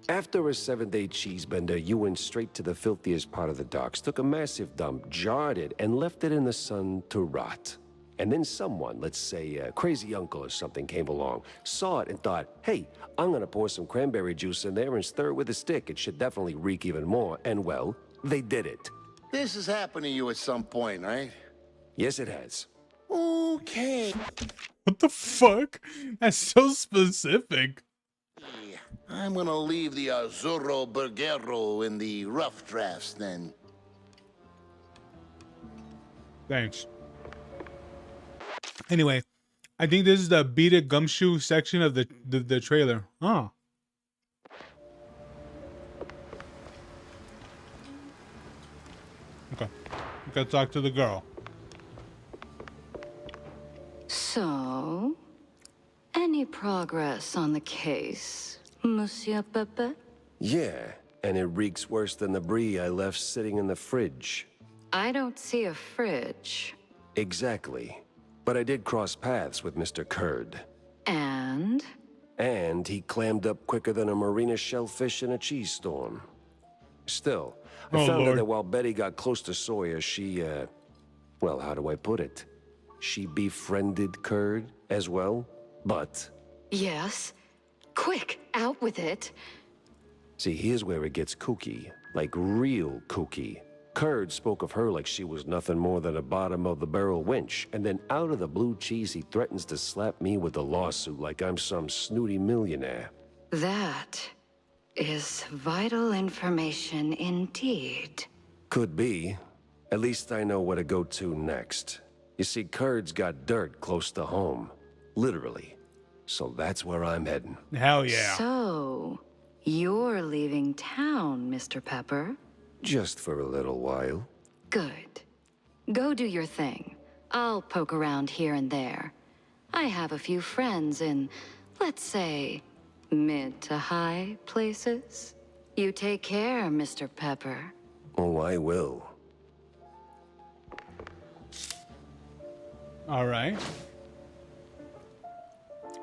S7: after a 7-day cheese bender, you went straight to the filthiest part of the docks, took a massive dump, jarred it, and left it in the sun to rot. And then someone, let's say a crazy uncle or something, came along, saw it and thought, hey, I'm gonna pour some cranberry juice in there and stir it with a stick. It should definitely reek even more. And well, they did it.
S6: This has happened to you at some point, right?
S7: Yes, it has.
S6: Okay.
S1: What the fuck? That's so specific.
S6: I'm gonna leave the Azzurro Bergero in the rough drafts then.
S1: Thanks. Anyway, I think this is the Beat It Gumshoe section of the trailer. Oh. Okay. We gotta talk to the girl.
S8: So, any progress on the case, Monsieur Pepe?
S7: Yeah, and it reeks worse than the brie I left sitting in the fridge.
S8: I don't see a fridge.
S7: Exactly. But I did cross paths with Mr. Curd.
S8: And?
S7: And he clammed up quicker than a marina shellfish in a cheese storm. Still, I found out that while Betty got close to Sawyer, she, well, how do I put it? She befriended Curd as well, but...
S8: Yes. Quick, out with it.
S7: See, here's where it gets kooky. Like real kooky. Curd spoke of her like she was nothing more than a bottom-of-the-barrel wench, and then out of the blue cheese he threatens to slap me with a lawsuit like I'm some snooty millionaire.
S8: That is vital information indeed.
S7: Could be. At least I know where to go to next. You see, Curd's got dirt close to home. Literally. So that's where I'm heading.
S1: Hell yeah.
S8: So, you're leaving town, Mr. Pepper?
S7: Just for a little while.
S8: Good. Go do your thing. I'll poke around here and there. I have a few friends in, let's say, mid to high places. You take care, Mr. Pepper.
S7: Oh, I will.
S1: All right.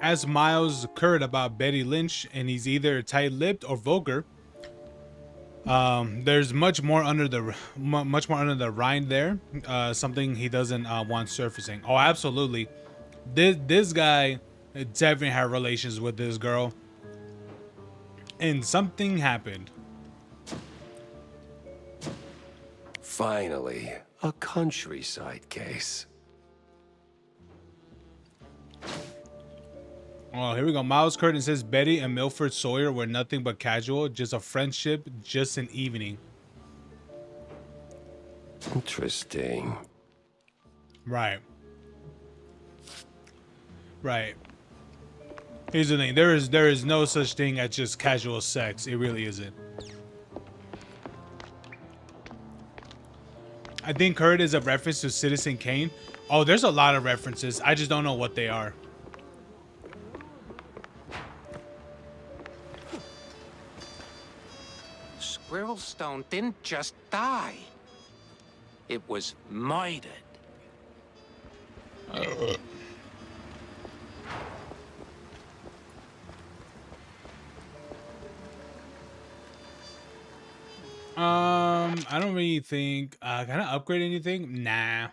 S1: As Miles Curd about Betty Lynch, and he's either tight-lipped or vulgar. There's much more under the rind there. Something he doesn't want surfacing. Oh, absolutely. This guy definitely had relations with this girl, and something happened.
S7: Finally, a countryside case.
S1: Oh, here we go. Miles Curtin says Betty and Milford Sawyer were nothing but casual, just a friendship, just an evening.
S7: Interesting.
S1: Right. Right. Here's the thing. There is no such thing as just casual sex. It really isn't. I think Curd is a reference to Citizen Kane. Oh, there's a lot of references. I just don't know what they are.
S9: Squirrelstone didn't just die. It was murdered.
S1: I don't really think. Can I upgrade anything? Nah.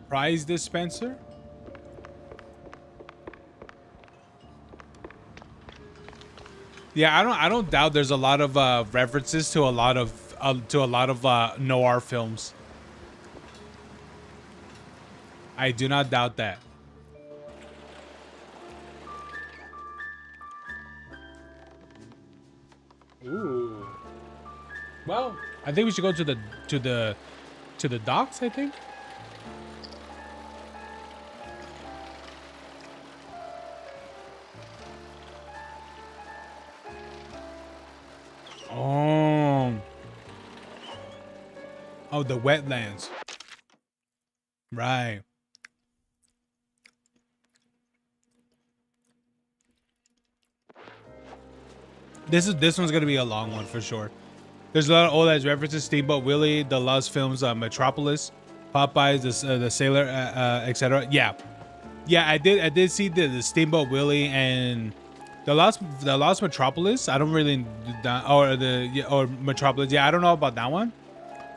S1: Prize dispenser? Yeah, I don't doubt there's a lot of references to a lot of noir films. I do not doubt that. Ooh. Well, I think we should go to the docks, I think. Oh, the wetlands. Right. This one's gonna be a long one for sure. There's a lot of old ass references: Steamboat Willie, the Lost Films, Metropolis, Popeyes, the Sailor, etc. Yeah, yeah, I did see the Steamboat Willie and the Lost Metropolis. I don't really or Metropolis. Yeah, I don't know about that one,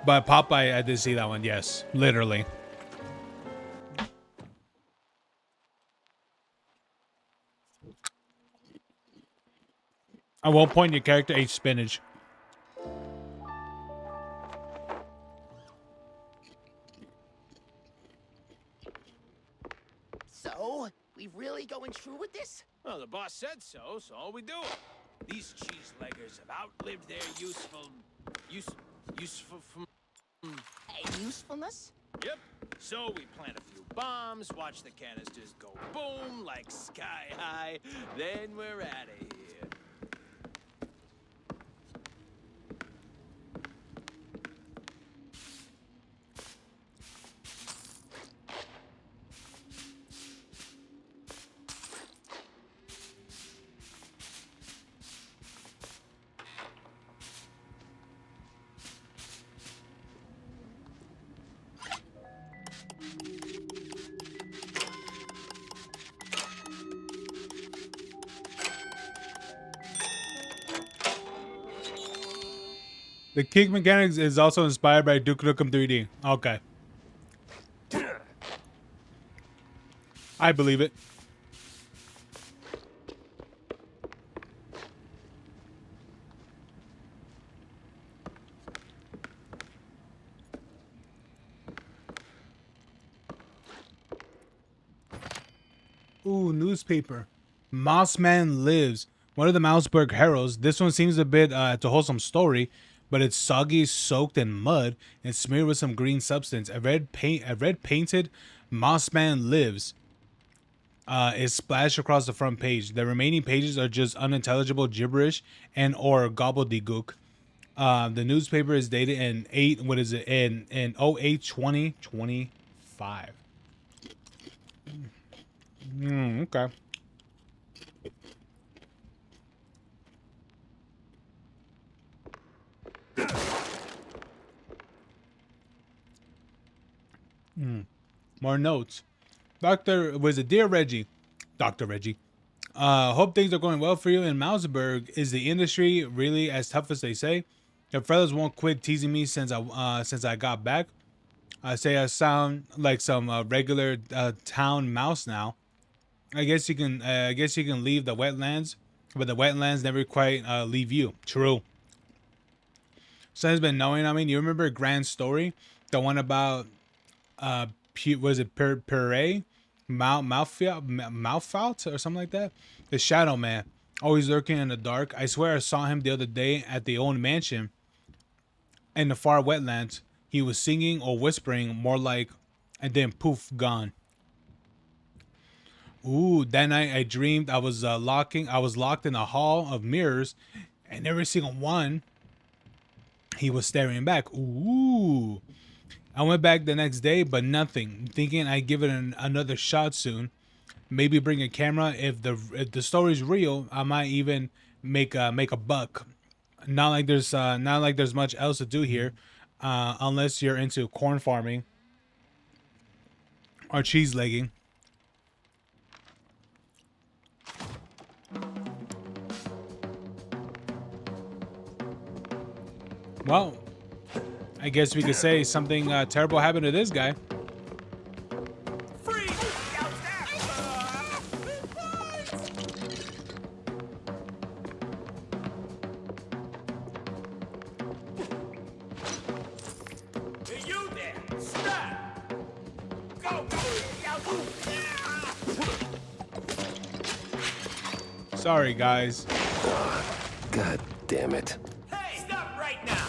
S1: but Popeye, I did see that one. Yes, literally. At one point, your character ate spinach.
S10: So, we really going through with this?
S5: Well, the boss said so, so all we do. These cheese leggers have outlived their useful
S10: Usefulness?
S5: Yep. So we plant a few bombs, watch the canisters go boom like sky high, then we're out of here.
S1: The kick mechanics is also inspired by Duke Nukem 3D. Okay. I believe it. Ooh, newspaper. Mossman Lives. One of the Mouseburg heroes. This one seems a bit to wholesome story, but it's soggy, soaked in mud, and smeared with some green substance. A red painted Mossman Lives is splashed across the front page. The remaining pages are just unintelligible gibberish and or gobbledygook. The newspaper is dated in 08/20/25. Okay. More notes. Dear Reggie, Dr. Reggie. Hope things are going well for you in Mouseburg. Is the industry really as tough as they say? The fellas won't quit teasing me since I got back. I say I sound like some regular town mouse now. I guess you can leave the wetlands, but the wetlands never quite leave you. True. Someone's been knowing. I mean, you remember Grand Story, the one about was it Puree, Malfout or something like that? The Shadow Man, always lurking in the dark. I swear I saw him the other day at the old mansion in the far wetlands. He was singing or whispering, more like, and then poof, gone. Ooh, that night I dreamed I was locked in a hall of mirrors, and every single one, he was staring back. Ooh. I went back the next day, but nothing. Thinking I'd give it another shot soon. Maybe bring a camera. If the story's real, I might even make a buck. Not like there's much else to do here, unless you're into corn farming or cheese legging. Well, I guess we could say something terrible happened to this guy. Sorry, guys.
S7: God damn it.
S10: Hey, stop right now!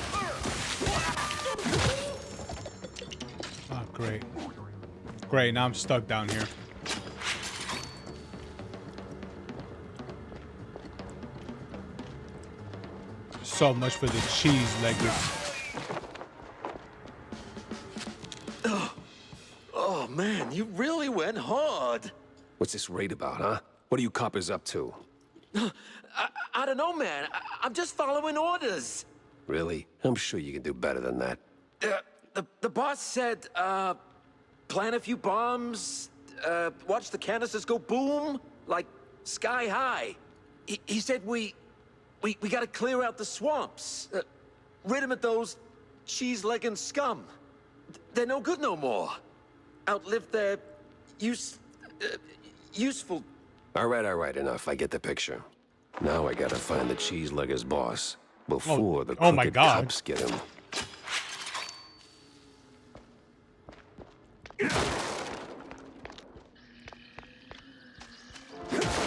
S1: Oh, great. Great, now I'm stuck down here. So much for the cheese leggers.
S5: Oh man, you really went hard.
S7: What's this raid about, huh? What are you coppers up to?
S5: I don't know, man. I'm just following orders.
S7: Really? I'm sure you can do better than that.
S5: The boss said, plant a few bombs, watch the canisters go boom, like sky high. He said we gotta clear out the swamps, rid him of those cheese-legging scum. They're no good no more. Outlived their useful.
S7: All right, enough. I get the picture. Now I gotta find the cheese-legger's boss before the
S1: oh my
S7: crooked
S1: God.
S7: cops get him.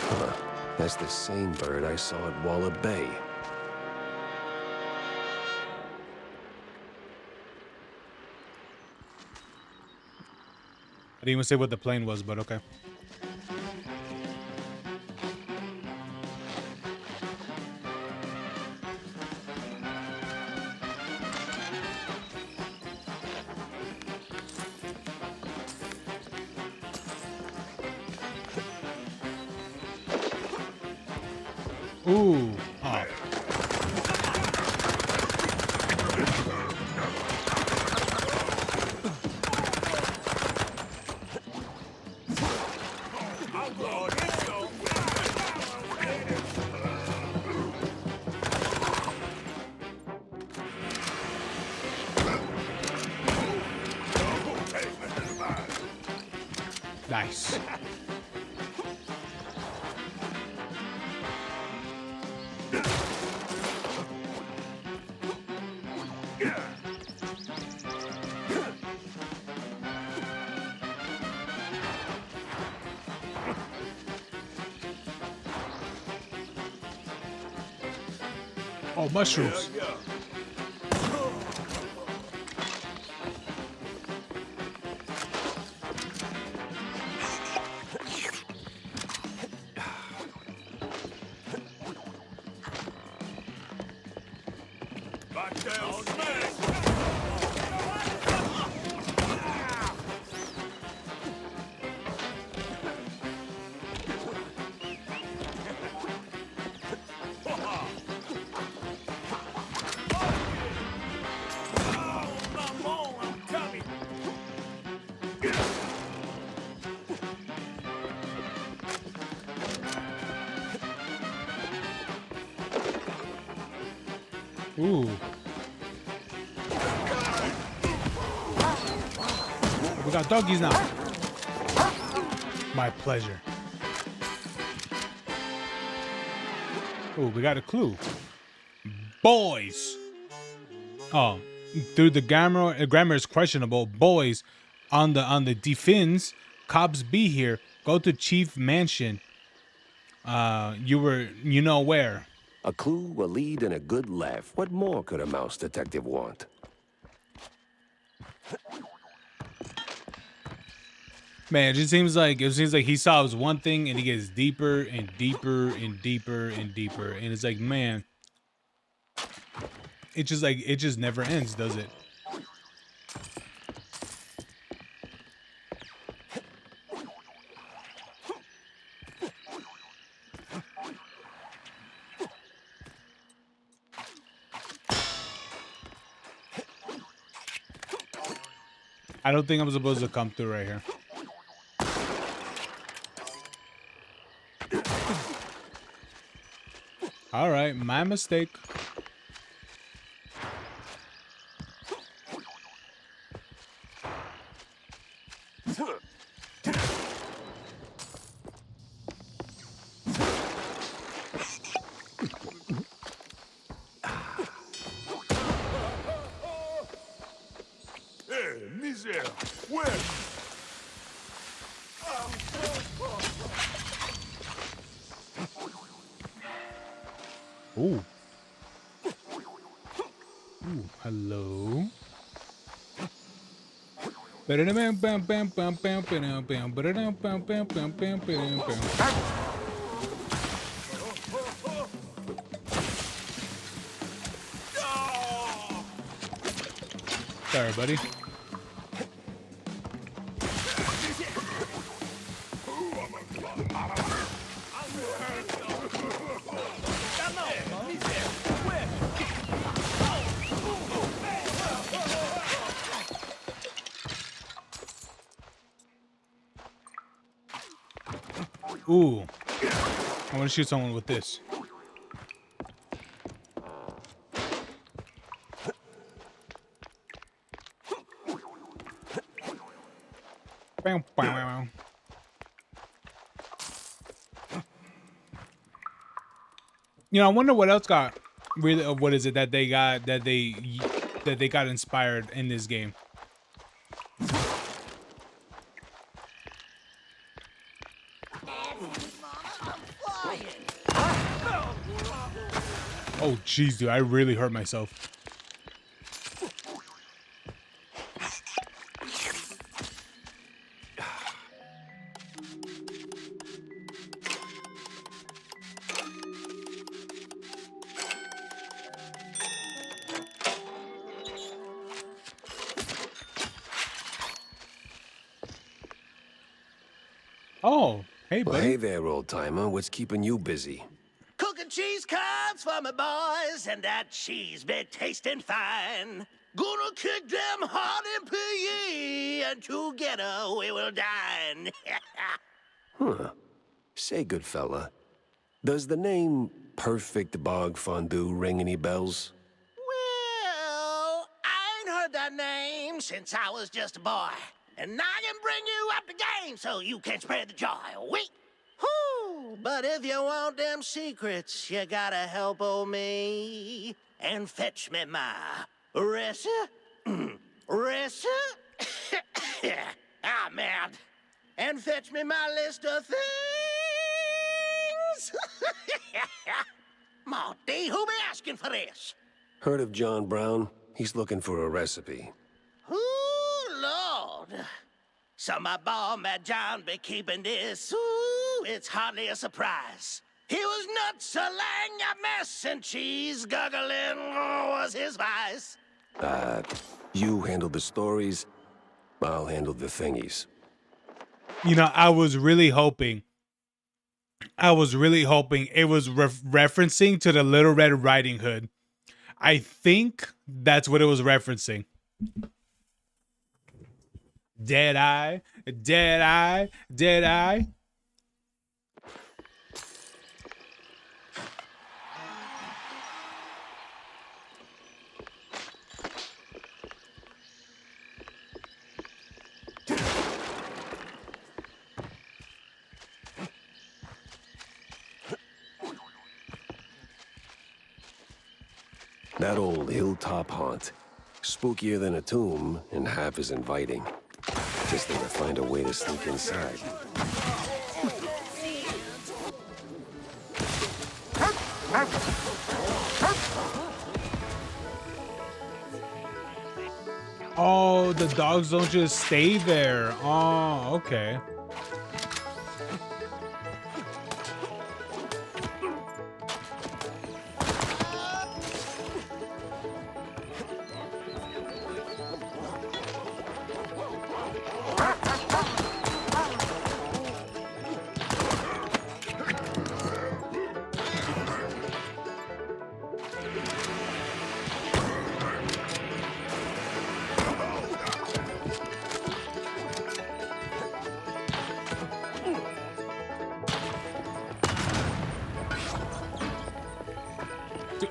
S7: Huh. That's the same bird I saw at Waller Bay.
S1: I didn't even say what the plane was, but okay. Ooh. Oh. Nice. Oh, mushrooms. Ooh. We got doggies now. My pleasure. Ooh, we got a clue. Boys. Oh, through the grammar is questionable. Boys, on the defense, cops be here. Go to Chief Mansion. You know where.
S7: A clue, a lead, and a good laugh. What more could a mouse detective want?
S1: Man, it just seems like he solves one thing and he gets deeper and deeper and deeper and deeper, and it's like, man, it just never ends, does it? I don't think I'm supposed to come through right here. All right, my mistake. Ooh. Ooh, hello. Sorry, buddy. Ooh. I want to shoot someone with this. Bam, bam, bam. You know, I wonder what else got really. What is it that they got that they got inspired in this game? Oh, jeez, dude, I really hurt myself. Oh, hey, buddy.
S7: Well, hey there, old-timer. What's keeping you busy?
S10: Cooking cheese curds for my boys, and that cheese be tasting fine. Gonna kick them hard and pee, and together we will dine.
S7: Huh. Say, good fella, does the name Perfect Bog Fondue ring any bells?
S10: Well, I ain't heard that name since I was just a boy. And I can bring you up the game so you can spread the joy. Wait. Whew. But if you want them secrets, you gotta help old me and fetch me my recipe. Ah, man. And fetch me my list of things. Marty, who be asking for this?
S7: Heard of John Brown? He's looking for a recipe.
S10: Ooh, Lord. So my boy, Mad John, be keeping this. Ooh, it's hardly a surprise. He was nuts, a laying a mess, and cheese guggling was his vice.
S7: You handle the stories, I'll handle the thingies.
S1: You know, I was really hoping it was referencing to the Little Red Riding Hood. I think that's what it was referencing. Dead eye, dead eye, dead eye.
S7: That old hilltop haunt. Spookier than a tomb and half as inviting. Just need to find a way to sneak inside.
S1: Oh, the dogs don't just stay there. Oh, okay.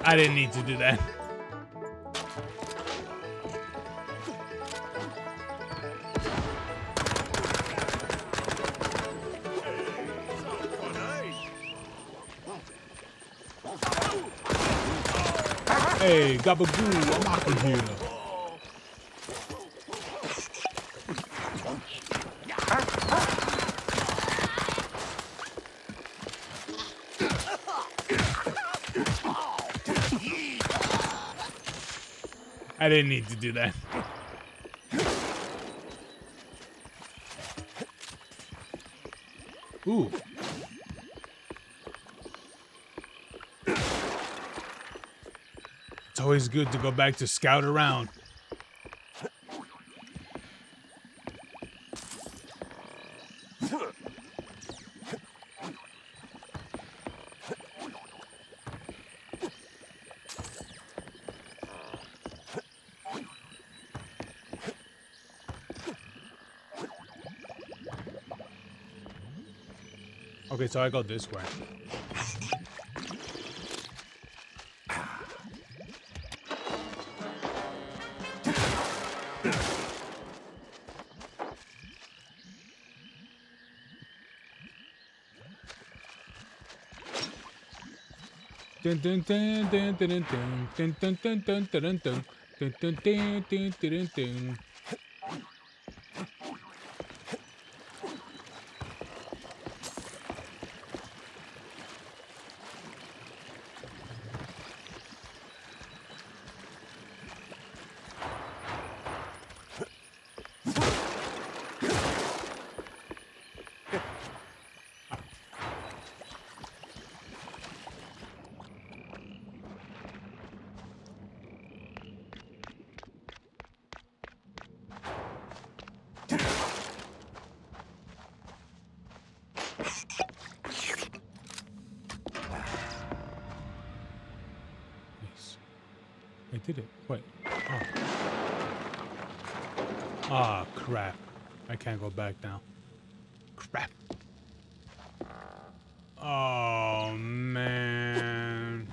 S1: I didn't need to do that. Hey, Gabagoo, I'm out of here. I didn't need to do that. Ooh. It's always good to go back to scout around. Okay, so I go this way. Dun dun dun dun dun dun dun dun dun dun dun dun dun dun dun dun dun dun. Nice. I did it. Wait. Oh. Ah, crap. I can't go back now. Crap. Oh, man.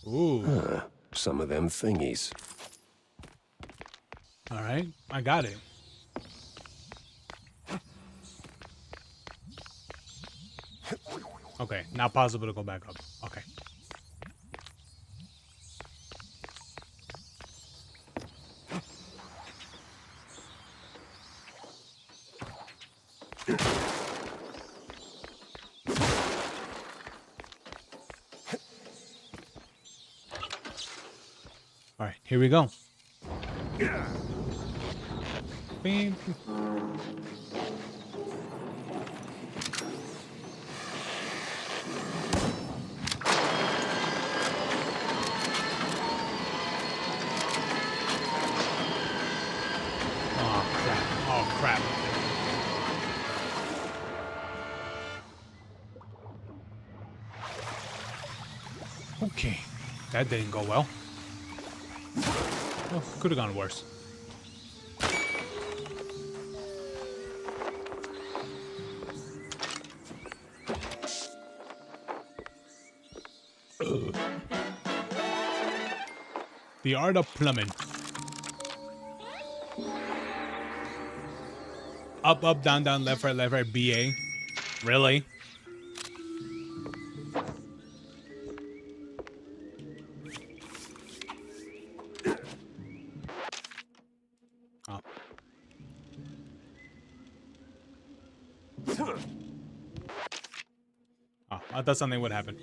S1: Ooh.
S7: Some of them thingies.
S1: All right, I got it. Okay, now possible to go back up. Okay. All right, here we go. Beep. Oh crap! Oh crap! Okay, that didn't go well. Oh, could have gone worse. Ugh. The art of plumbing. Up, up, down, down, left, right, BA. Really? Oh. Oh, I thought something would happen.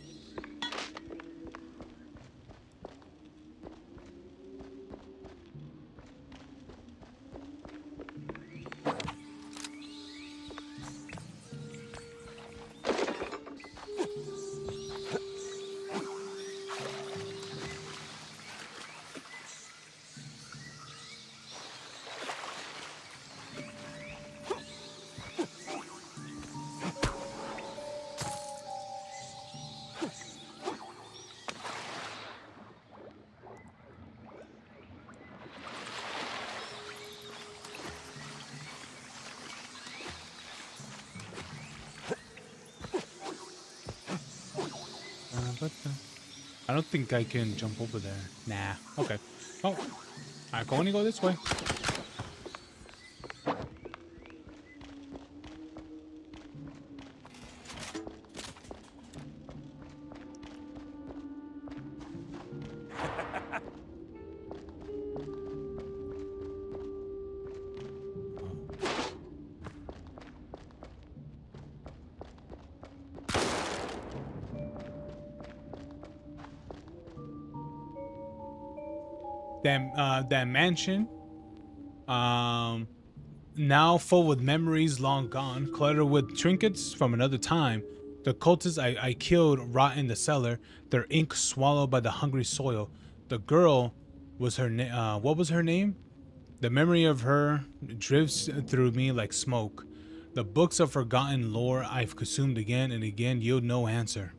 S1: I don't think I can jump over there. Nah. Okay. Oh. I can only go this way. That mansion, now full with memories long gone, cluttered with trinkets from another time. The cultists I killed rot in the cellar, their ink swallowed by the hungry soil. The girl was her name. What was her name? The memory of her drifts through me like smoke. The books of forgotten lore I've consumed again and again yield no answer.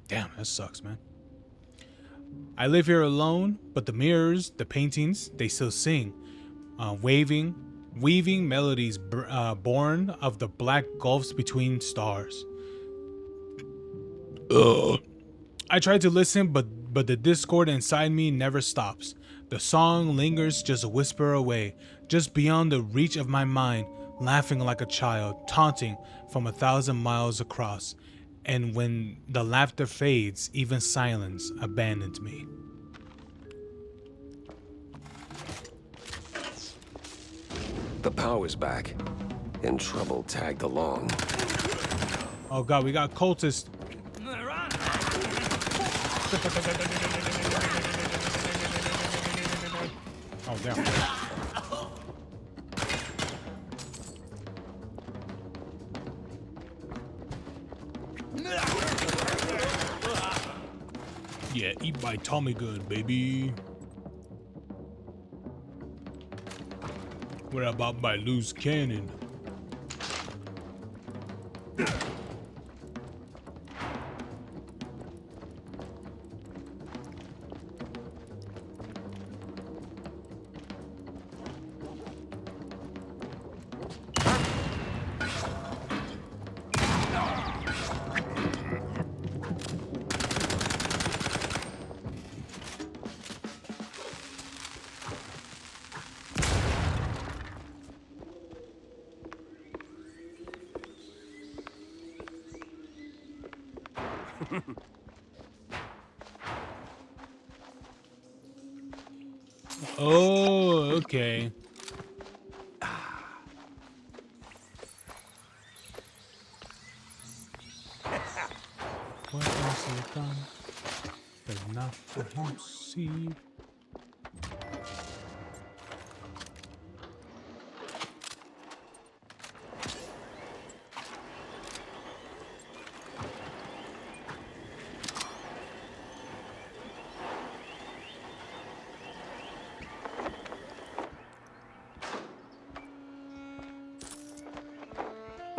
S1: Damn, that sucks, man. I live here alone, but the mirrors, the paintings, they still sing, weaving melodies born of the black gulfs between stars. Ugh. I try to listen, but the discord inside me never stops. The song lingers just a whisper away, just beyond the reach of my mind, laughing like a child, taunting from 1,000 miles across. And when the laughter fades, even silence abandons me.
S7: The power's back, and trouble tagged along.
S1: Oh god, we got cultists. Oh damn. Yeah, eat my Tommy gun, baby. What about my loose cannon? Oh, okay. What else has he done? But not for him see.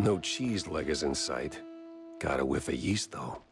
S7: No cheese leggers in sight. Got a whiff of yeast, though.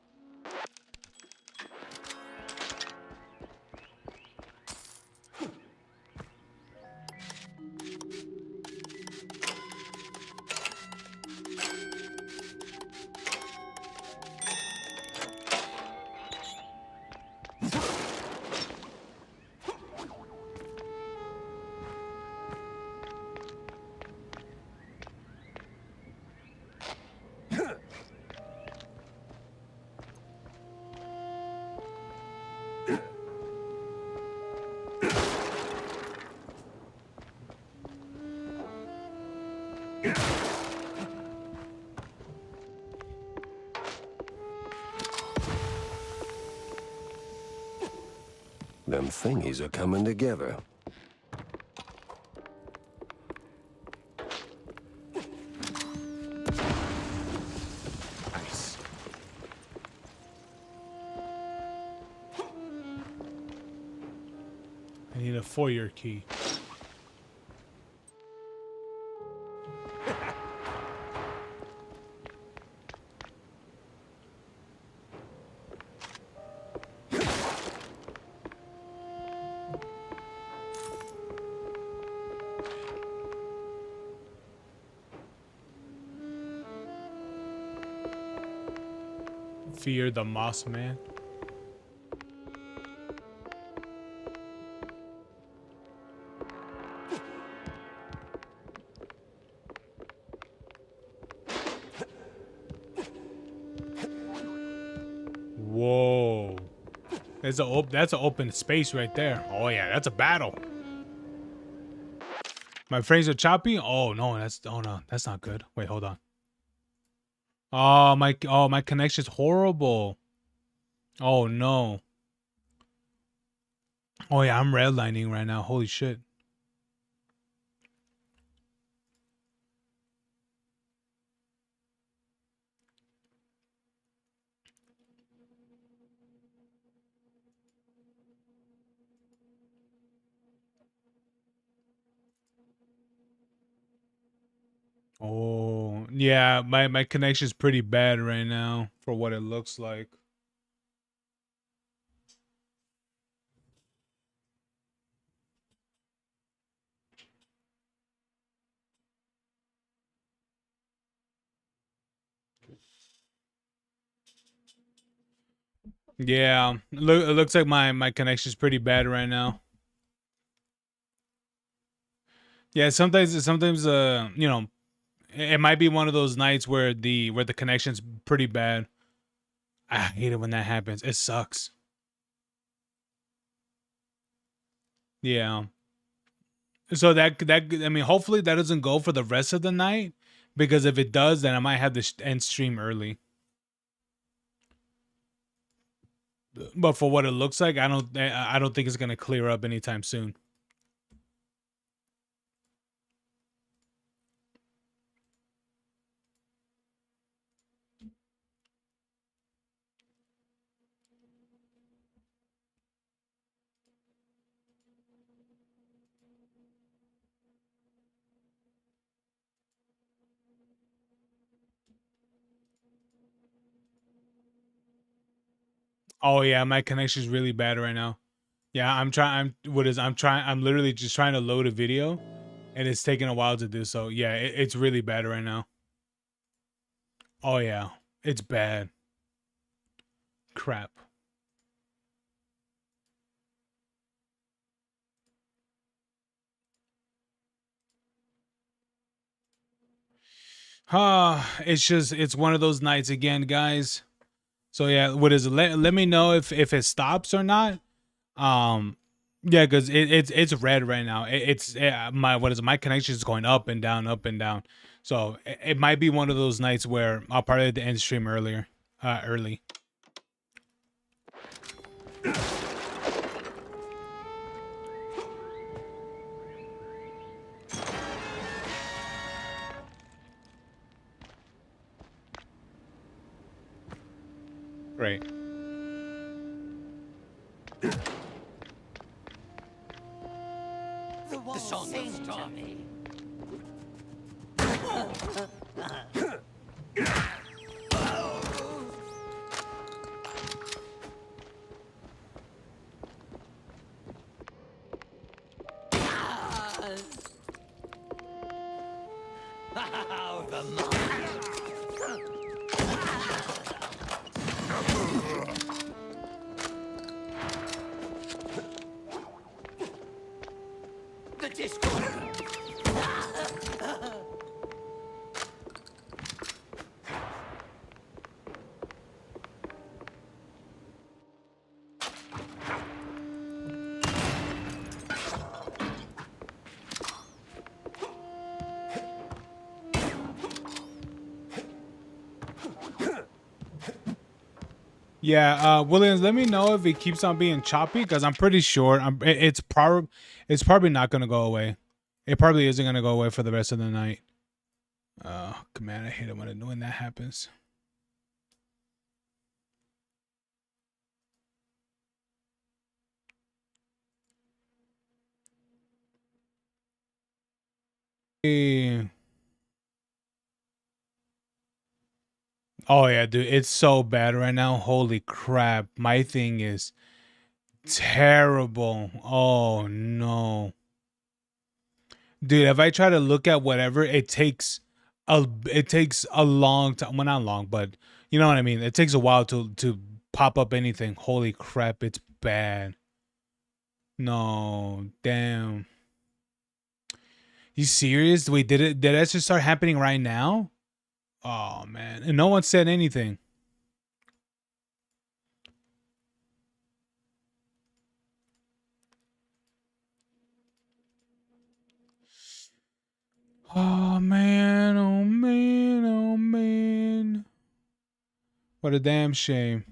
S7: Them thingies are coming together.
S1: Nice. I need a foyer key. Fear the Moss Man. Whoa. That's an open space right there. Oh yeah, that's a battle. My frames are choppy. Oh no, that's not good. Wait, hold on. My connection's horrible. Oh no. Oh yeah, I'm redlining right now. Holy shit. Oh, yeah, my connection's pretty bad right now for what it looks like. Yeah, it looks like my connection's pretty bad right now. Yeah, sometimes you know, it might be one of those nights where the connection's pretty bad. I hate it when that happens. It sucks. Yeah. So that I mean, hopefully that doesn't go for the rest of the night, because if it does, then I might have to end stream early. But for what it looks like, I don't think it's gonna clear up anytime soon. Oh yeah, my connection's really bad right now. Yeah, I'm literally just trying to load a video, and it's taking a while to do so. Yeah, it's really bad right now. Oh yeah, it's bad. Crap. It's one of those nights again, guys. So yeah, what is it? Let me know if it stops or not. Um, yeah, because it's red right now. It's my what is it? My connection is going up and down, up and down. So it might be one of those nights where I'll probably have to end stream early. Right.
S10: The song sings to me. The disco.
S1: Yeah, Williams, let me know if it keeps on being choppy, because I'm pretty sure it's probably not gonna go away. It probably isn't gonna go away for the rest of the night. Oh man, I hate it when that happens. Eh. Oh yeah, dude, it's so bad right now. Holy crap, my thing is terrible. Oh no. Dude, if I try to look at whatever, it takes a long time. Well, not long, but you know what I mean. It takes a while to pop up anything. Holy crap, it's bad. No, damn. You serious? Wait, did that just start happening right now? Oh man, and no one said anything. Oh man, oh man, oh man. What a damn shame.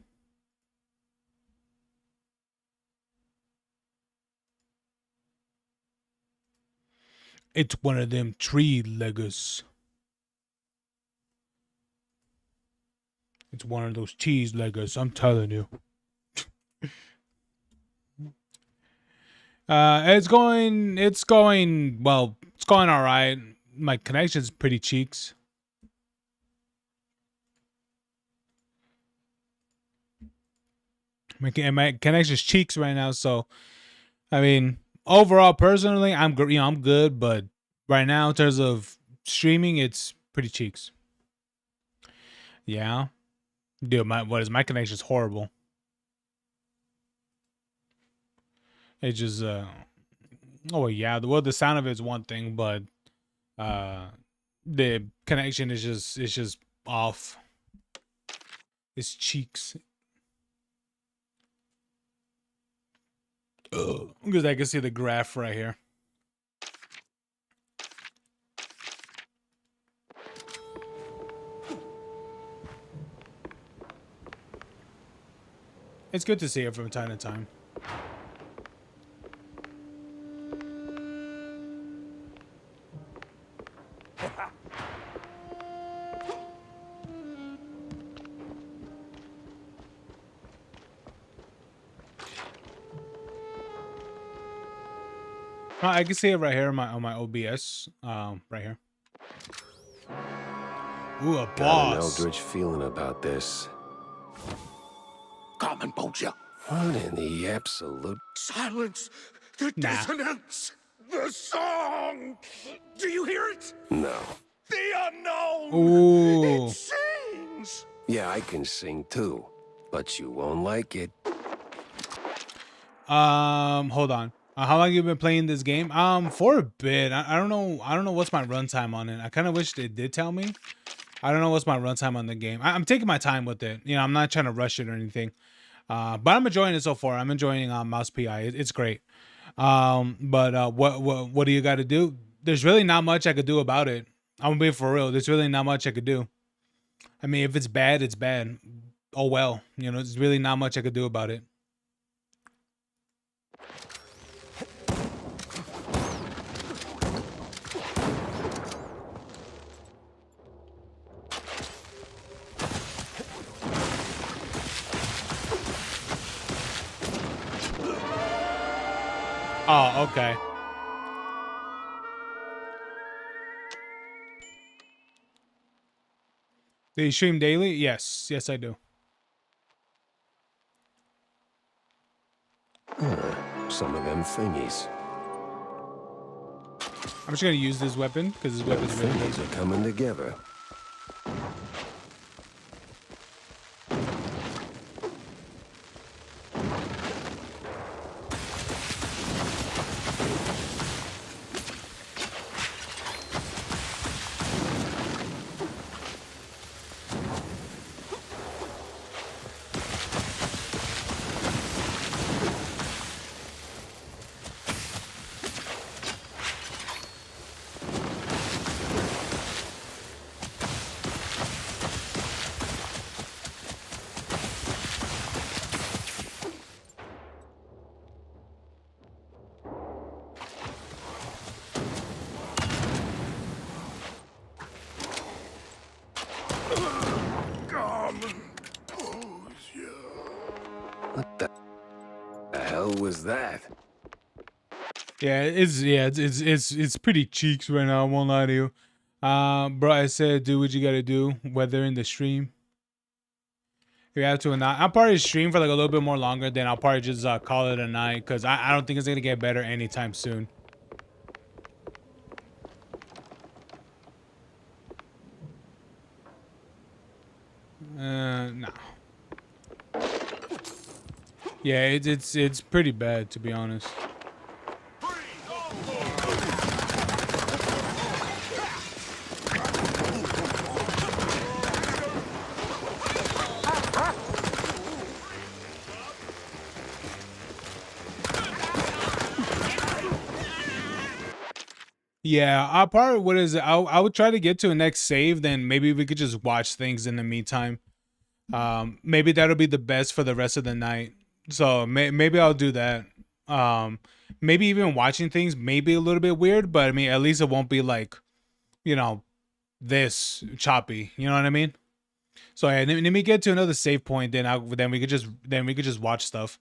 S1: It's one of them tree leggers. It's one of those cheese leggers, I'm telling you. It's going all right. my connection's pretty cheeks. My connection's cheeks right now, so I mean, overall, personally, I'm I'm good, but right now, in terms of streaming, it's pretty cheeks. Yeah, dude, my connection's horrible. It just oh yeah, the sound of it is one thing, but uh, the connection is just off. It's cheeks. Because I can see the graph right here. It's good to see it from time to time. I can see it right here on my OBS. Right here. Ooh, a boss.
S7: Got an eldritch feeling about this.
S10: Come and poach ya.
S7: What in the absolute?
S10: Silence! The dissonance! The song! Do you hear it?
S7: No.
S10: The unknown!
S1: Ooh.
S10: It sings!
S7: Yeah, I can sing too, but you won't like it.
S1: Hold on. How long you been playing this game? For a bit. I don't know. I don't know what's my runtime on it. I kind of wish they did tell me. I don't know what's my runtime on the game. I'm taking my time with it. You know, I'm not trying to rush it or anything. But I'm enjoying it so far. I'm enjoying Mouse PI. It's great. But what do you got to do? There's really not much I could do about it. I'm gonna be for real. There's really not much I could do. I mean, if it's bad, it's bad. Oh well. You know, there's really not much I could do about it. Oh, okay. Do you stream daily? Yes. Yes, I do.
S7: Some of them thingies.
S1: I'm just gonna use this weapon because this weapon's really
S7: Thingies are coming together. What the hell was that?
S1: Yeah, it's pretty cheeks right now. I won't lie to you. Bro, I said do what you gotta do, whether in the stream. If you have to or not. I'll probably stream for like a little bit more longer, then I'll probably just call it a night because I don't think it's gonna get better anytime soon. No. Yeah, it's pretty bad to be honest. Yeah, I'll probably what is it? I would try to get to a next save, then maybe we could just watch things in the meantime. Maybe that'll be the best for the rest of the night. So maybe I'll do that. Maybe even watching things may be a little bit weird, but I mean at least it won't be like, you know, this choppy. You know what I mean? So yeah, let me get to another save point, then we could just watch stuff.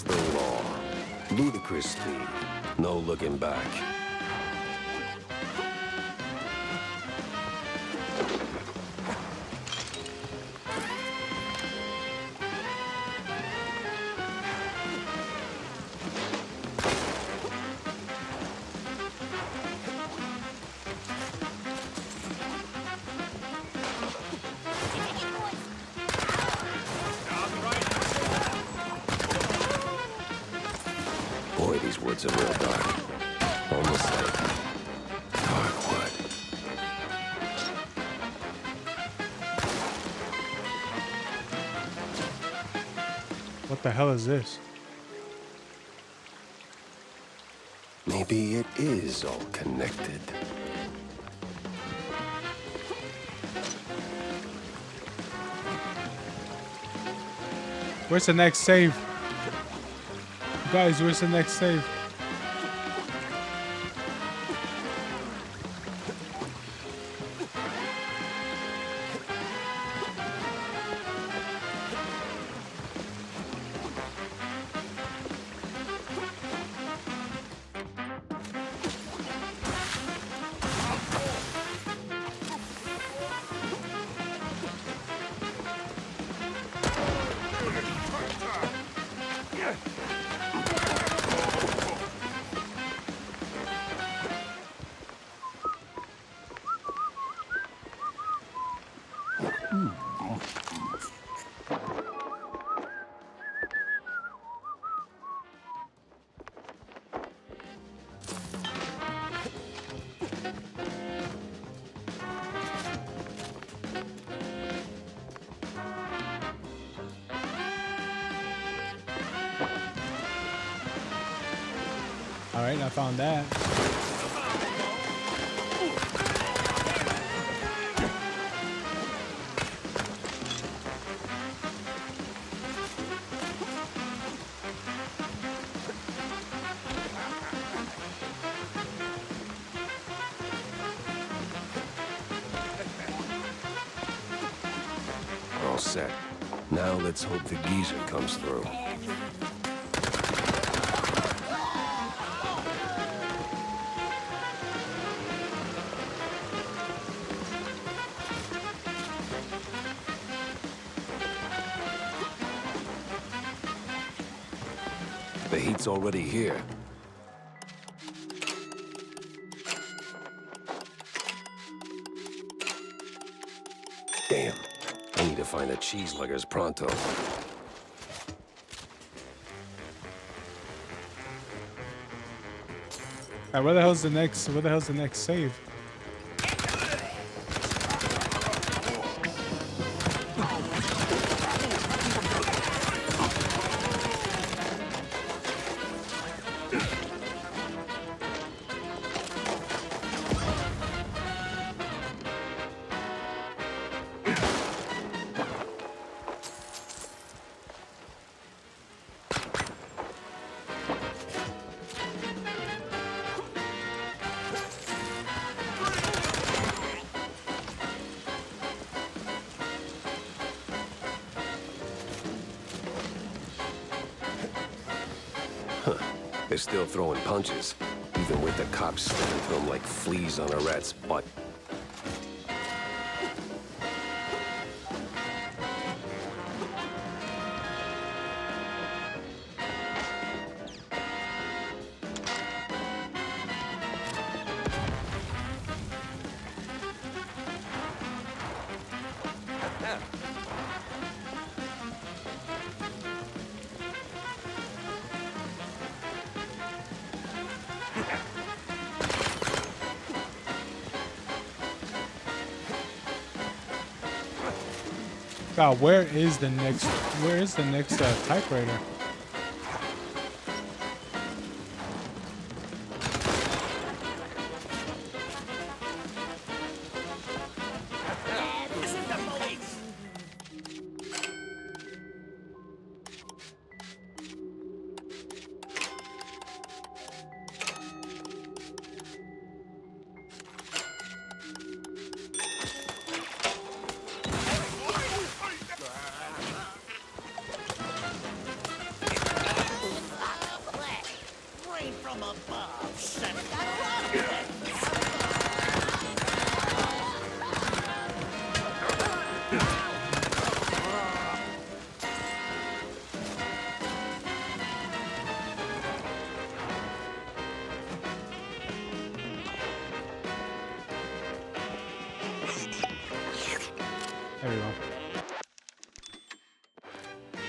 S7: the law. Ludicrous speed. No looking back. Boy, these woods are real dark. Almost like dark wood.
S1: What the hell is this?
S7: Maybe it is all connected.
S1: Where's the next save? Guys, where's the next save? All right, I found that.
S7: All set. Now let's hope the geezer comes through. The heat's already here. Damn. I need to find the cheeseluggers pronto.
S1: All right, where the hell's the next save?
S7: They're still throwing punches, even with the cops sticking to them like fleas on a rat's butt.
S1: God, where is the next typewriter?
S10: from above. Set that
S1: There we go.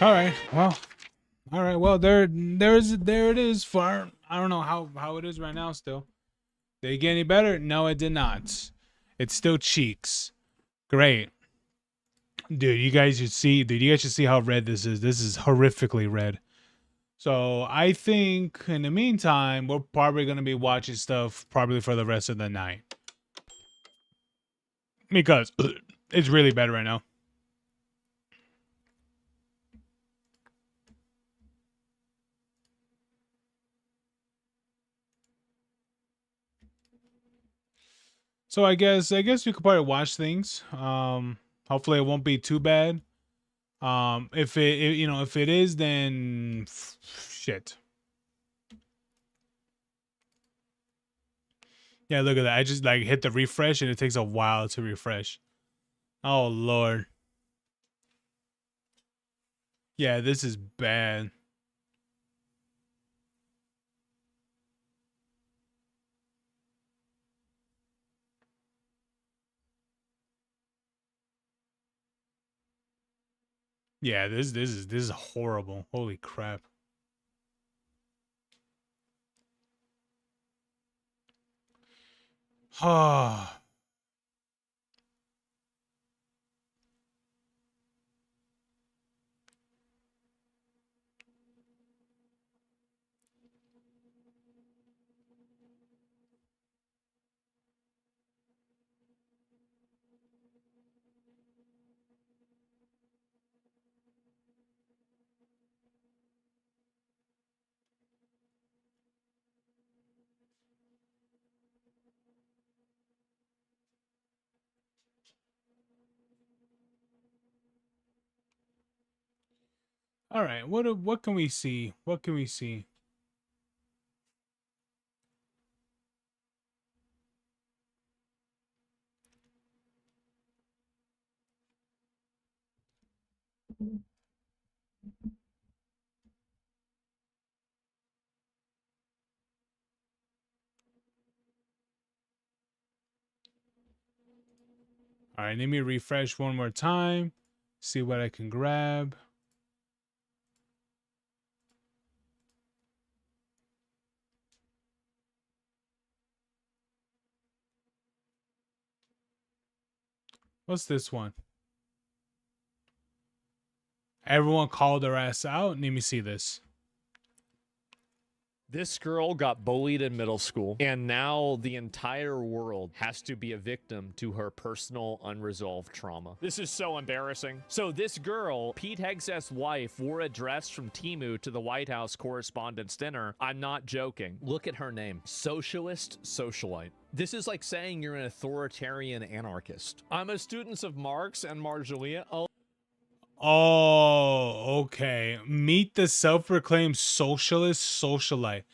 S1: All right. Well. All right. Well, there it is. For I don't know how it is right now. Still, did it get any better? No, it did not. It's still cheeks. Great, dude. You guys should see. Dude, you guys should see how red this is. This is horrifically red. So I think in the meantime, we're probably gonna be watching stuff probably for the rest of the night because it's really bad right now. So I guess we could probably watch things. Hopefully it won't be too bad. If if it is, then shit. Yeah, look at that. I just like hit the refresh and it takes a while to refresh. Oh Lord. Yeah, this is bad. Yeah, this is horrible. Holy crap. Ah. All right, what can we see? What can we see? All right, let me refresh one more time. See what I can grab. What's this one? Everyone called their ass out. Let me see this.
S11: This girl got bullied in middle school, and now the entire world has to be a victim to her personal unresolved trauma. This is so embarrassing. So this girl, Pete Hegseth's wife, wore a dress from Temu to the White House Correspondents' Dinner. I'm not joking. Look at her name. Socialist Socialite. This is like saying you're an authoritarian anarchist. I'm a student of Marx and Margiela.
S1: Oh, okay. Meet the self-proclaimed socialist socialite.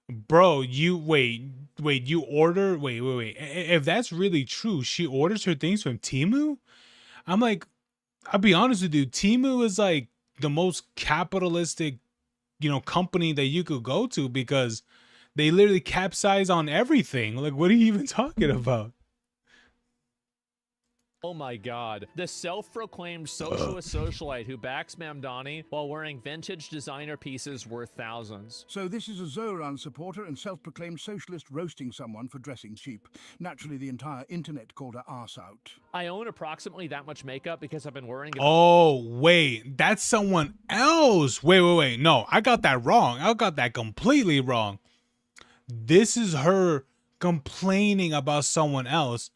S1: Bro, you wait, you order wait. If that's really true, she orders her things from Temu? I'm like, I'll be honest with you, Temu is like the most capitalistic, company that you could go to because they literally capsize on everything. Like, what are you even talking about?
S11: Oh my god. The self-proclaimed socialist socialite who backs Mamdani while wearing vintage designer pieces worth thousands.
S12: So this is a Zoran supporter and self-proclaimed socialist roasting someone for dressing cheap. Naturally, the entire internet called her arse out.
S11: I own approximately that much makeup because I've been wearing it.
S1: Oh, wait. That's someone else. Wait. No, I got that wrong. I got that completely wrong. This is her complaining about someone else.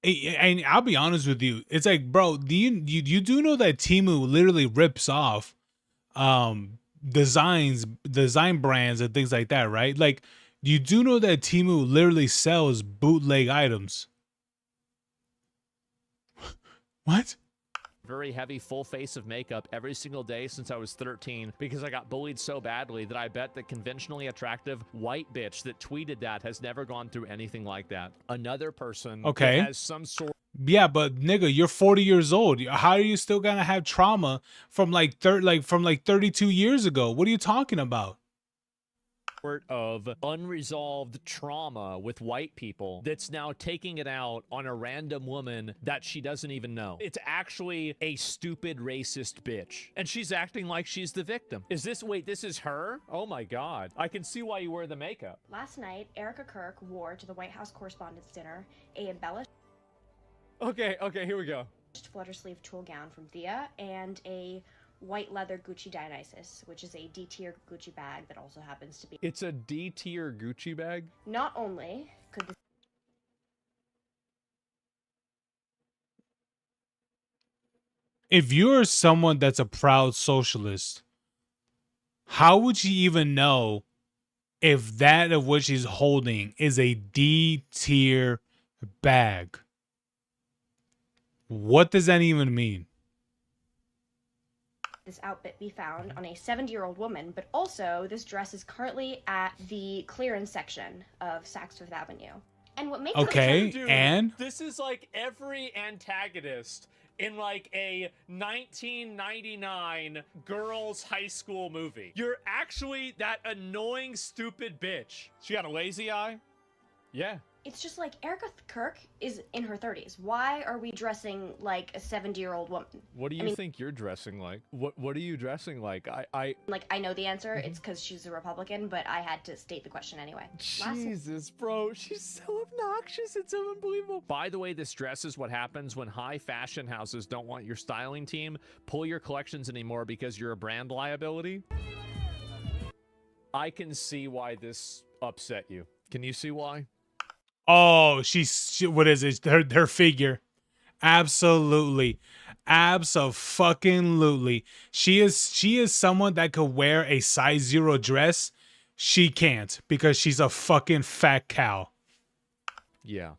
S1: And I'll be honest with you, it's like, bro, do you do know that Temu literally rips off design brands and things like that, right? Like, you do know that Temu literally sells bootleg items. What?
S11: very heavy full face of makeup every single day since I was 13 because I got bullied so badly that I bet the conventionally attractive white bitch that tweeted that has never gone through anything like that. Another person that has some sort.
S1: Yeah, but nigga, you're 40 years old. How are you still gonna have trauma from like 32 years ago? What are you talking about?
S11: Of unresolved trauma with white people that's now taking it out on a random woman that she doesn't even know. It's actually a stupid racist bitch. And she's acting like she's the victim. Wait, this is her? Oh my God. I can see why you wear the makeup.
S13: Last night, Erica Kirk wore to the White House Correspondents' Dinner a embellished
S11: Okay, here we go.
S13: flutter sleeve tulle gown from Thea and a white leather Gucci Dionysus, which is a D-tier Gucci bag that also happens to be.
S11: It's a D-tier Gucci bag?
S13: Not only could the
S1: If you're someone that's a proud socialist, how would you even know if that of what she's holding is a D-tier bag? What does that even mean?
S13: this outfit be found on a 70-year-old woman, but also this dress is currently at the clearance section of Saks Fifth Avenue. And what makes
S1: and
S11: this is like every antagonist in like a 1999 girls high school movie. You're actually that annoying stupid bitch. She got a lazy eye? Yeah.
S13: It's just like Erica Kirk is in her 30s. Why are we dressing like a 70-year-old woman?
S11: What do you think you're dressing like? What are you dressing like? I
S13: know the answer. It's because she's a Republican, but I had to state the question anyway.
S11: Jesus, bro, she's so obnoxious. It's so unbelievable. By the way, this dress is what happens when high fashion houses don't want your styling team pull your collections anymore because you're a brand liability. I can see why this upset you. Can you see why?
S1: Oh, what is it? Her figure. Absolutely. Abso-fucking-lutely. She is someone that could wear a size 0 dress. She can't because she's a fucking fat cow.
S11: Yeah.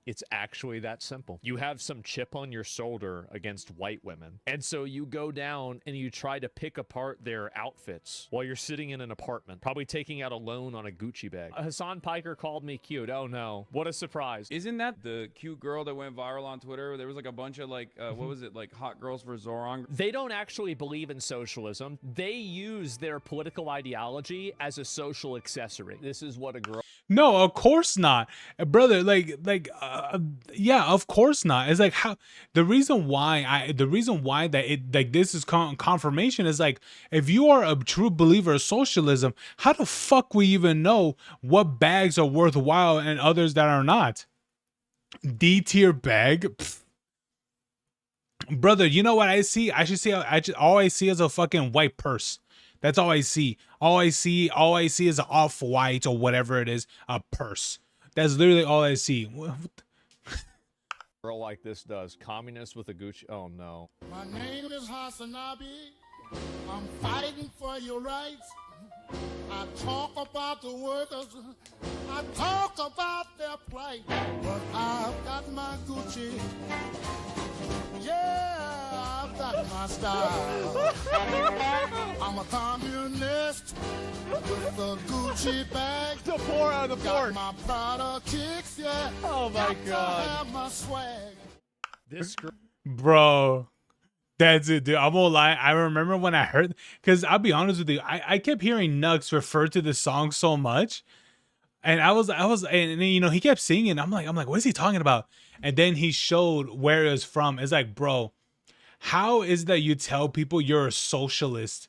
S11: It's actually that simple. You have some chip on your shoulder against white women. And so you go down and you try to pick apart their outfits while you're sitting in an apartment, probably taking out a loan on a Gucci bag. Hassan Piker called me cute. Oh no. What a surprise.
S14: Isn't that the cute girl that went viral on Twitter? There was like a bunch of like, what was it? Like hot girls for Zoran.
S11: They don't actually believe in socialism. They use their political ideology as a social accessory. This is what a girl...
S1: No, of course not, brother. Yeah, of course not. It's like how the reason why that it like this is confirmation is like if you are a true believer of socialism, how the fuck we even know what bags are worthwhile and others that are not? D-tier bag. Pfft. Brother, you know what I see? All I see is a fucking white purse. That's all I see. All I see is an off-white or whatever it is, a purse. That's literally all I see.
S11: Girl like this does. Communist with a Gucci. Oh no.
S15: My name is Hasanabi. I'm fighting for your rights. I talk about the workers. I talk about their plight. But I've got my Gucci. Yeah, I've got my style. I'm a communist with a Gucci bag.
S11: To pour out the pork.
S15: Got my Prada kicks, yeah.
S11: Oh my God.
S15: I have my swag.
S11: This girl.
S1: Bro. That's it, dude. I'm gonna lie. I remember when I heard, because I'll be honest with you, I kept hearing Nux refer to this song so much. And and you know, he kept singing. I'm like, what is he talking about? And then he showed where it was from. It's like, bro, how is that you tell people you're a socialist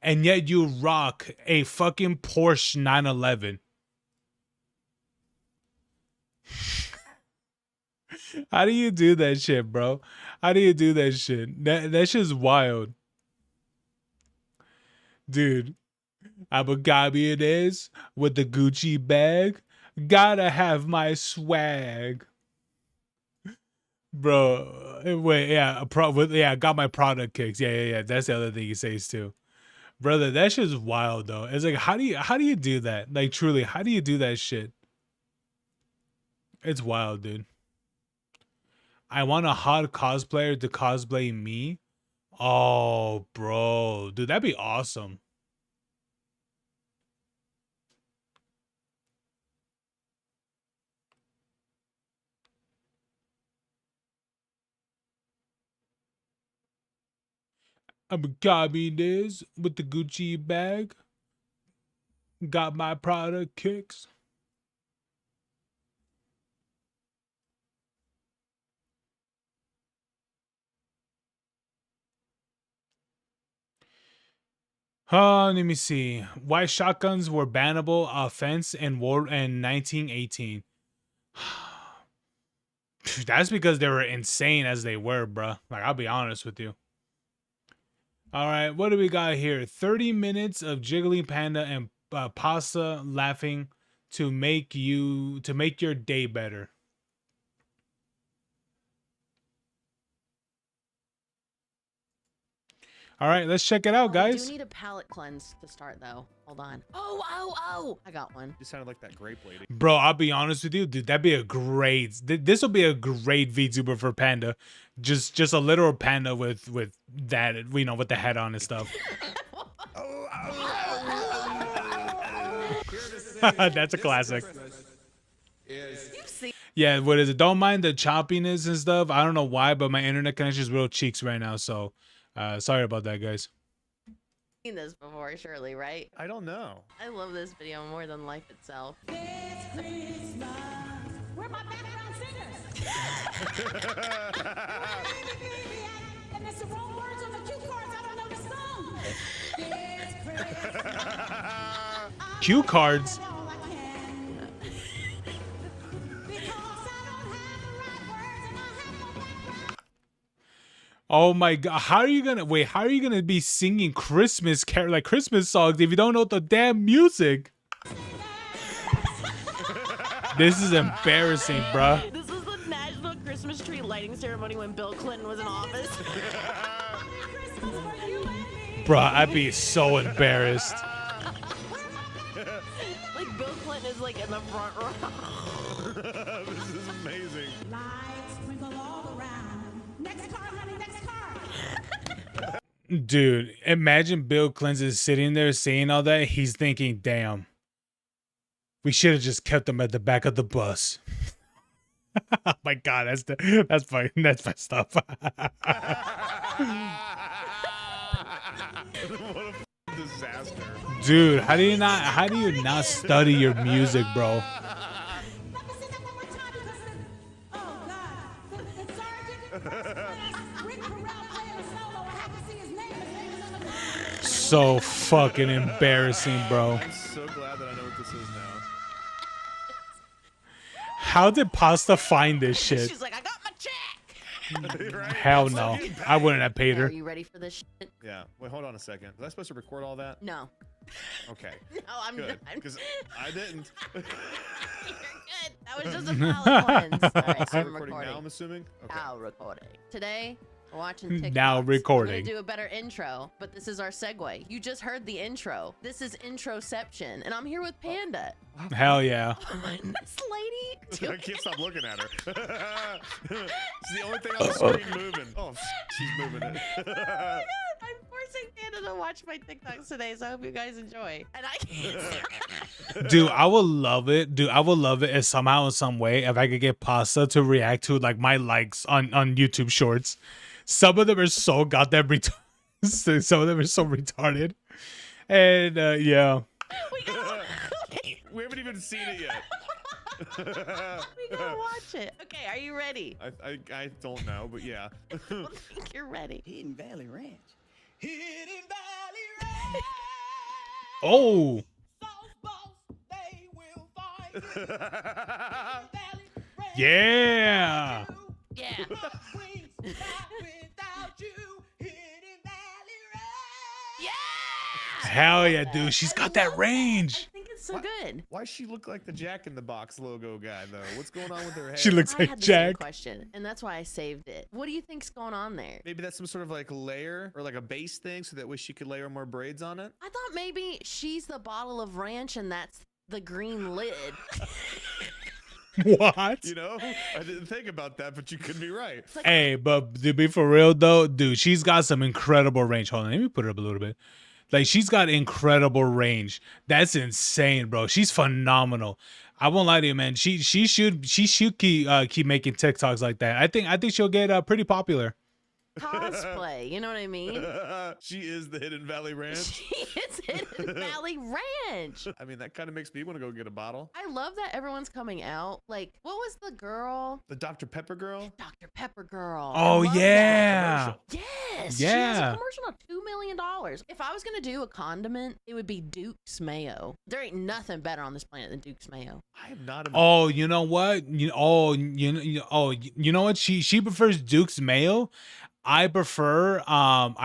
S1: and yet you rock a fucking Porsche 911? How do you do that shit, bro? How do you do that shit? That shit's wild. Dude, I'm a communist with the Gucci bag. Gotta have my swag. Bro, wait, yeah, I got my product kicks. Yeah. That's the other thing he says too. Brother, that shit's wild though. It's like, how do you do that? Like truly, how do you do that shit? It's wild, dude. I want a hot cosplayer to cosplay me. Oh, bro. Dude, that'd be awesome. I'm copying this with the Gucci bag. Got my product kicks. Let me see. Why shotguns were bannable offense in 1918. That's because they were insane as they were, bruh. Like, I'll be honest with you. All right, what do we got here? 30 minutes of Jiggly Panda and pasta laughing to make your day better. All right, let's check it out, guys.
S16: I do need a palate cleanse to start, though. Hold on. Oh! I got one.
S11: You sounded like that grape lady.
S1: Bro, I'll be honest with you, dude. That'd be a great. This will be a great VTuber for Panda. Just a literal panda with that, you know, with the head on and stuff. That's a classic. Yeah, what is it? Don't mind the choppiness and stuff. I don't know why, but my internet connection is real cheeks right now. So, sorry about that, guys.
S16: Seen this before, surely, right?
S11: I don't know.
S16: I love this video more than life itself.
S17: Where my background singers? And it's the wrong words on the cue cards. I don't know the song.
S1: Cue cards. Oh my god, how are you gonna be singing Christmas songs if you don't know the damn music? This is embarrassing, bruh.
S16: This was the National Christmas Tree Lighting Ceremony when Bill Clinton was in office.
S1: Bruh, I'd be so embarrassed.
S16: Like Bill Clinton is like in the front row.
S11: This is amazing.
S17: Lights sprinkle all around. Next car, honey, next car.
S1: Dude, imagine Bill Clinton is sitting there saying all that. He's thinking, damn, we should have just kept them at the back of the bus. Oh my god, that's fine. That's messed up.
S11: What a disaster.
S1: Dude, how do you not study your music, bro? So fucking embarrassing, bro.
S11: I'm so glad that I know what this is now.
S1: How did Pasta find this shit?
S16: She's like, I got my check.
S11: Right?
S1: Hell no. I wouldn't have paid her.
S16: Are you ready for this shit?
S11: Yeah. Wait, hold on a second. Was I supposed to record all that?
S16: No.
S11: Okay.
S16: No, I'm
S11: good.
S16: not.
S11: Because I didn't.
S16: You're good. That was just a palate cleanse. All right,
S11: So
S16: I'm
S11: recording
S16: recording.
S11: now, I'm assuming? Okay.
S16: Now recording. Today, we're watching TikToks.
S1: Now recording.
S16: We're gonna do a better intro, but this is our segue. You just heard the intro. This is introception, and I'm here with Panda.
S1: Hell yeah.
S16: This lady.
S11: I can't stop looking at her. It's the only thing on the screen moving. Oh, she's moving it.
S16: Oh my God, I'm forcing Panda to watch my TikToks today, so I hope you guys enjoy. And I can't.
S1: Dude, I would love it. Dude, I would love it if somehow in some way if I could get Pasta to react to like my likes on YouTube Shorts. Some of them are so goddamn retarded. Some of them are so retarded. And yeah.
S11: We haven't even seen it yet.
S16: We gotta watch it. Okay, are you ready?
S11: I don't know, but yeah.
S16: I don't think you're ready.
S10: Hidden Valley Ranch. Hidden Valley Ranch.
S1: Oh. Yeah.
S16: Yeah.
S1: Hell yeah, dude. She's got that range.
S16: I think it's so good.
S11: Why does she look like the Jack in the Box logo guy, though? What's going on with her hair?
S1: She looks
S16: I
S1: like
S16: had the same
S1: Jack.
S16: question, and that's why I saved it. What do you think's going on there?
S11: Maybe that's some sort of like layer or like a base thing so that way she could layer more braids on it.
S16: I thought maybe she's the bottle of ranch and that's the green lid.
S1: What?
S18: You know, I didn't think about that, but you could be right.
S1: Hey, but to be for real though, dude, she's got some incredible range. Hold on, let me put it up a little bit. Like she's got incredible range. That's insane, bro. She's phenomenal. I won't lie to you, man. She should keep making TikToks like that. I think she'll get pretty popular.
S16: Cosplay, you know what I mean?
S18: She is the Hidden Valley Ranch.
S16: She is Hidden Valley Ranch.
S18: I mean, that kind of makes me want to go get a bottle.
S16: I love that everyone's coming out. Like, what was the girl?
S18: The Dr. Pepper girl?
S16: Dr. Pepper girl.
S1: Oh yeah.
S16: Yes.
S1: Yeah.
S16: She has a commercial on $2 million. If I was gonna do a condiment, it would be Duke's mayo. There ain't nothing better on this planet than Duke's mayo.
S18: I am not.
S1: Oh, you know what? You know what? She prefers Duke's mayo. I prefer what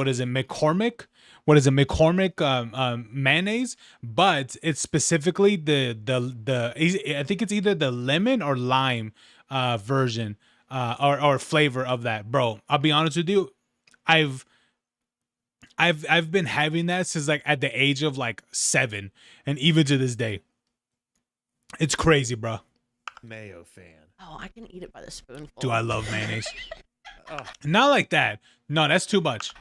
S1: is it, McCormick? What is it, McCormick mayonnaise? But it's specifically I think it's either the lemon or lime version or flavor of that, bro. I'll be honest with you, I've been having that since like at the age of like 7, and even to this day, it's crazy, bro.
S18: Mayo fan.
S16: Oh, I can eat it by the spoonful.
S1: Do I love mayonnaise?
S18: Oh.
S1: Not like that. No, that's too much.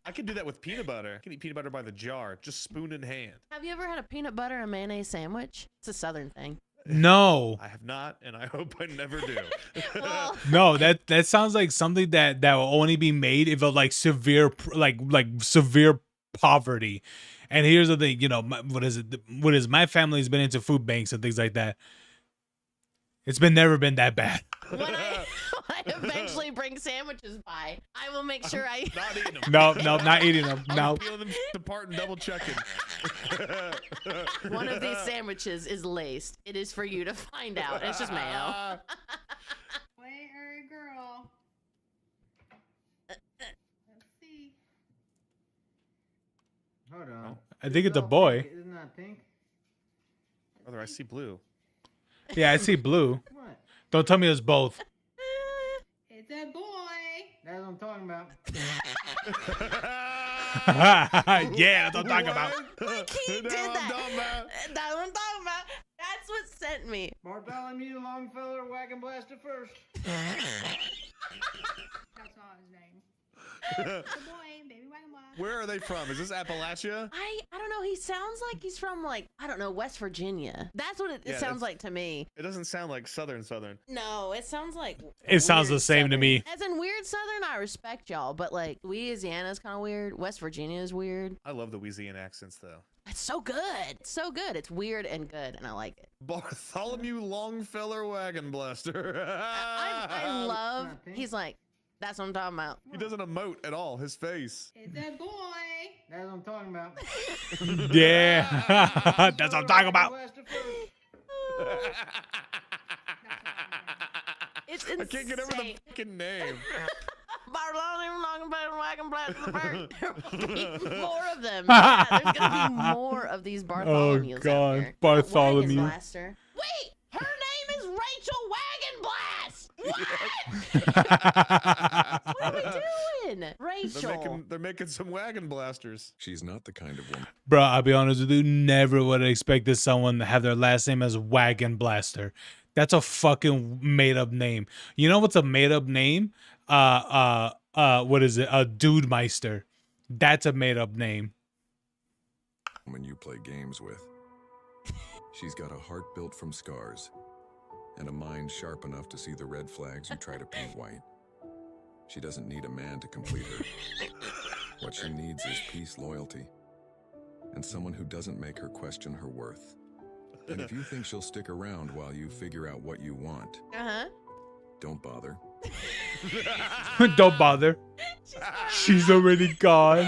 S18: I can do that with peanut butter. I can eat peanut butter by the jar, just spoon in hand.
S16: Have you ever had a peanut butter and mayonnaise sandwich? It's a Southern thing.
S1: No.
S18: I have not, and I hope I never do.
S1: No, that sounds like something that will only be made if of like severe severe poverty. And here's the thing, you know, my family's been into food banks and things like that. It's never been that bad.
S16: When I eventually bring sandwiches by, I will make sure I
S18: not eating them.
S1: No, not eating them. No.
S18: Peeling them apart and double checking.
S16: One of these sandwiches is laced. It is for you to find out. It's just mayo.
S17: Wait, hurry, girl. Let's see.
S19: Hold on.
S1: I think it's a boy.
S19: Isn't that pink?
S18: Brother, I see blue.
S1: Yeah, I see blue.
S19: What?
S1: Don't tell me it's both.
S17: It's a boy.
S19: That's what I'm talking about.
S1: Yeah, that's what I'm talking about.
S16: Like he did that. That's what I'm talking about. That's what sent me.
S19: Bartholomew Longfellow Wagon Blaster first.
S17: That's not his name. It's a boy, baby wagon blaster.
S18: Where are they from? Is this Appalachia?
S16: I don't know. He sounds like he's from like, I don't know, West Virginia. That's what it sounds like to me.
S18: It doesn't sound like Southern.
S16: No, it sounds like
S1: It sounds the same to me.
S16: As in weird Southern, I respect y'all, but like Louisiana's kind of weird. West Virginia is weird.
S18: I love the Louisiana accents though.
S16: It's so good. It's so good. It's weird and good, and I like it.
S18: Bartholomew Longfellow Wagon Blaster.
S16: I love. He's like, that's what I'm talking about.
S18: He doesn't emote at all. His face.
S17: It's a boy.
S19: That's what I'm talking about.
S1: Yeah, that's what I'm talking about.
S16: It's insane.
S18: I can't get over the fucking name.
S16: More of them. Yeah, there's gonna be more of these Bartholomews.
S1: Oh God,
S16: out there.
S1: Bartholomew.
S16: Wagon Blaster. Wait, her name is Rachel Wagon Blast. What? What are we doing? Rachel.
S18: They're making some wagon blasters.
S20: She's not the kind of woman.
S1: Bro, I'll be honest with you, never would have expected someone to have their last name as Wagon Blaster. That's a fucking made up name. You know what's a made up name? What is it? A Dude Meister. That's a made up name.
S20: Woman you play games with. She's got a heart built from scars and a mind sharp enough to see the red flags you try to paint white. She doesn't need a man to complete her. What she needs is peace, loyalty, and someone who doesn't make her question her worth. And if you think she'll stick around while you figure out what you want, don't bother.
S1: Don't bother. She's already gone.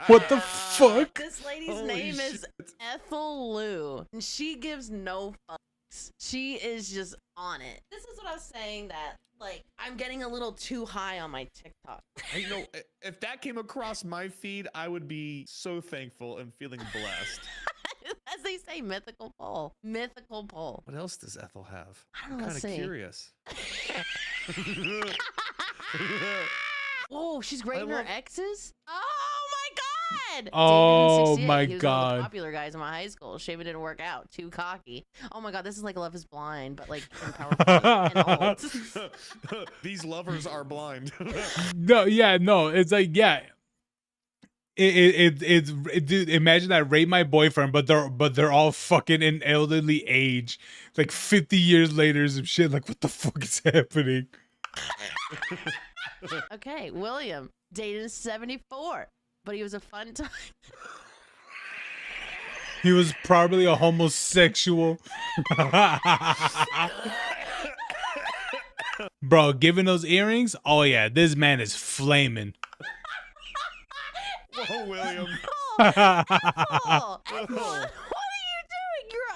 S1: What the fuck?
S16: This lady's name is Ethel Lou, and she gives no fucks. She is just on it. This is what I was saying, that like I'm getting a little too high on my TikTok.
S18: You know, if that came across my feed, I would be so thankful and feeling blessed.
S16: As they say, mythical pole. Mythical pole.
S18: What else does Ethel have?
S16: I don't know.
S18: I'm kind of curious.
S16: Oh, she's grading her exes? Oh my David in
S1: Oh
S16: 68.
S1: my
S16: He was one of the
S1: god.
S16: popular guys in my high school. Shaving didn't work out. Too cocky. Oh my god, this is like Love Is Blind, but like in powerful and old.
S18: These lovers are blind.
S1: No, yeah, no. It's like, yeah. Dude, imagine that Rate My Boyfriend, but they're all fucking in elderly age, like 50 years later, some shit. Like, what the fuck is happening?
S16: Okay, William dated in 74, but he was a fun time.
S1: He was probably a homosexual. Bro, given those earrings, oh yeah, this man is flaming.
S18: Whoa, William.
S16: Ethel, what are you doing? You're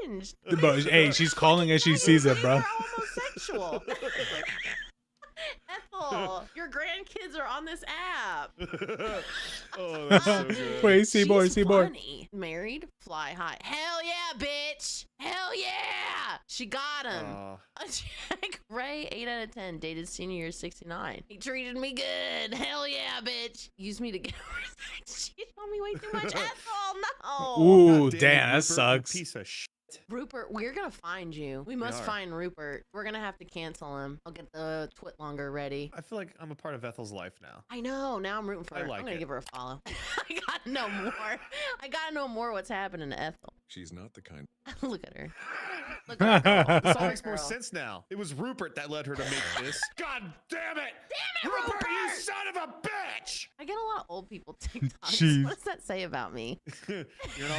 S16: unhinged.
S1: Bro, hey, she's calling as she sees it, bro.
S16: You're homosexual. Ethel, your grandkids are on this app.
S18: Oh, that's so good.
S1: Wait, Seymour.
S16: Funny. Married, fly high. Hell yeah, bitch. Hell yeah. She got him. Jack Ray, 8 out of 10. Dated senior year 69. He treated me good. Hell yeah, bitch. Used me to get over sex. She told me way too much. Ethel, no.
S1: Ooh, damn, that sucks.
S18: Piece of shit.
S16: Rupert, we're gonna find you. We must find Rupert. We're gonna have to cancel him. I'll get the twit longer ready.
S18: I feel like I'm a part of Ethel's life now.
S16: I know. Now I'm rooting for her.
S18: like
S16: I'm gonna
S18: it.
S16: give her a follow. I gotta know more. I gotta know more what's happening to Ethel.
S20: She's not the kind.
S16: Look at her. Look at her.
S18: This all makes more sense now. It was Rupert that led her to make this. God damn it!
S16: Damn it, Rupert!
S18: You son of a bitch!
S16: I get a lot of old people TikToks.
S1: Jeez.
S16: What does that say about me?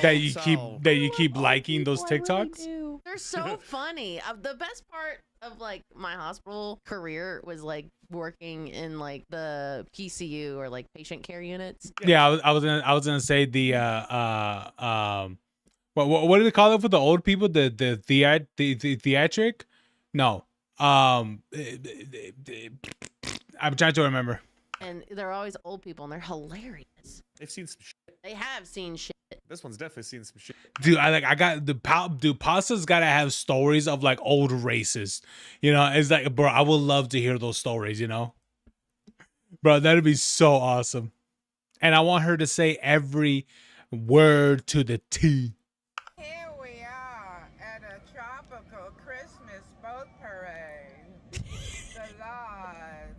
S1: That you keep liking those TikToks?
S16: They're so funny. The best part of like my hospital career was like working in like the PCU or like patient care units.
S1: Yeah, I was gonna say the what do they call it for the old people? The theatric? No. I'm trying to remember.
S16: And they're always old people and they're hilarious.
S18: They've seen some shit.
S16: They have seen shit.
S18: This one's definitely seen some shit.
S1: Dude, Pasta's gotta have stories of like old races. You know, it's like, bro, I would love to hear those stories, you know? Bro, that'd be so awesome. And I want her to say every word to the T.
S21: Here we are at a tropical Christmas boat parade. The lodge.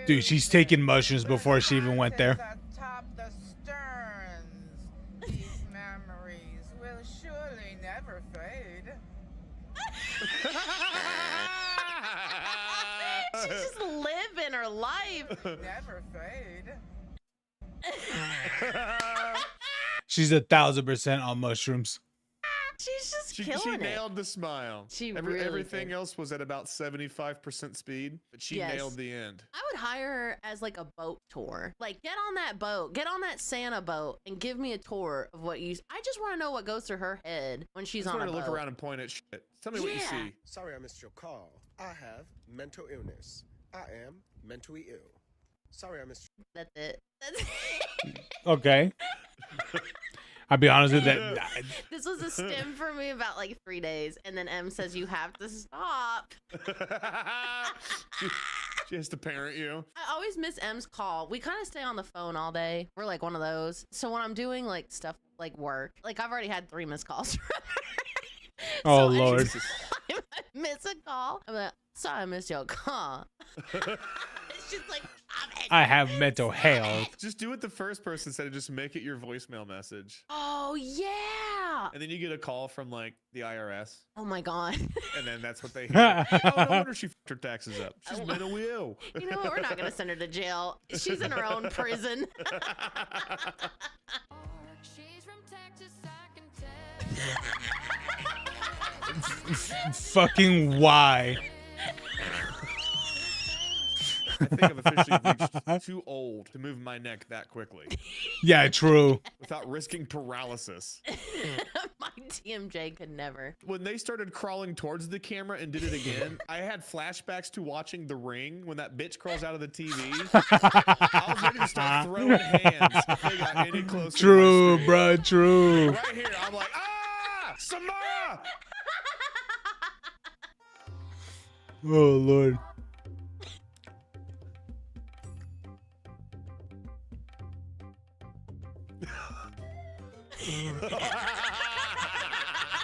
S1: Dude, she's taking mushrooms before she even went there.
S21: Atop the sterns. These memories will surely never fade.
S16: She's just living her life.
S21: Never fade.
S1: She's 1,000% on mushrooms.
S16: She's just
S18: She
S16: killing it.
S18: nailed the smile.
S16: She really
S18: everything
S16: did.
S18: else was at about 75% speed, but she
S16: Yes.
S18: nailed the end.
S16: I would hire her as like a boat tour. Like, get on that boat, get on that Santa boat, and give me a tour of what you. I just want to know what goes through her head when she's
S18: I just
S16: on a
S18: want
S16: boat.
S18: to look around and point at shit. Tell me what you
S16: Yeah.
S18: see.
S22: Sorry I missed your call. I have mental illness. I am mentally ill. Sorry I missed.
S16: That's it. That's it.
S1: Okay. I'll be honest with that.
S16: This was a stim for me about like 3 days, and then M says you have to stop.
S18: She has to parent you.
S16: I always miss M's call. We kind of stay on the phone all day. We're like one of those. So when I'm doing like stuff like work, like I've already had 3 missed calls from her.
S1: Oh, Lord.
S16: Anytime I miss a call, I'm like, sorry I missed your call. It's just like,
S1: I have mental health.
S18: Just do it the first person instead of just make it your voicemail message.
S16: oh yeah.
S18: And then you get a call from like the IRS.
S16: Oh my God.
S18: And then that's what they hear. Oh, no wonder she fucked her taxes up. She's mentally ill.
S16: You know what? We're not going to send her to jail. She's in her own prison.
S1: Fucking why?
S18: I think I've officially reached too old to move my neck that quickly.
S1: Yeah, true.
S18: Without risking paralysis.
S16: My TMJ could never.
S18: When they started crawling towards the camera and did it again, I had flashbacks to watching The Ring when that bitch crawls out of the TV. I was ready to start throwing hands if they got any closer.
S1: True, bro, true.
S18: Right here, I'm like, ah, Samara!
S1: Oh, Lord.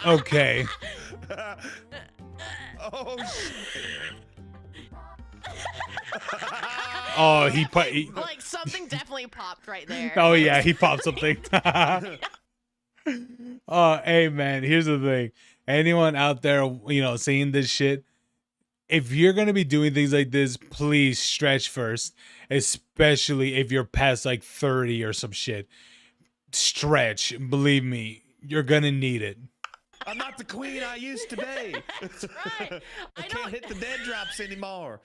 S1: Okay.
S18: Oh shit.
S1: Oh, he put.
S16: Like something definitely popped right there.
S1: Oh
S16: Like,
S1: yeah, he popped something. Hey man, here's the thing. Anyone out there, seeing this shit, if you're gonna be doing things like this, please stretch first, especially if you're past like 30 or some shit. Stretch, believe me, you're gonna need it.
S18: I'm not the queen I used to be.
S16: That's right.
S18: I can't hit the dead drops anymore.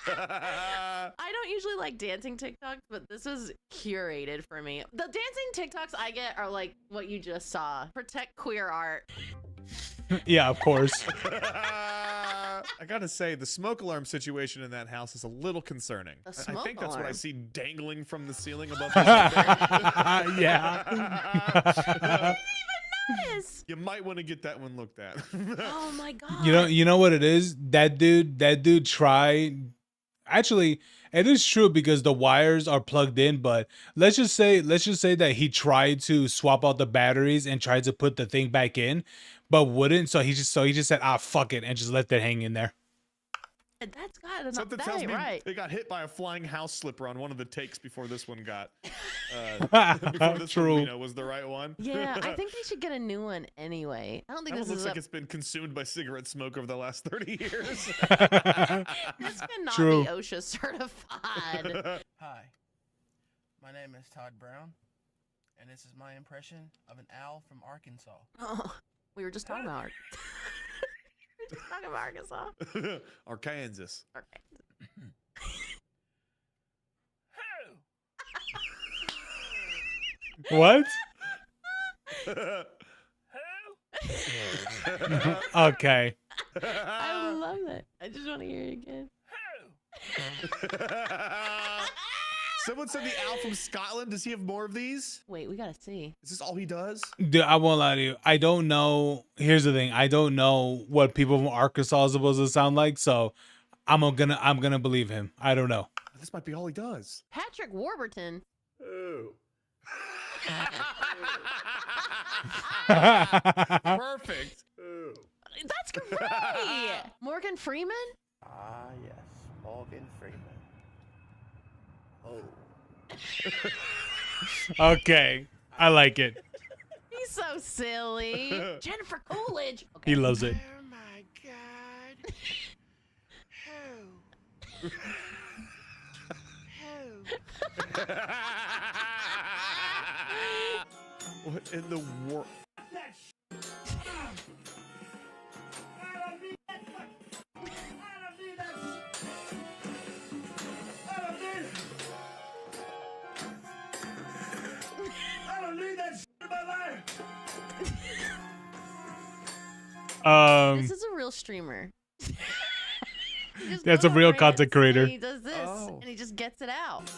S16: I don't usually like dancing TikToks, but this was curated for me. The dancing TikToks I get are like what you just saw. Protect queer art.
S1: Yeah, of course.
S18: I gotta say, the smoke alarm situation in that house is a little concerning.
S16: The
S18: I
S16: smoke
S18: think that's what I
S16: alarm?
S18: see dangling from the ceiling above the
S1: Yeah.
S18: You might want to get that one looked at.
S16: Oh my god.
S1: You know what it is? That dude tried. Actually, it is true because the wires are plugged in, but let's just say that he tried to swap out the batteries and tried to put the thing back in, but wouldn't. So he just said, "Ah, fuck it," and just left it hang in there.
S16: That's got enough.
S18: Something
S16: That
S18: tells
S16: ain't
S18: me
S16: right.
S18: they got hit by a flying house slipper on one of the takes before this one got. Before this
S1: True.
S18: one, was the right one.
S16: Yeah, I think they should get a new one anyway. I don't think
S18: That
S16: this
S18: one looks
S16: is
S18: like it's been consumed by cigarette smoke over the last 30 years.
S16: this cannot
S1: True.
S16: be OSHA certified.
S2: Hi, my name is Todd Brown, and this is my impression of an owl from Arkansas.
S16: Oh, we were just talking about art. We were just talking about Arkansas.
S18: Arkansas.
S1: What? Okay.
S16: I love that. I just want to hear it again.
S18: Someone said the owl from Scotland. Does he have more of these?
S16: Wait, we gotta see.
S18: Is this all he does?
S1: Dude, I won't lie to you. I don't know. Here's the thing. I don't know what people from Arkansas are supposed to sound like, so I'm gonna believe him. I don't know.
S18: This might be all he does.
S16: Patrick Warburton.
S18: Ooh. Perfect. Ooh.
S16: That's great. Morgan Freeman.
S2: Ah, yes, Morgan Freeman. Oh.
S1: Okay, I like it.
S16: He's so silly. Jennifer Coolidge. Okay.
S1: He loves it.
S21: Oh my god. Who?
S18: What in the world?
S16: This is a real streamer.
S1: That's a real content creator.
S16: He does this, and he just gets it out.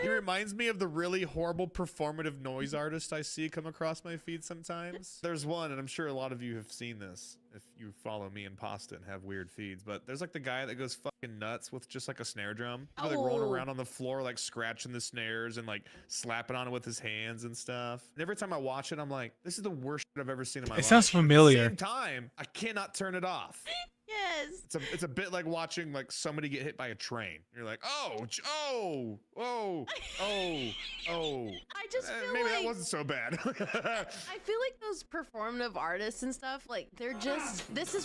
S18: He reminds me of the really horrible performative noise artist I see come across my feed sometimes. There's one, and I'm sure a lot of you have seen this if you follow me and Pasta and have weird feeds, but there's like the guy that goes fucking nuts with just like a snare drum. He's like rolling around on the floor, like scratching the snares and like slapping on it with his hands and stuff. And every time I watch it, I'm like, this is the worst shit I've ever seen in my life.
S1: It sounds familiar.
S18: At the same time, I cannot turn it off.
S16: Yes.
S18: It's a bit like watching like somebody get hit by a train. You're like, oh.
S16: I just feel
S18: maybe
S16: like
S18: that wasn't so bad.
S16: I feel like those performative artists and stuff, like they're just this is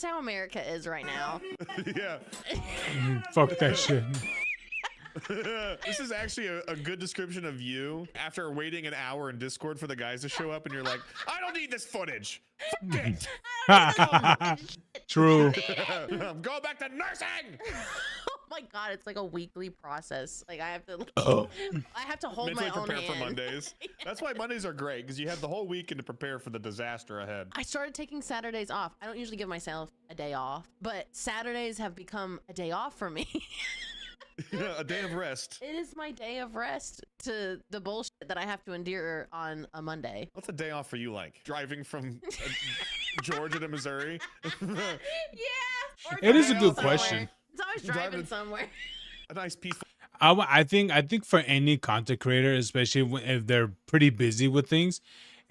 S16: how America is right now.
S18: Yeah.
S1: Fuck that shit.
S18: This is actually a good description of you after waiting an hour in Discord for the guys to show up and you're like, I don't need this footage. Fuck it.
S1: True.
S18: I'm going back to nursing.
S16: Oh my god, it's like a weekly process. Like I have to hold
S18: Mentally
S16: my own
S18: prepare for
S16: hand.
S18: Mondays. That's why Mondays are great because you have the whole weekend to prepare for the disaster ahead.
S16: I started taking Saturdays off. I don't usually give myself a day off, but Saturdays have become a day off for me.
S18: A day of rest.
S16: It is my day of rest to the bullshit that I have to endure on a Monday.
S18: What's a day off for you like? Driving from Georgia to Missouri?
S16: Yeah.
S1: It is a good
S16: somewhere.
S1: question.
S16: It's always driving somewhere.
S18: A nice peaceful.
S1: I think for any content creator, especially if they're pretty busy with things,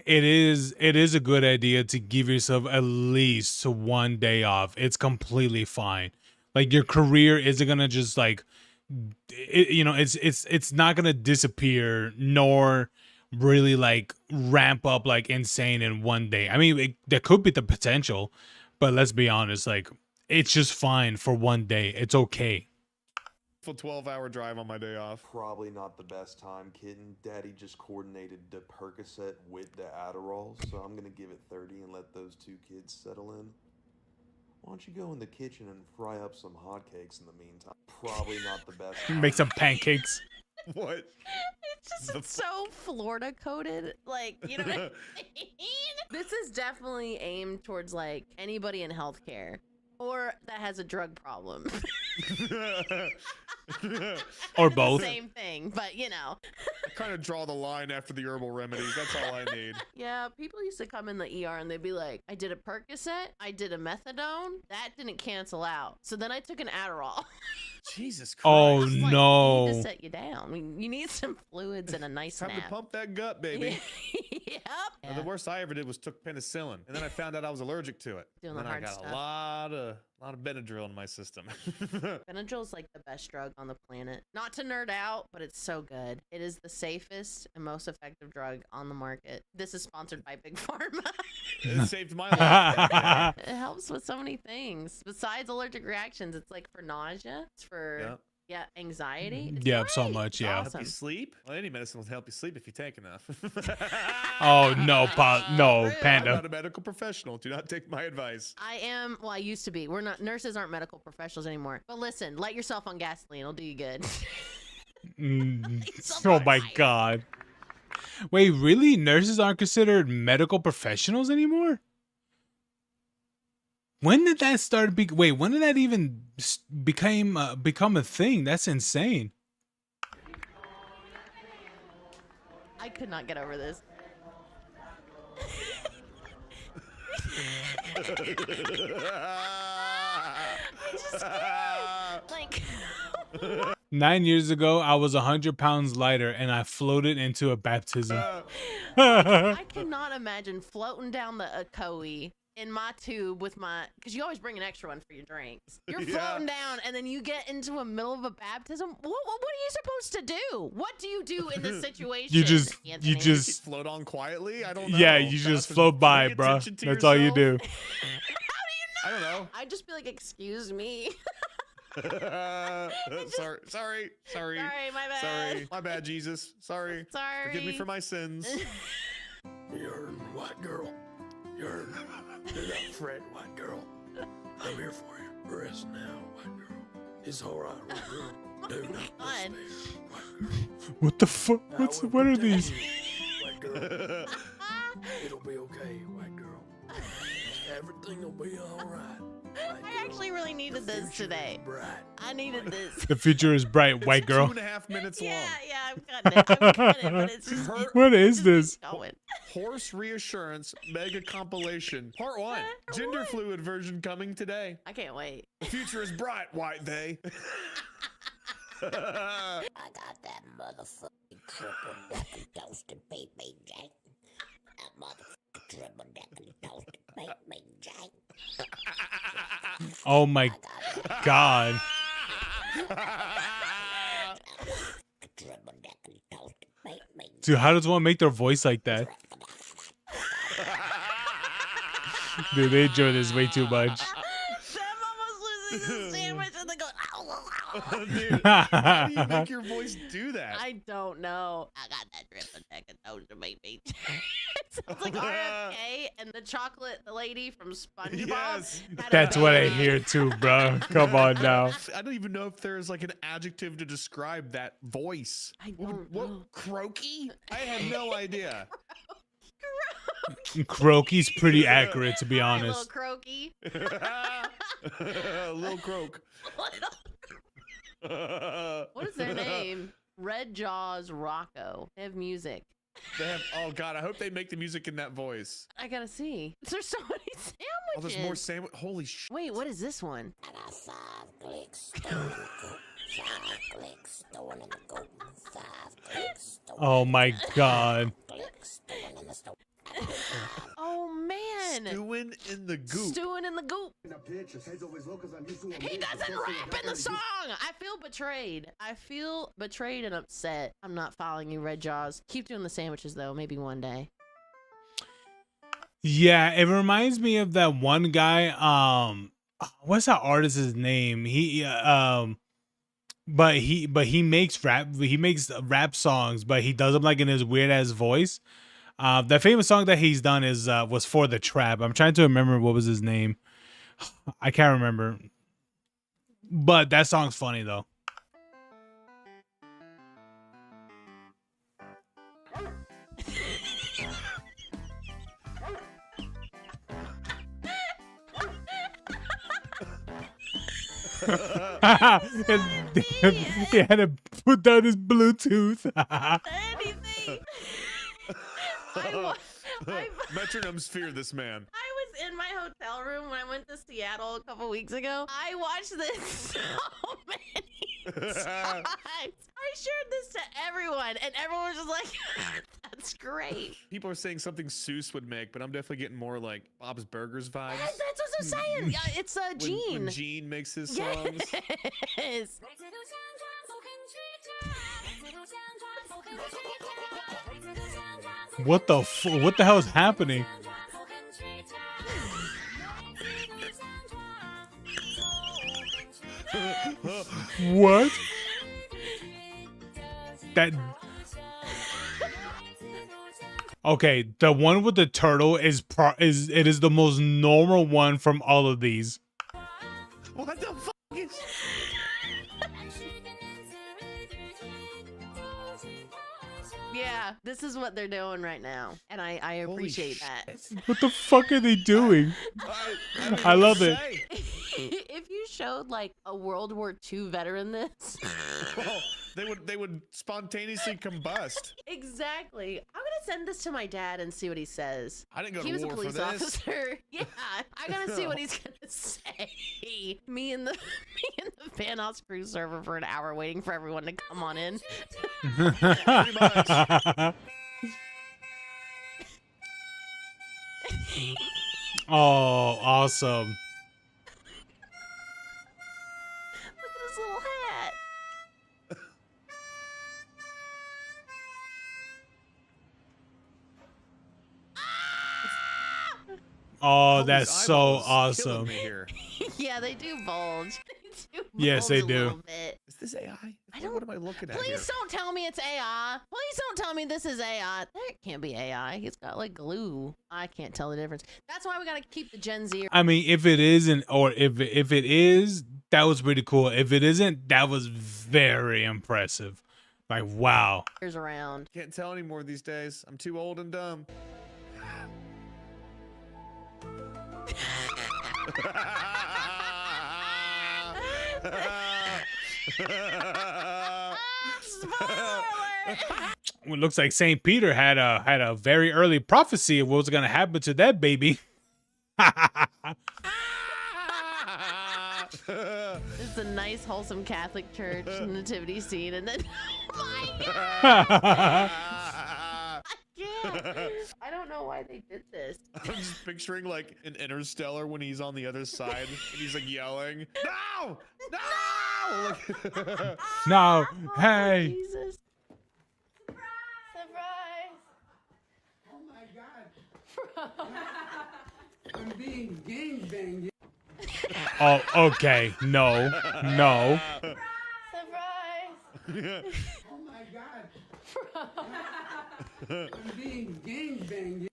S1: it is a good idea to give yourself at least 1 day off. It's completely fine. Like your career isn't gonna just like, it's not gonna disappear nor really like ramp up like insane in 1 day. I mean, there could be the potential, but let's be honest, like it's just fine for 1 day. It's okay.
S18: 12-hour drive on my day off.
S3: Probably not the best time, kitten. Daddy just coordinated the Percocet with the Adderall, so I'm gonna give it 30 and let those two kids settle in. Why don't you go in the kitchen and fry up some hotcakes in the meantime? Probably not the best time.
S1: Make some pancakes.
S18: What?
S16: It's just so Florida coded. Like, you know what I mean? This is definitely aimed towards like anybody in healthcare or that has a drug problem.
S1: Or both.
S16: Same thing, but you know.
S18: I kind of draw the line after the herbal remedies. That's all I need.
S16: Yeah, people used to come in the ER and they'd be like, I did a Percocet, I did a methadone, that didn't cancel out. So then I took an Adderall.
S18: Jesus Christ.
S1: Oh
S16: Like,
S1: no.
S16: you need to set you down. I mean, you need some fluids and a nice
S18: Time
S16: nap.
S18: to pump that gut, baby.
S16: Yep.
S18: The worst I ever did was took penicillin, and then I found out I was allergic to it.
S16: Doing
S18: and
S16: the
S18: then I
S16: hard
S18: got
S16: stuff.
S18: a lot of Benadryl in my system.
S16: Benadryl is like the best drug on the planet. Not to nerd out, but it's so good. It is the safest and most effective drug on the market. This is sponsored by Big Pharma.
S18: It saved my life.
S16: It helps with so many things. Besides allergic reactions, it's like for nausea. It's for anxiety. It's
S1: Yeah, so
S16: great.
S1: much.
S16: It's
S1: Yeah.
S16: awesome.
S18: Help you sleep? Well, any medicine will help you sleep if you take enough.
S1: Oh no, no,
S16: Rude.
S18: I'm
S1: Panda.
S18: not a medical professional. Do not take my advice.
S16: I am. Well, I used to be. We're not. Nurses aren't medical professionals anymore. But listen, light yourself on gasoline. It'll do you good.
S1: Oh my god. Wait, really? Nurses aren't considered medical professionals anymore? When did that start? Wait, when did that even become a thing? That's insane.
S16: I could not get over this. Like
S1: 9 years ago, I was 100 pounds lighter, and I floated into a baptism.
S16: I cannot imagine floating down the Ocoee in my tube with my, because you always bring an extra one for your drinks. You're floating down, and then you get into a middle of a baptism. What are you supposed to do? What do you do in this situation?
S1: You just
S16: Anthony?
S18: Float on quietly. I don't know.
S1: Yeah, you just float by, bro. That's all you do.
S18: I don't know.
S16: I'd just be like, excuse me.
S18: Sorry.
S16: Sorry, my bad.
S18: Sorry, my bad, Jesus. Sorry.
S16: Sorry.
S18: Forgive me for my sins.
S6: You're white girl. You're that Fred, white girl. I'm here for you. Rest now, white girl. It's all right, white girl. Do not despair, white girl.
S1: What the fuck? What are these?
S6: White girl. It'll be okay, white girl. Everything will be all right.
S16: I actually really needed this today. I needed this.
S1: The future is bright, white girl.
S18: 2.5 minutes long.
S16: Yeah, I'm cutting it, but it's just.
S1: What is this?
S18: Horse reassurance mega compilation part 1. Gender fluid version coming today.
S16: I can't wait.
S18: The future is bright, white they.
S10: I got that motherfucking triple decker toasted baby Jack. That motherfucking triple decker toasted baby Jack.
S1: Oh my god. Dude, how does one make their voice like that? Dude, they enjoy this way too much.
S16: Sam almost loses his sandwich and then goes,
S18: Dude, how do you make your voice do that?
S16: I don't know. I got that triple decker toaster baby. It sounds like RFK and the chocolate lady from SpongeBob.
S18: Yes.
S1: That's what I hear too, bro. Come on now.
S18: I don't even know if there's like an adjective to describe that voice.
S16: I don't know.
S18: Croaky? I have no idea.
S1: Croaky's pretty accurate, to be honest.
S16: Little croaky.
S18: Little croak.
S16: What is their name? Red Jaws Rocco. They have music.
S18: They have, oh god, I hope they make the music in that voice.
S16: I gotta see. There's so many sandwiches.
S18: Oh, there's more sandwich. Holy shit.
S16: Wait, what is this one?
S1: Oh my god.
S16: Oh man.
S18: Stewing in the goop.
S16: Stewing in the goop. He doesn't rap in the song. I feel betrayed. I feel betrayed and upset. I'm not following you, Red Jaws. Keep doing the sandwiches though. Maybe one day.
S1: Yeah, it reminds me of that one guy. What's that artist's name? But he makes rap songs, but he does them like in his weird ass voice. The famous song that he's done is was For the Trap. I'm trying to remember what was his name. I can't remember. But that song's funny though. He had to put down his Bluetooth.
S16: Anything.
S18: Metronomes fear this man.
S16: I was in my hotel room when I went to Seattle a couple weeks ago. I watched this so many times. I shared this to everyone, and everyone was just like, that's great.
S18: People are saying something Seuss would make, but I'm definitely getting more like Bob's Burgers vibes.
S16: That's what I'm saying. Yeah, it's Gene.
S18: When Gene makes his songs.
S16: Yes.
S1: What the hell is happening? What? That. Okay, the one with the turtle is the most normal one from all of these.
S18: What the fuck is?
S16: Yeah, this is what they're doing right now, and I appreciate that.
S1: What the fuck are they doing? I love it.
S16: If you showed like a World War II veteran this,
S18: Well, they would spontaneously combust.
S16: exactly. I'm gonna send this to my dad and see what he says.
S18: I didn't go
S16: He
S18: to
S16: was a
S18: war for
S16: police
S18: this.
S16: officer. Yeah, I gotta see what he's gonna say. Me and the Fanhouse Crew server for an hour waiting for everyone to come on in.
S18: Pretty much.
S1: Oh, awesome.
S16: Look at his little hat.
S1: Oh,
S18: These
S1: that's so
S18: eyeballs killing
S1: awesome.
S18: me here.
S16: Yeah, they do bulge. They do
S1: Yes,
S16: bulge
S1: they
S16: a
S1: do.
S16: little bit.
S18: Is this AI?
S16: I don't.
S18: What am I looking at
S16: Please
S18: here?
S16: don't tell me it's AI. Please don't tell me this is AI. That can't be AI. He's got like glue. I can't tell the difference. That's why we gotta keep the Gen Z.
S1: I mean, if it isn't, or if it is, that was pretty cool. If it isn't, that was very impressive. Like, wow.
S16: Ears around.
S18: Can't tell anymore these days. I'm too old and dumb.
S1: Well, it looks like St. Peter had a very early prophecy of what was gonna happen to that baby.
S16: It's a nice, wholesome Catholic church nativity scene, and then oh my god! I don't know why they did this.
S18: I'm just picturing like an Interstellar when he's on the other side and he's like yelling, "No! No!"
S1: No, hey.
S16: Jesus.
S19: Oh my God. I'm being gangbanged.
S1: Oh, okay. No, no.
S19: Surprise. Oh my God. I'm being gangbanged.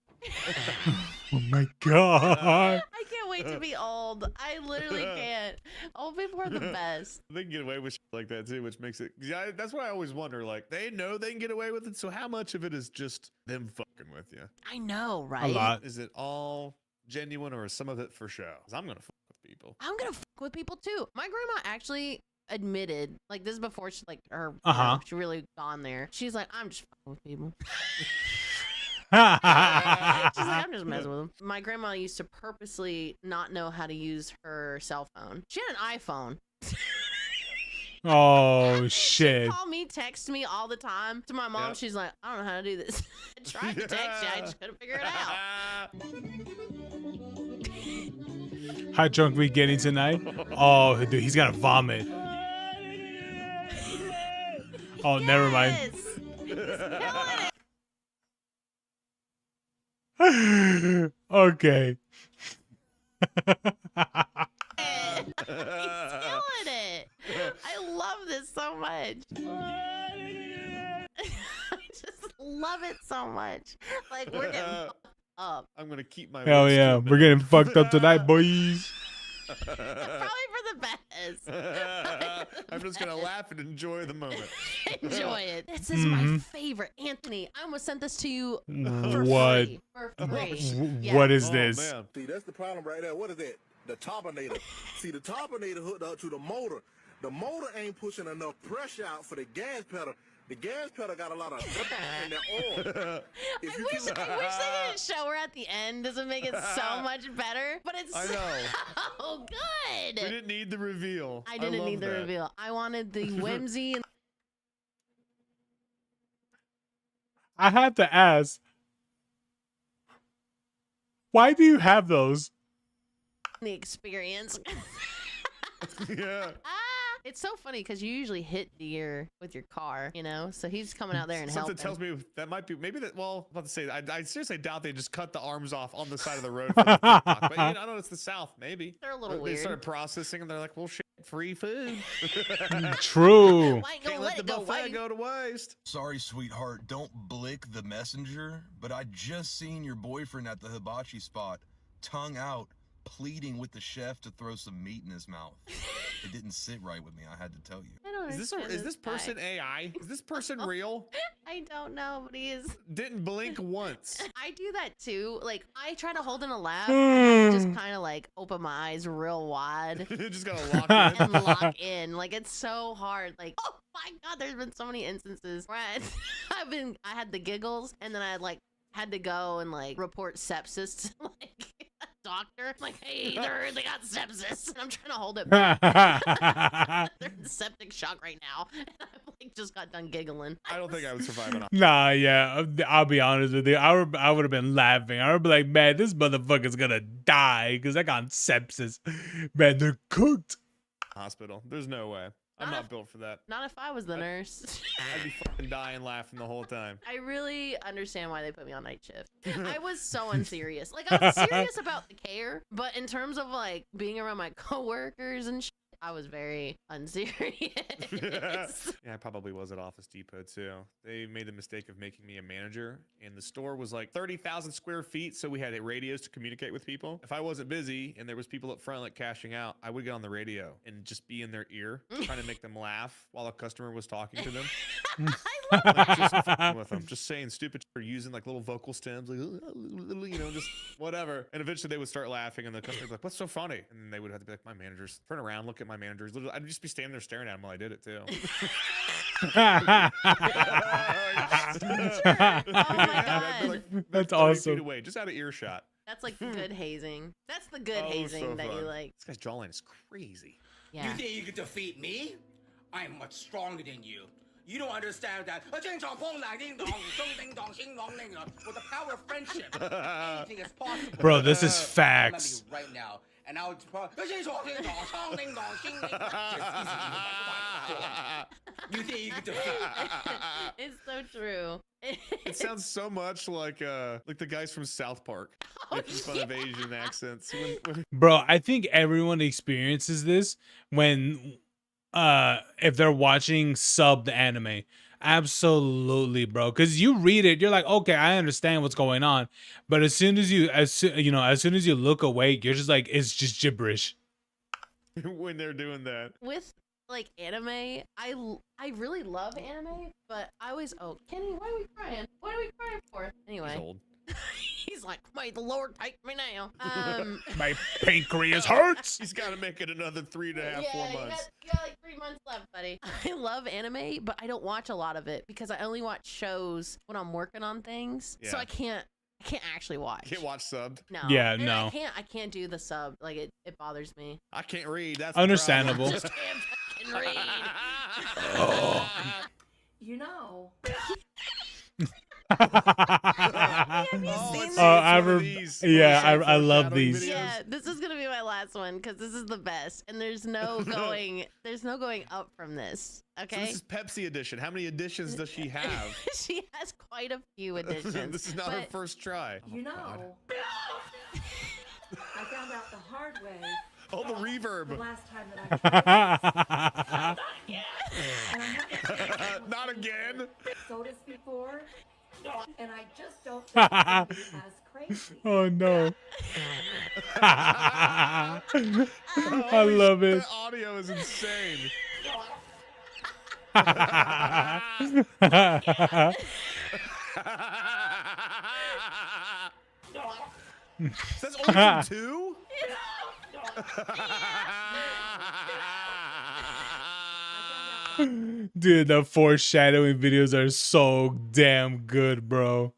S1: Oh my god.
S16: I can't wait to be old. I literally can't. Old people are the best.
S18: They can get away with shit like that too, which makes it. Yeah, that's what I always wonder. Like, they know they can get away with it, so how much of it is just them fucking with you?
S16: I know, right?
S1: A lot.
S18: Is it all genuine, or is some of it for show? 'Cause I'm gonna fuck with people.
S16: I'm gonna fuck with people too. My grandma actually admitted, like this is before she like her,
S1: Uh-huh.
S16: she really gone there. She's like, I'm just fucking with people. I'm just messing with him. My grandma used to purposely not know how to use her cell phone. She had an iPhone.
S1: Oh shit.
S16: Call me, text me all the time. To my mom,
S18: Yep.
S16: she's like, I don't know how to do this. I tried to text you, I just couldn't figure it out.
S1: How drunk we getting tonight? Oh, dude, he's gonna vomit. Oh, never mind. Okay.
S16: He's killing it. I love this so much. I just love it so much. Like, we're getting fucked up.
S18: I'm gonna keep my.
S1: Hell
S18: lips
S1: yeah,
S18: to a
S1: we're getting fucked up tonight, boys.
S16: Probably for the best.
S18: I'm just gonna laugh and enjoy the moment.
S16: Enjoy it. This is my favorite. Anthony, I almost sent this to you for
S1: What?
S16: free. For free.
S1: What is
S18: Oh,
S1: this?
S18: man.
S4: See, that's the problem right there. What is that? The topinator. See, the topinator hooked up to the motor. The motor ain't pushing enough pressure out for the gas pedal. The gas pedal got a lot of in that oil.
S16: I wish they didn't show her at the end. Doesn't make it so much better, but it's
S18: I know.
S16: so good.
S18: We didn't need the reveal.
S16: I didn't
S18: love
S16: need the
S18: that.
S16: reveal. I wanted the whimsy and
S1: I had to ask, why do you have those?
S16: the experience.
S18: Yeah.
S16: It's so funny because you usually hit deer with your car, you know? So he's coming out there and
S18: Something
S16: helping.
S18: tells me that might be maybe that. Well, I'm about to say I seriously doubt they just cut the arms off on the side of the road for the TikTok. But you know, I don't know, it's the South. Maybe
S16: They're a little
S18: they
S16: weird.
S18: started processing and they're like, well, shit, free food.
S1: True.
S18: Can't let the buffet go to waste.
S8: Sorry, sweetheart, don't blick the messenger, but I just seen your boyfriend at the hibachi spot, tongue out, pleading with the chef to throw some meat in his mouth. It didn't sit right with me, I had to tell you.
S18: Is this person AI? Is this person real?
S16: I don't know, but he is.
S18: Didn't blink once.
S16: I do that too. Like, I try to hold in a laugh and just kind of like open my eyes real wide.
S18: Just gotta lock in.
S16: And lock in. Like, it's so hard. Like, oh my God, there's been so many instances where I had the giggles and then I had to go and like report sepsis to like a doctor. Like, hey, they got sepsis. And I'm trying to hold it back. They're in septic shock right now. And I'm like, just got done giggling.
S18: I don't think I would survive enough.
S1: Nah, yeah, I'll be honest with you. I would have been laughing. I would be like, man, this motherfucker's gonna die because I got sepsis. Man, they're cooked.
S18: Hospital. There's no way. I'm not built for that.
S16: Not if I was the nurse.
S18: I'd be fucking dying laughing the whole time.
S16: I really understand why they put me on night shift. I was so unserious. Like, I was serious about the care, but in terms of like being around my coworkers and shit, I was very unserious.
S18: Yeah, I probably was at Office Depot too. They made the mistake of making me a manager, and the store was like 30,000 square feet, so we had radios to communicate with people. If I wasn't busy and there was people up front like cashing out, I would get on the radio and just be in their ear, trying to make them laugh while a customer was talking to them. Like, just fucking with them, just saying stupid shit, or using like little vocal stems, like you know, just whatever. And eventually they would start laughing, and the customer's like, "What's so funny?" And then they would have to be like, "My managers." Turn around, look at my managers. Literally, I'd just be standing there staring at them while I did it too.
S16: Oh my God.
S18: Like,
S1: That's
S18: 30
S1: awesome.
S18: feet away, just out of earshot.
S16: That's like good hazing. That's the good
S18: Oh,
S16: hazing
S18: so
S16: that you
S18: fun.
S16: like.
S18: This guy's jawline is crazy.
S16: Yeah.
S23: You think you can defeat me? I'm much stronger than you. You don't understand that. With the power of friendship, anything is possible.
S1: Bro, this is
S23: I'm
S1: facts.
S23: telling you right now, and I'll. You think you can defeat me?
S16: It's so true.
S18: It sounds so much like the guys from South Park making fun of Asian accents.
S1: Bro, I think everyone experiences this when if they're watching subbed anime. Absolutely, bro. Because you read it, you're like, okay, I understand what's going on. But as soon as you look away, you're just like, it's just gibberish.
S18: When they're doing that.
S16: With like anime, I really love anime, but I always Kenny, why are we crying? What are we crying for? Anyway.
S18: He's old.
S16: He's like, may the Lord take me now.
S1: My pancreas hurts.
S18: He's got to make it another 3.5, 4 months.
S16: You got like 3 months left, buddy. I love anime, but I don't watch a lot of it because I only watch shows when I'm working on things. So
S18: Yeah.
S16: I can't actually watch.
S18: Can't watch subbed.
S16: No.
S1: Yeah,
S16: And
S1: no.
S16: I can't do the sub. Like it bothers me.
S18: I can't read. That's
S1: Understandable.
S18: The problem.
S16: I can't read.
S1: Oh.
S17: You know.
S16: Have you seen this?
S1: I love these.
S16: Yeah, this is gonna be my last one because this is the best, and there's no going up from this.
S18: So
S16: Okay.
S18: this is Pepsi edition. How many editions does she have?
S16: She has quite a few editions.
S18: This is not her
S16: but-
S18: first try.
S17: You know. I found out the hard way.
S18: Oh, the reverb.
S17: The last time that I tried this. And I haven't
S18: Not again.
S17: sodas before, and I just don't think it's gonna be as crazy.
S1: Oh no. I love it.
S18: The audio is insane. That's only from 2?
S1: Dude, the foreshadowing videos are so damn good, bro.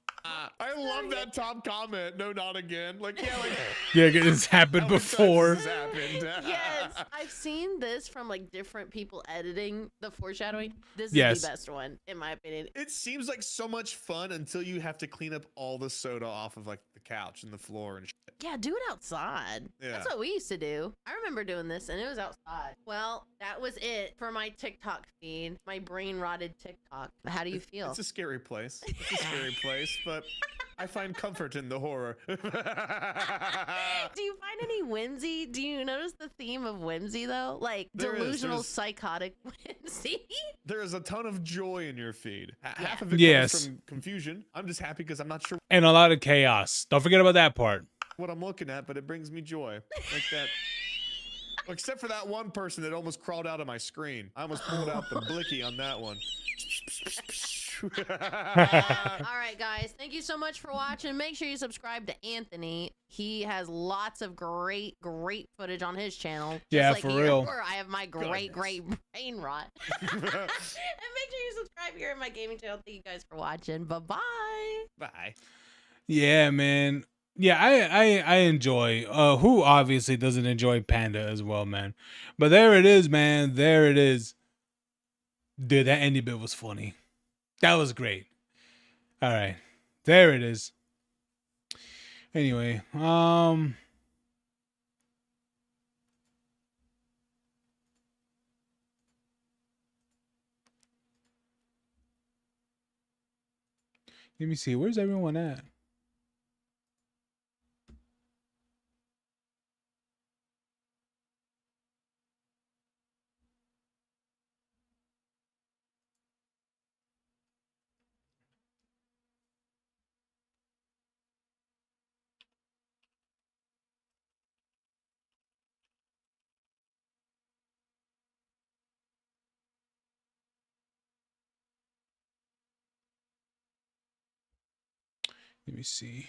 S18: I love that top comment. No, not again. Like, yeah, like.
S1: Yeah, it's happened before.
S18: This happened.
S16: Yes, I've seen this from like different people editing the foreshadowing. This is
S18: Yes.
S16: the best one, in my opinion.
S18: It seems like so much fun until you have to clean up all the soda off of like the couch and the floor and shit.
S16: Yeah, do it outside.
S18: Yeah.
S16: That's what we used to do. I remember doing this, and it was outside. Well, that was it for my TikTok feed, my brain rotted TikTok. How do you feel?
S18: It's a scary place. It's a scary place, but I find comfort in the horror.
S16: Do you find any whimsy? Do you notice the theme of whimsy though? Like
S18: There is.
S16: delusional,
S18: There's-
S16: psychotic whimsy.
S18: There is a ton of joy in your feed. Half of it
S1: Yes.
S18: comes from confusion. I'm just happy because I'm not sure
S1: And a lot of chaos. Don't forget about that part.
S18: what I'm looking at, but it brings me joy. Like that. Except for that one person that almost crawled out of my screen. I almost pulled out the blicky on that one.
S16: All right, guys. Thank you so much for watching. Make sure you subscribe to Anthony. He has lots of great footage on his channel. Just
S1: Yeah,
S16: like
S1: for
S16: here,
S1: real.
S16: Where I have my great brain rot. And make sure you subscribe here at my gaming channel. Thank you guys for watching. Bye-bye.
S18: Bye.
S1: Yeah, man. Yeah, I enjoy. Who obviously doesn't enjoy Panda as well, man. But there it is, man. There it is. Dude, that indie bit was funny. That was great. All right. There it is. Anyway, let me see. Where's everyone at? Let me see.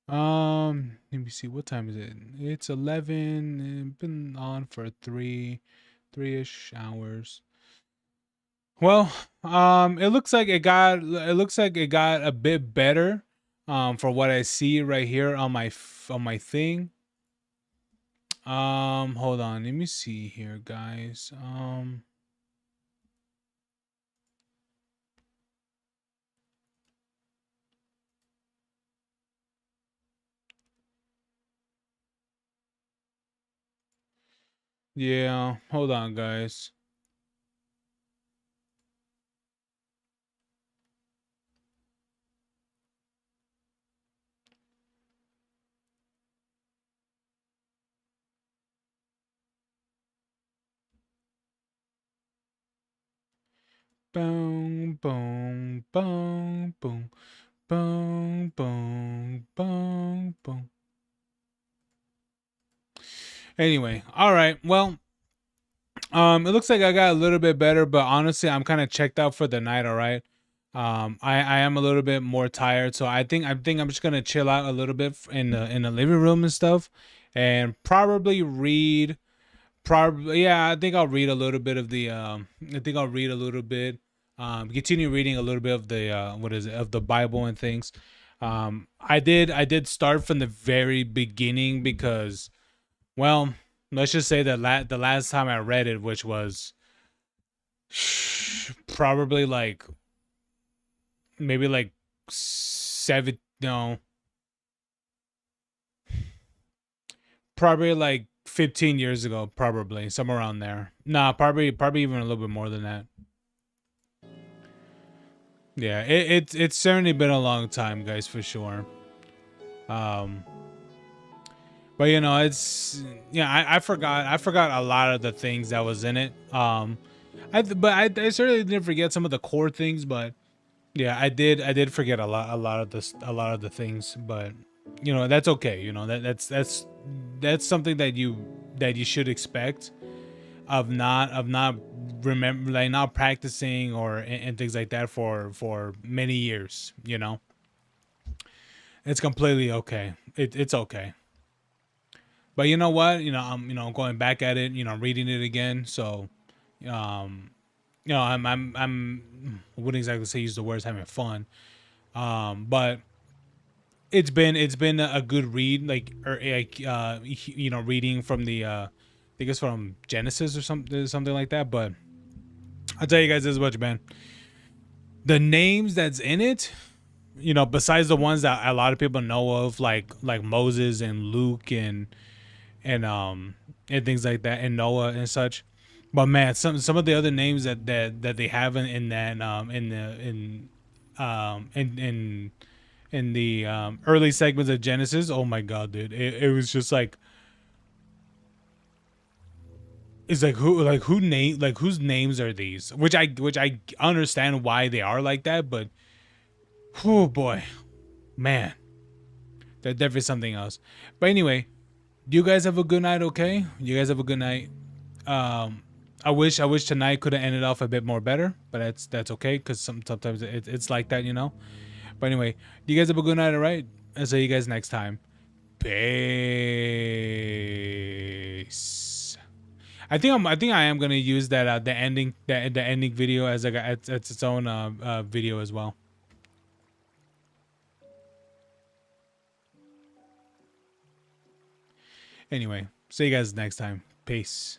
S1: Let me see. What time is it? It's 11. And been on for three-ish hours. Well, it looks like it got a bit better, for what I see right here on my thing. Hold on. Let me see here, guys. Yeah, hold on, guys. Boom, boom, boom, boom, boom, boom, boom, boom. Anyway, all right. Well, it looks like I got a little bit better, but honestly, I'm kind of checked out for the night. All right. I am a little bit more tired, so I think I'm just gonna chill out a little bit in the living room and stuff, and probably read. Probably, yeah. I think I'll read a little bit of the. I think I'll read a little bit. Continue reading a little bit of the what is it, of the Bible and things. I did start from the very beginning because, well, let's just say that the last time I read it, which was probably like maybe like seven, no, probably like 15 years ago, probably somewhere around there. Nah, probably even a little bit more than that. Yeah, it's certainly been a long time, guys, for sure. Um, but you know, yeah, I forgot a lot of the things that was in it. I certainly didn't forget some of the core things, but yeah, I did forget a lot of the things, but you know, that's okay. You know, that's something that you should expect of not remember, like not practicing or and things like that for many years. You know, it's completely okay. It's okay. But you know what? I'm going back at it. You know, reading it again. So, um, I wouldn't exactly say use the words having fun. But it's been a good read, reading from the I think it's from Genesis or something like that. But I'll tell you guys this much, man. The names that's in it, besides the ones that a lot of people know of, like Moses and Luke and and things like that, and Noah and such. But man, some of the other names that they have in that in the early segments of Genesis, oh my god, dude, it was just like, it's like whose names are these? Which I understand why they are like that, but oh boy, man, they're definitely something else. But anyway, do you guys have a good night? Okay, you guys have a good night. Um, I wish tonight could have ended off a bit more better, but that's okay because sometimes it's like that, you know. But anyway, you guys have a good night, all right? I'll see you guys next time. Peace. I think I am gonna use that the ending video as like as its own video as well. Anyway, see you guys next time. Peace.